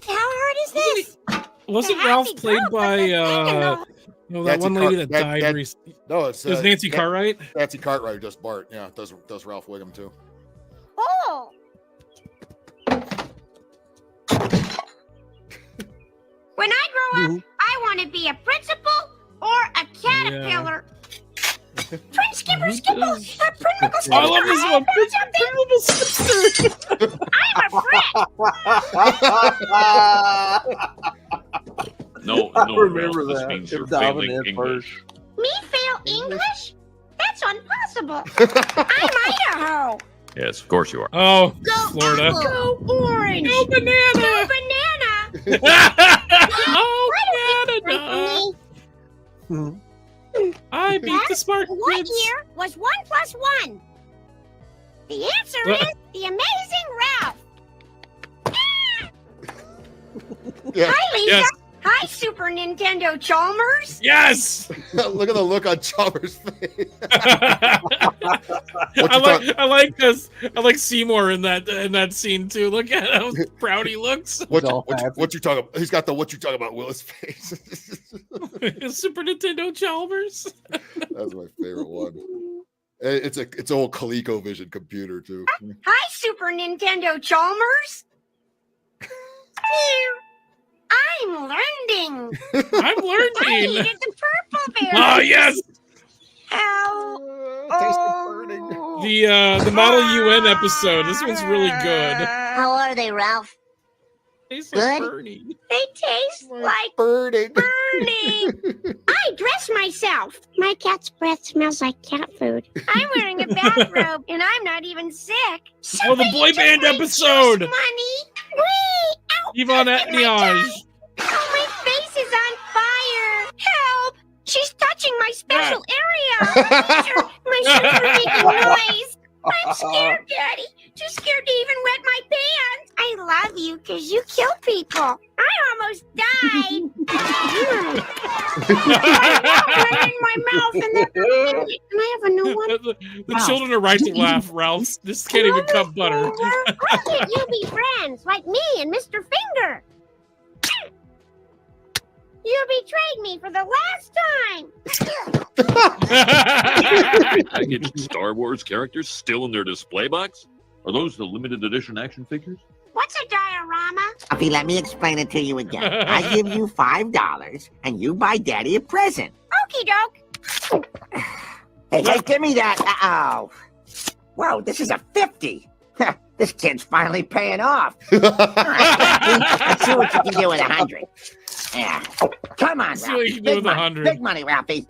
How hard is this? Wasn't Ralph played by no, that one lady that died recently? No, it's it was Nancy Cartwright. Nancy Cartwright, just Bart. Yeah, does Ralph Wiggum too. Oh. When I grow up, I want to be a principal or a caterpillar. Twin skipper, skipper, Pringle skipper. I love this one. Pringle skipper. I'm a No, I remember Ralph, this that. means If you're Dalvin failing had English. Me fail English? That's impossible. I'm Idaho. Yes, of course you are. Oh, Go Florida. apple. Go orange. Go banana. Go banana. Oh, Canada. I beat the smart What kids. year was 1 + 1? The answer is the Amazing Ralph. Yeah. Hi, Lisa. Yes. Hi, Super Nintendo Chalmers. Yes. Look at the look on Chalmers' face. I like Seymour in that scene too. Look at how proud he looks. What you talking about? He's got the what you talking about Willis face. Super Nintendo Chalmers. That's my favorite one. It's an old ColecoVision computer too. Hi, Super Nintendo Chalmers. I'm learning. I'm learning. I needed the purple berry. Oh yes. The Model UN episode. This one's really good. How are they, Ralph? Tastes Good. like burning. They taste like burning. I dress myself. My cat's breath smells like cat food. I'm wearing a bathrobe, and I'm not even sick. Oh, the boy band episode. Money. Wait. Ow. Yvonne Etniage. Oh, my face is on fire. Help. She's touching my special area. My shoes are making noise. I'm scared, Daddy. Too scared to even wet my pants. I love you because you kill people. I almost died. Right in my mouth. And then can I have a new one? The children are right to laugh, Ralph. This can't even cut butter. Why can't you be friends like me and Mr. Finger? You betrayed me for the last time. Packaged Star Wars characters still in their display box? Are those the limited edition action figures? What's a diorama? Puffy, let me explain it to you again. I give you $5 and you buy Daddy a present. Okie doke. Hey, give me that. Oh. Whoa, this is a 50. This kid's finally paying off. All right, let's see what you can do with 100. Yeah. Come on, See what you Ralphie. can do Big with money. 100. Big money, Ralphie.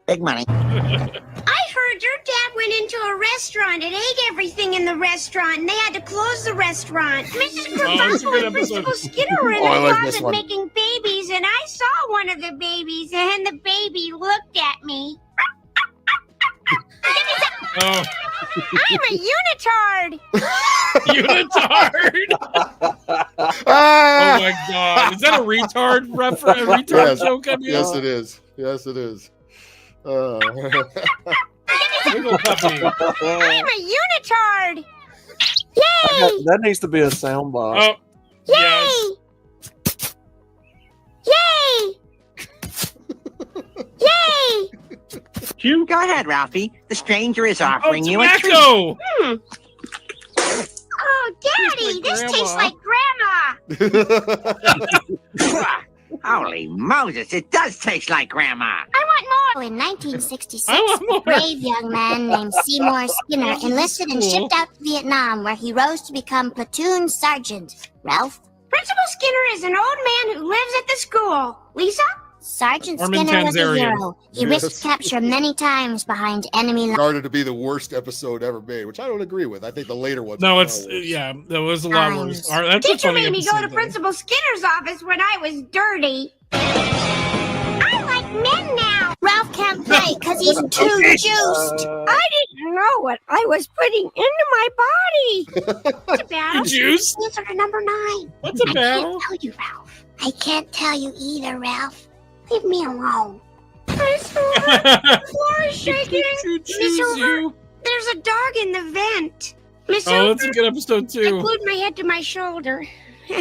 Big money. I heard your dad went into a restaurant and ate everything in the restaurant, and they had to close the restaurant. Mrs. Krabappel and Principal Skinner were in Oh, I the like this closet one. making babies, and I saw one of the babies, and the baby looked at me. Oh. I'm a unitard. Unitard. Oh my god! Is that a retard reference? A retard Yes, joke? I mean? yes, it is. Yes, it is. Wiggle puppy. I'm a unitard. Yay! That needs to be a soundbite. Oh, Yay! Yay! Yay! Go ahead, Ralphie. The stranger is offering you a treat. tobacco! Oh, Daddy, this tastes like Grandma. Holy Moses, it does taste like Grandma. I want more. In 1966, I want more. a brave young man named Seymour Skinner enlisted and shipped out to Vietnam, where he rose to become platoon sergeant. Ralph? Principal Skinner is an old man who lives at the school. Lisa? Sergeant Armin Skinner was a Tanzarian. hero. He risked capture many times behind enemy lines. Regarded to be the worst episode ever made, which I don't agree with. I think the later ones. No, are it's far worse. yeah. That was a lot worse. All right, that's a Teacher funny made me go episode, to though. Principal Skinner's office when I was dirty. I like men now. Ralph can't play because he's too juiced. I didn't know what I was putting into my body. What's a battle? Juice? Answer to number 9. What's a I battle? can't tell you, Ralph. I can't tell you either, Ralph. Leave me alone. I swear, the floor is shaking. Miss Choose Hoover, you. there's a dog in the vent. Miss Oh, Hoover, that's a good episode I too. glued my head to my shoulder. Can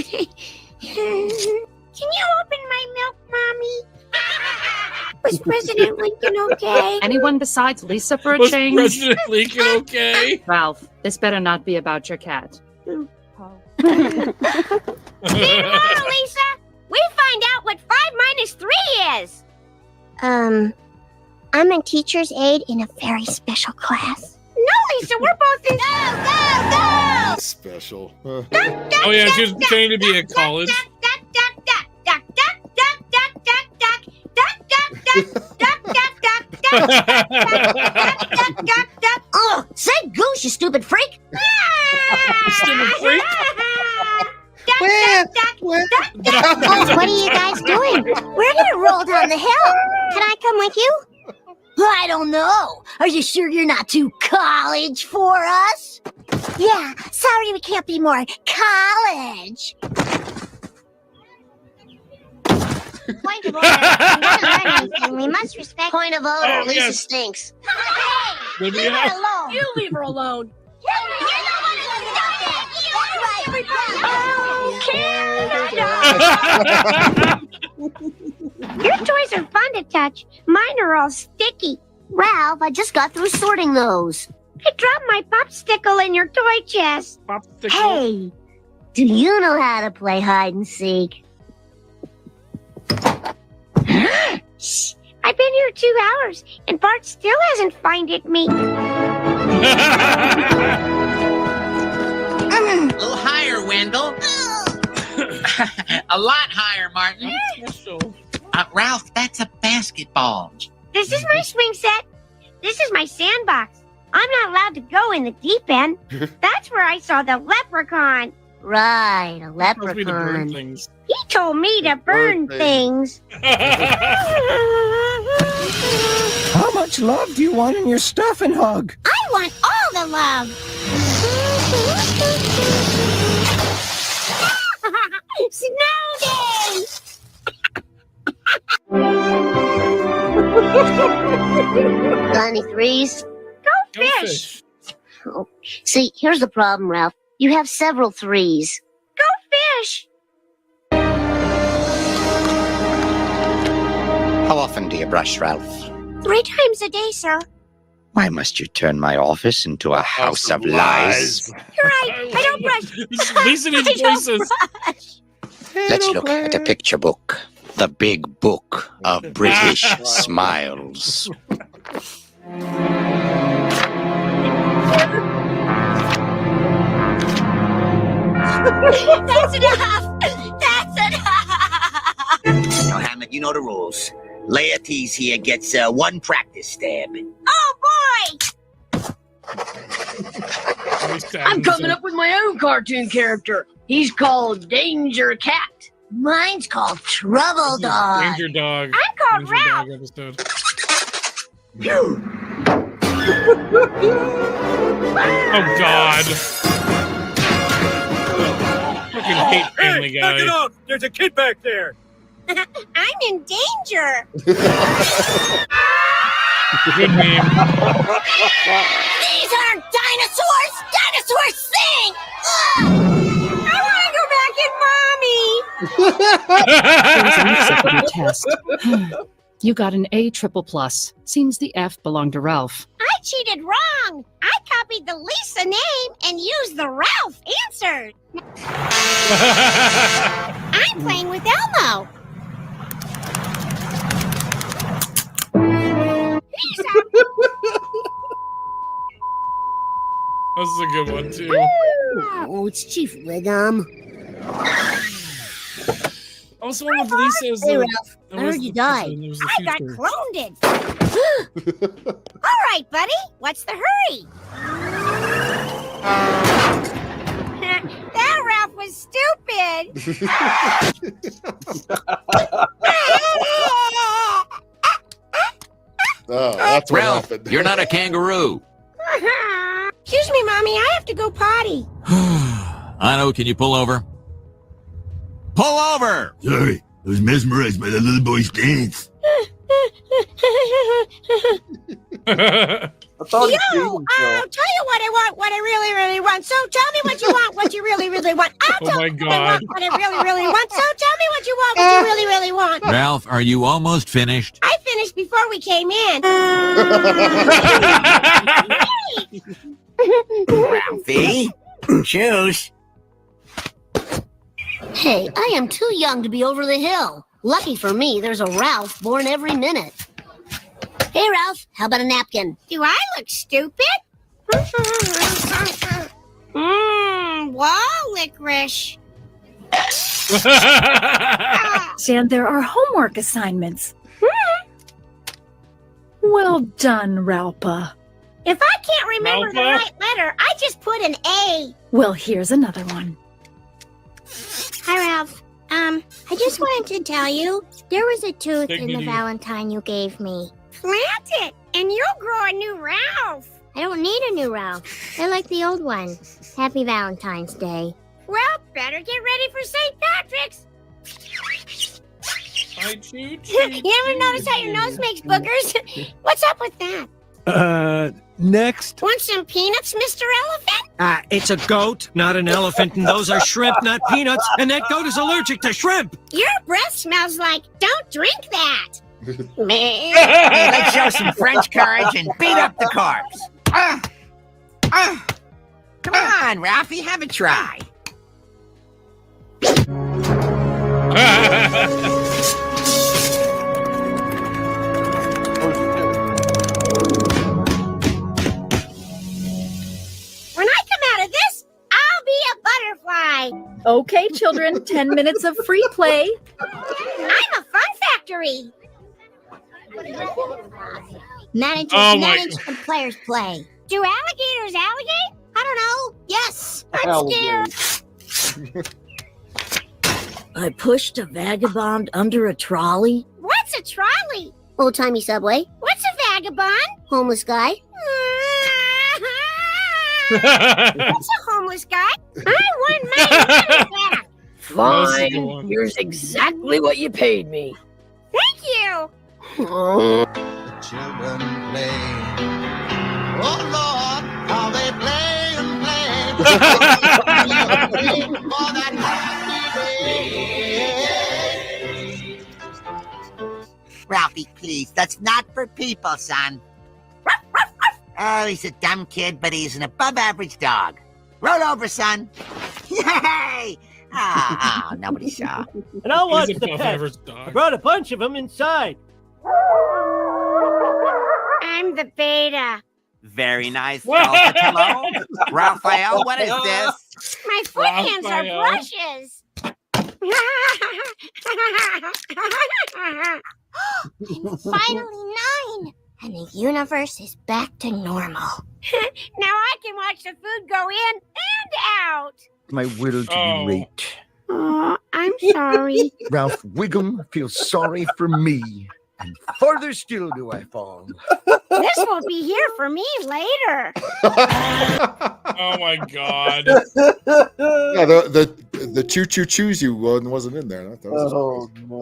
you open my milk, Mommy? Was President Lincoln okay? Anyone besides Lisa for a Was change? President Lincoln okay? Ralph, this better not be about your cat. Meanwhile, Lisa, we find out what 5 minus 3 is. I'm a teacher's aide in a very special class. No, Lisa, we're both in. Go! Special. Oh yeah, she was pretending to be at college. Oh, say goose, you stupid freak! Stupid freak. Oh, what are you guys doing? We're gonna roll down the hill. Can I come with you? I don't know. Are you sure you're not too college for us? Yeah, sorry we can't be more college. Point of order. We want to learn anything. We must respect. Point of order. Oh, Lisa yes. stinks. Maybe Leave yeah. her alone. You leave her alone. Your toys are fun to touch. Mine are all sticky. Ralph, I just got through sorting those. I dropped my popsicle in your toy chest. Popsicle. Hey, do you know how to play hide and seek? Shh. I've been here 2 hours, and Bart still hasn't finded me. A little higher, Wendell. A lot higher, Martin. Ralph, that's a basketball. This is my swing set. This is my sandbox. I'm not allowed to go in the deep end. That's where I saw the leprechaun. Right, a Supposed to be to burn leprechaun. things. He told me to burn things. How much love do you want in your stuffing hug? I want all the love. Snow day! Got any threes? Go fish! Oh, see, here's the problem, Ralph. You have several threes. Go fish! How often do you brush, Ralph? 3 times a day, sir. Why must you turn my office into a house of lies? You're right. I don't brush. Lisa needs I don't voices. brush. Let's look at the picture book. The big book of British smiles. That's enough. That's enough. Now, Hammond, you know the rules. Laertes here gets one practice stab. Oh boy! I'm coming up with my own cartoon character. He's called Danger Cat. Mine's called Trouble Dog. Danger Dog. I'm called Danger Ralph. Dog episode. Oh God. Fucking hate Family Guy. Knock it off! There's a kid back there. I'm in danger. Good meme. These aren't dinosaurs! Dinosaurs sing! I want to go back in mommy. Test. You got an A triple plus. Seems the F belonged to Ralph. I cheated wrong. I copied the Lisa name and used the Ralph answer. I'm playing with Elmo. This is a good one too. Oh, it's Chief Wiggum. Also, one with Lisa is Hey, the. Ralph. I heard you died. I got cloned. All right, buddy. What's the hurry? That Ralph was stupid. Oh, that's what Ralph, happened. you're not a kangaroo. Excuse me, Mommy. I have to go potty. I know. Can you pull over? Pull over! Sorry, I was mesmerized by that little boy's dance. I thought he Yo, I'll tell you what I want, what I really, really want. So tell me what you want, what you really, really want. I'll Oh tell my you what I God. want, what I really, really want. So tell me what you want, what you really, really want. Ralph, are you almost finished? I finished before we came in. Ralphie, choose. Hey, I am too young to be over the hill. Lucky for me, there's a Ralph born every minute. Hey, Ralph, how about a napkin? Do I look stupid? Wall licorice. And there are homework assignments. Well done, Ralpa. If I can't remember the Ralpha? right letter, I just put an A. Well, here's another one. Hi, Ralph. I just wanted to tell you, there was a tooth in the Dignity. Valentine you gave me. Plant it, and you'll grow a new Ralph. I don't need a new Ralph. I like the old one. Happy Valentine's Day. Well, better get ready for St. Patrick's. You ever notice how your nose makes boogers? What's up with that? Next. Want some peanuts, Mr. Elephant? It's a goat, not an elephant, and those are shrimp, not peanuts, and that goat is allergic to shrimp. Your breath smells like, don't drink that. Hey, let's show some French courage and beat up the carbs. Come on, Ralphie, have a try. When I come out of this, I'll be a butterfly. Okay, children, 10 minutes of free play. I'm a fun factory. Managers Oh my manage and players play. Do alligators alligate? I don't know. Yes, I'm scared. I pushed a vagabond under a trolley. What's a trolley? Old-timey subway. What's a vagabond? Homeless guy. What's a homeless guy? I want my money back. Fine. Here's exactly what you paid me. Thank you. Children play. Oh Lord, how they play and play. For that happy day. Ralphie, please, that's not for people, son. Oh, he's a dumb kid, but he's an above-average dog. Roll over, son. Yay! Ah, nobody saw. And I'll watch He's the a pet. average dog. I brought a bunch of them inside. I'm the beta. Very nice. Dulcet. Hello? Raphael, what is this? My foot hands are brushes. I'm finally 9, and the universe is back to normal. Now I can watch the food go in and out. My will to be raped. Oh, I'm sorry. Ralph Wiggum feels sorry for me. And further still do I fall. This will be here for me later. Oh my god. Yeah, the choo choose you one wasn't in there. That was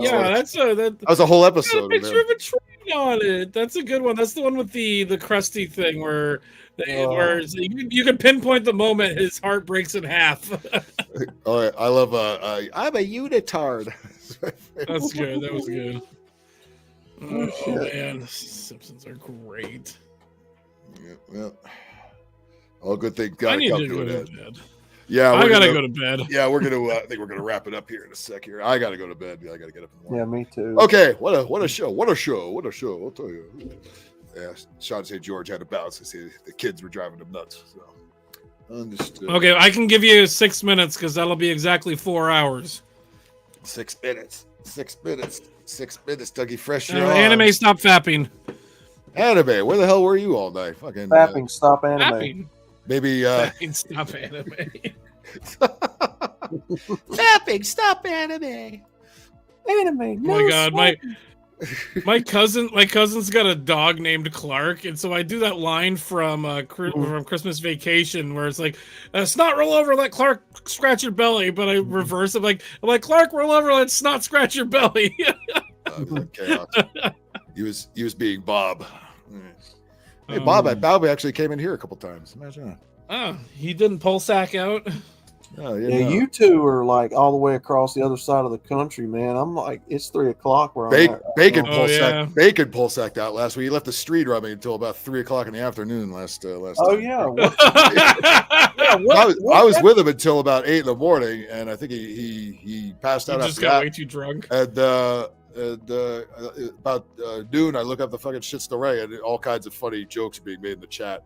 Yeah, that was a whole episode. Got a picture of a train on it. That's a good one. That's the one with the crusty thing where you can pinpoint the moment his heart breaks in half. Oh, I love I'm a unitard. That's good. That was good. Oh man, Simpsons are great. Yeah. All good things I gotta need come to to go an to end. bed. Yeah, I gotta go to bed. Yeah, we're gonna. I think we're gonna wrap it up here in a sec. Here, I gotta go to bed. I gotta get up in the morning. Yeah, me too. Okay, what a show! What a show! I'll tell you. Yeah, Sean St. George had a bounce. I see the kids were driving him nuts. So understood. Okay, I can give you 6 minutes because that'll be exactly 4 hours. 6 minutes. 6 minutes. 6 minutes. Dougie, fresh. Anime, stop fapping. Anime. Where the hell were you all night? Fucking Fapping, stop anime. Fapping. Maybe. Fapping, stop anime. Fapping, stop anime. Anime. Oh my god, my cousin's got a dog named Clark, and so I do that line from Christmas Vacation where it's like, "Snot roll over, let Clark scratch your belly," but I reverse it I'm like Clark roll over, let Snot scratch your belly. Chaos. He was being Bob. Hey, Bob actually came in here a couple times. Imagine that. Oh, he didn't pull sack out. Oh, Yeah, you two are like all the way across the other side of the country, man. I'm like, it's 3 o'clock where I'm at. Bacon pull sacked out last week. He left the street rubbing until about 3 o'clock in the afternoon last Oh time. yeah. I was with him until about 8 in the morning, and I think he passed out. You just after got that. way too drunk. And about noon, I look up the fucking shit's the ray, and all kinds of funny jokes are being made in the chat.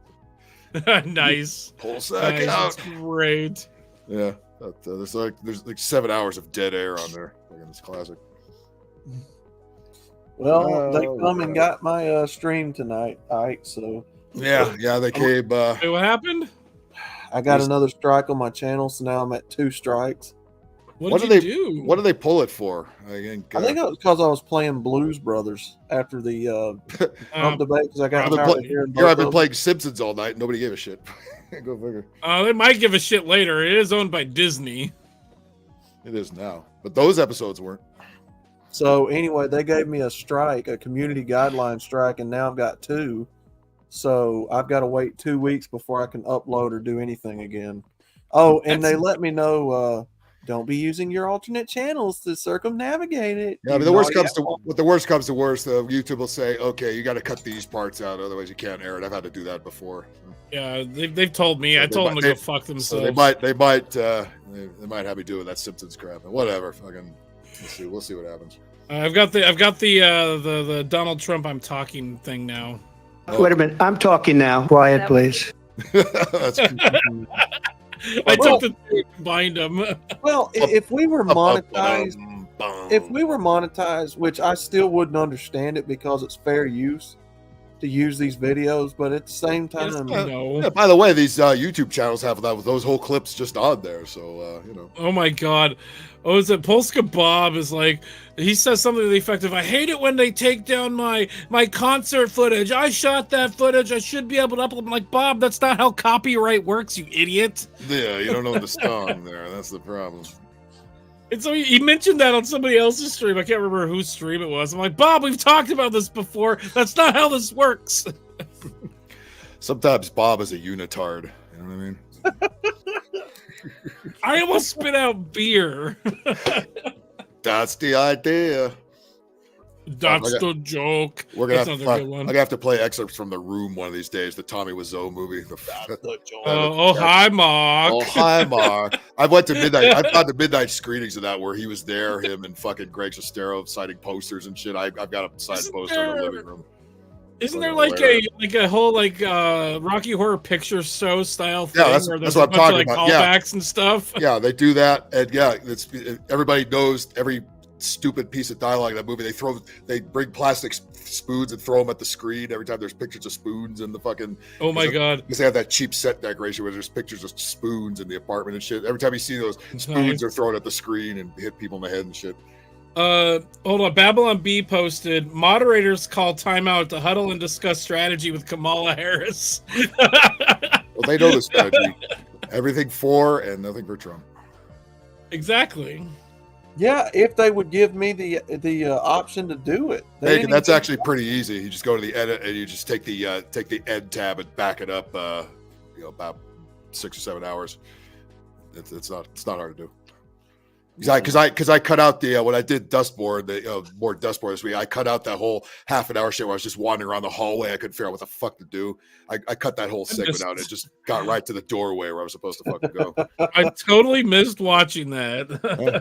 Nice. Pull sack Nice, out. that's great. Yeah, there's like 7 hours of dead air on there. It's classic. Well, they come and got my stream tonight, Ike. So yeah, they came. Wait, what happened? I got another strike on my channel, so now I'm at 2 strikes. What did you do? What do they pull it for? I think it was because I was playing Blues Brothers after the Trump debate because I got tired of hearing both I've been of playing Simpsons all night. Nobody gave a shit. Go figure. They might give a shit later. It is owned by Disney. It is now, but those episodes weren't. So anyway, they gave me a strike, a community guideline strike, and now I've got 2. So I've got to wait 2 weeks before I can upload or do anything again. Oh, and they let me know don't be using your alternate channels to circumnavigate it. Yeah, but the worst comes to worst, YouTube will say, "Okay, you got to cut these parts out, otherwise you can't air it." I've had to do that before. Yeah, they've told me. I told them to go fuck themselves. So they might have me doing that Simpsons crap, but whatever. Fucking, we'll see what happens. I've got the Donald Trump I'm talking thing now. Wait a minute, I'm talking now. Quiet, please. That's I took the two and combined them. Well, if we were monetized, which I still wouldn't understand it because it's fair use to use these videos, but at the same time, yeah, by the way, these YouTube channels have those whole clips just on there, so you know. Oh my god. Oh, is it Polska Bob is like, he says something to the effect of, "I hate it when they take down my concert footage. I shot that footage. I should be able to upload." I'm like, Bob, that's not how copyright works, you idiot. Yeah, you don't know the song there. That's the problem. And so he mentioned that on somebody else's stream. I can't remember whose stream it was. I'm like, Bob, we've talked about this before. That's not how this works. Sometimes Bob is a unitard. You know what I mean? I almost spit out beer. That's the idea. That's the joke. We're gonna That's have, another good one. I'm gonna have to play excerpts from The Room one of these days. The Tommy Wiseau movie. Hi, Mark. Oh, hi, Mark. I've gone to midnight screenings of that where he was there, him and fucking Greg Sestero signing posters and shit. I've got a signed poster in the living room. Isn't there like a whole Rocky Horror Picture Show style thing? Yeah, that's where what there's I'm talking of, about. Yeah. Callbacks and stuff. Yeah, they do that, and yeah, everybody knows every stupid piece of dialogue in that movie. They bring plastic spoons and throw them at the screen every time there's pictures of spoons in the fucking. Oh my god! Because they have that cheap set decoration where there's pictures of spoons in the apartment and shit. Every time you see those spoons are thrown at the screen and hit people in the head and shit. Hold on. Babylon B posted, moderators call timeout to huddle and discuss strategy with Kamala Harris. Well, they know the strategy. Everything for and nothing for Trump. Exactly. Yeah, if they would give me the option to do it. Hey, that's actually pretty easy. You just go to the edit and you just take the ed tab and back it up. About 6 or 7 hours. It's not hard to do. Because I cut out the when I did Dustboard, more Dustboard this week, I cut out that whole half an hour shit where I was just wandering around the hallway. I couldn't figure out what the fuck to do. I cut that whole segment out. It just got right to the doorway where I was supposed to fucking go. I totally missed watching that.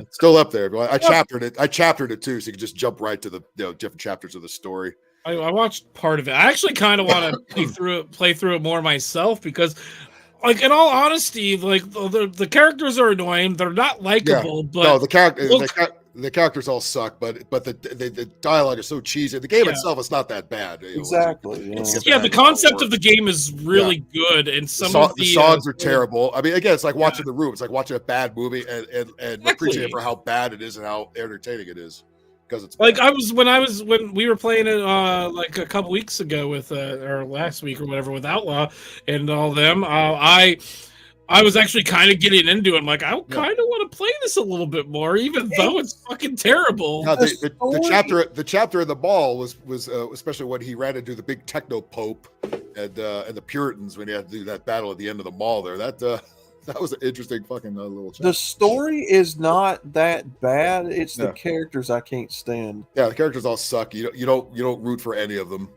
It's still up there. I chaptered it too, so you can just jump right to the different chapters of the story. I watched part of it. I actually kind of want to play through it more myself because. Like, in all honesty, like the characters are annoying. They're not likable, but no, the characters all suck. But the dialogue is so cheesy. The game itself is not that bad. Exactly. The concept of the game is really good, and the songs are terrible. I mean, again, it's like watching The Room. It's like watching a bad movie and appreciate it for how bad it is and how entertaining it is. Because it's like when we were playing it like a couple weeks ago with or last week or whatever with Outlaw and all them. I was actually kind of getting into it. I'm like, I kind of want to play this a little bit more, even though it's fucking terrible. No, the chapter in the mall was especially when he ran into the big techno pope and the Puritans when he had to do that battle at the end of the mall there. That was an interesting fucking little chapter. The story is not that bad. It's the characters I can't stand. Yeah, the characters all suck. You don't root for any of them.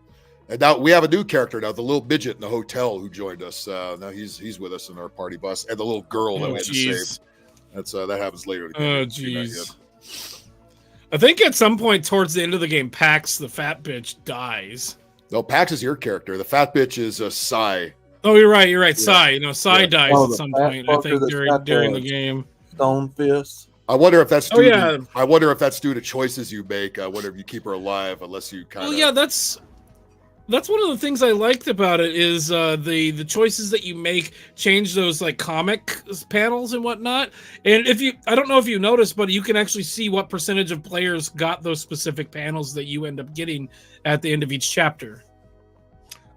And now we have a new character now, the little midget in the hotel who joined us. Now he's with us in our party bus, and the little girl that we had to save. That happens later. Oh jeez. I think at some point towards the end of the game, Pax the fat bitch dies. No, Pax is your character. The fat bitch is Sai. Oh, you're right. Yeah. Sai. Sai dies at some point. I think during the game. Stone Fist. I wonder if that's due. I wonder if that's due to choices you make. I wonder if you keep her alive unless you kind of. Well, yeah, that's one of the things I liked about it is the choices that you make change those like comic panels and whatnot. And I don't know if you noticed, but you can actually see what percentage of players got those specific panels that you end up getting at the end of each chapter.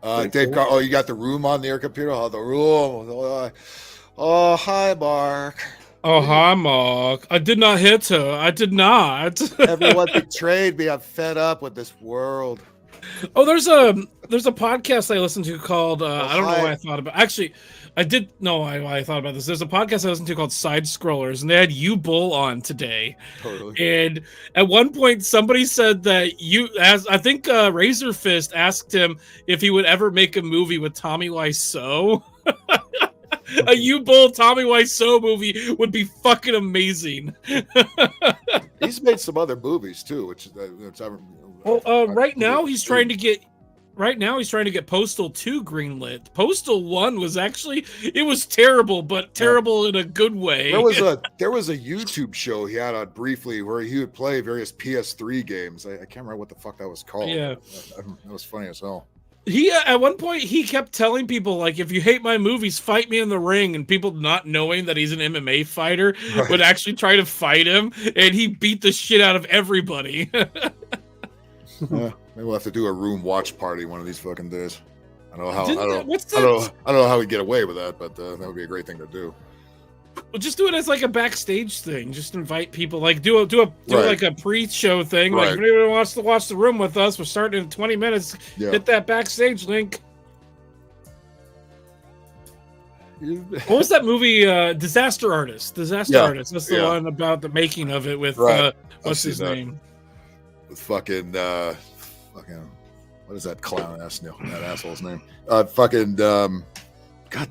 Dave, you got The Room on your computer? Oh, The Room. Oh, hi, Mark. Oh, hi, Mark. I did not hit her. I did not. Everyone betrayed me. I'm fed up with this world. Oh, there's a podcast I listened to called I don't know why I thought about. Actually, I did know why I thought about this. There's a podcast I listened to called Side Scrollers, and they had you Bull on today. Totally. And at one point, somebody said that I think Razor Fist asked him if he would ever make a movie with Tommy Wiseau. A You Bull Tommy Wiseau movie would be fucking amazing. He's made some other movies too, which right now he's trying to get Postal 2 greenlit. Postal 1 was it was terrible, but terrible in a good way. There was a YouTube show he had on briefly where he would play various PS3 games. I can't remember what the fuck that was called. Yeah, that was funny as hell. He at one point he kept telling people like, if you hate my movies, fight me in the ring, and people not knowing that he's an MMA fighter would actually try to fight him, and he beat the shit out of everybody. Maybe we'll have to do a room watch party one of these fucking days. I don't know how we get away with that, but that would be a great thing to do. Well, just do it as like a backstage thing. Just invite people, like do like a pre-show thing. Like if anyone wants to watch The Room with us, we're starting in 20 minutes. Yeah. Hit that backstage link. What was that movie? Disaster Artist. Artist. That's the one about the making of it with what's his name? With fucking what is that clown ass that asshole's name? God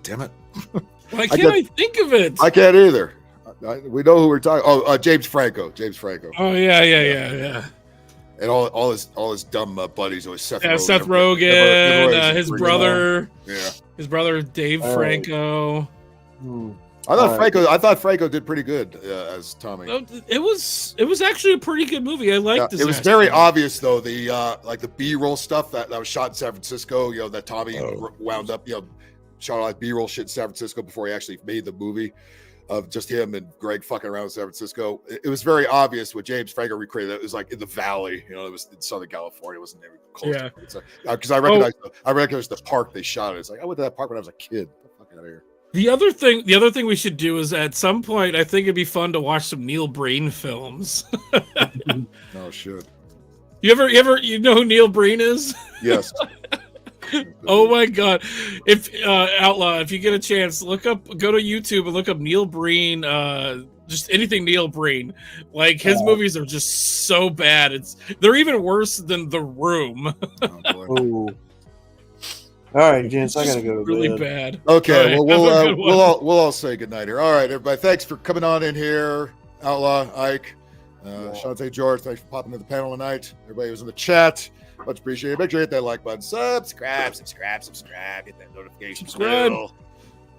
damn it. Why can't I think of it? I can't either. We know who we're talking. Oh, James Franco. Oh yeah. And all his dumb buddies, always Seth Rogen. Seth Rogen, his brother, yeah, his brother Dave Franco. I thought Franco did pretty good as Tommy. It was actually a pretty good movie. I liked it. It was very obvious though, the like the B-roll stuff that was shot in San Francisco. You know, that Tommy wound up, shot all that B-roll shit in San Francisco before he actually made the movie. Of just him and Greg fucking around in San Francisco. It was very obvious what James Franco recreated. It was like in the valley, it was in Southern California. It wasn't even close. Yeah, because I recognize the park they shot it. It's like I went to that park when I was a kid. Get the fuck out of here. The other thing we should do is at some point, I think it'd be fun to watch some Neil Breen films. No shit. You know who Neil Breen is? Yes. Oh my god! If Outlaw, if you get a chance, go to YouTube and look up Neil Breen. Just anything Neil Breen. Like his movies are just so bad. They're even worse than The Room. All right, gents, I gotta go to really bed. bad. Okay, All well we'll all say goodnight here. All right, everybody, thanks for coming on in here. Outlaw, Ike, Shantae, George, thanks for popping to the panel tonight. Everybody who's in the chat. Much appreciated. Make sure you hit that like button. Subscribe. Hit that notification bell.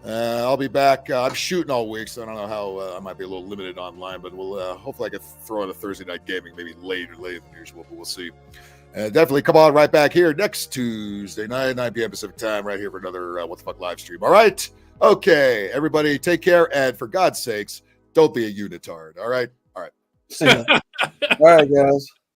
I'll be back. I'm shooting all week, so I don't know how I might be a little limited online, but we'll hopefully I can throw in a Thursday night gaming, maybe later than usual, but we'll see. Definitely come on right back here next Tuesday night, 9 p.m. Pacific time, right here for another What the Fuck live stream. All right? Okay, everybody, take care, and for God's sakes, don't be a unitard. All right? All right, guys.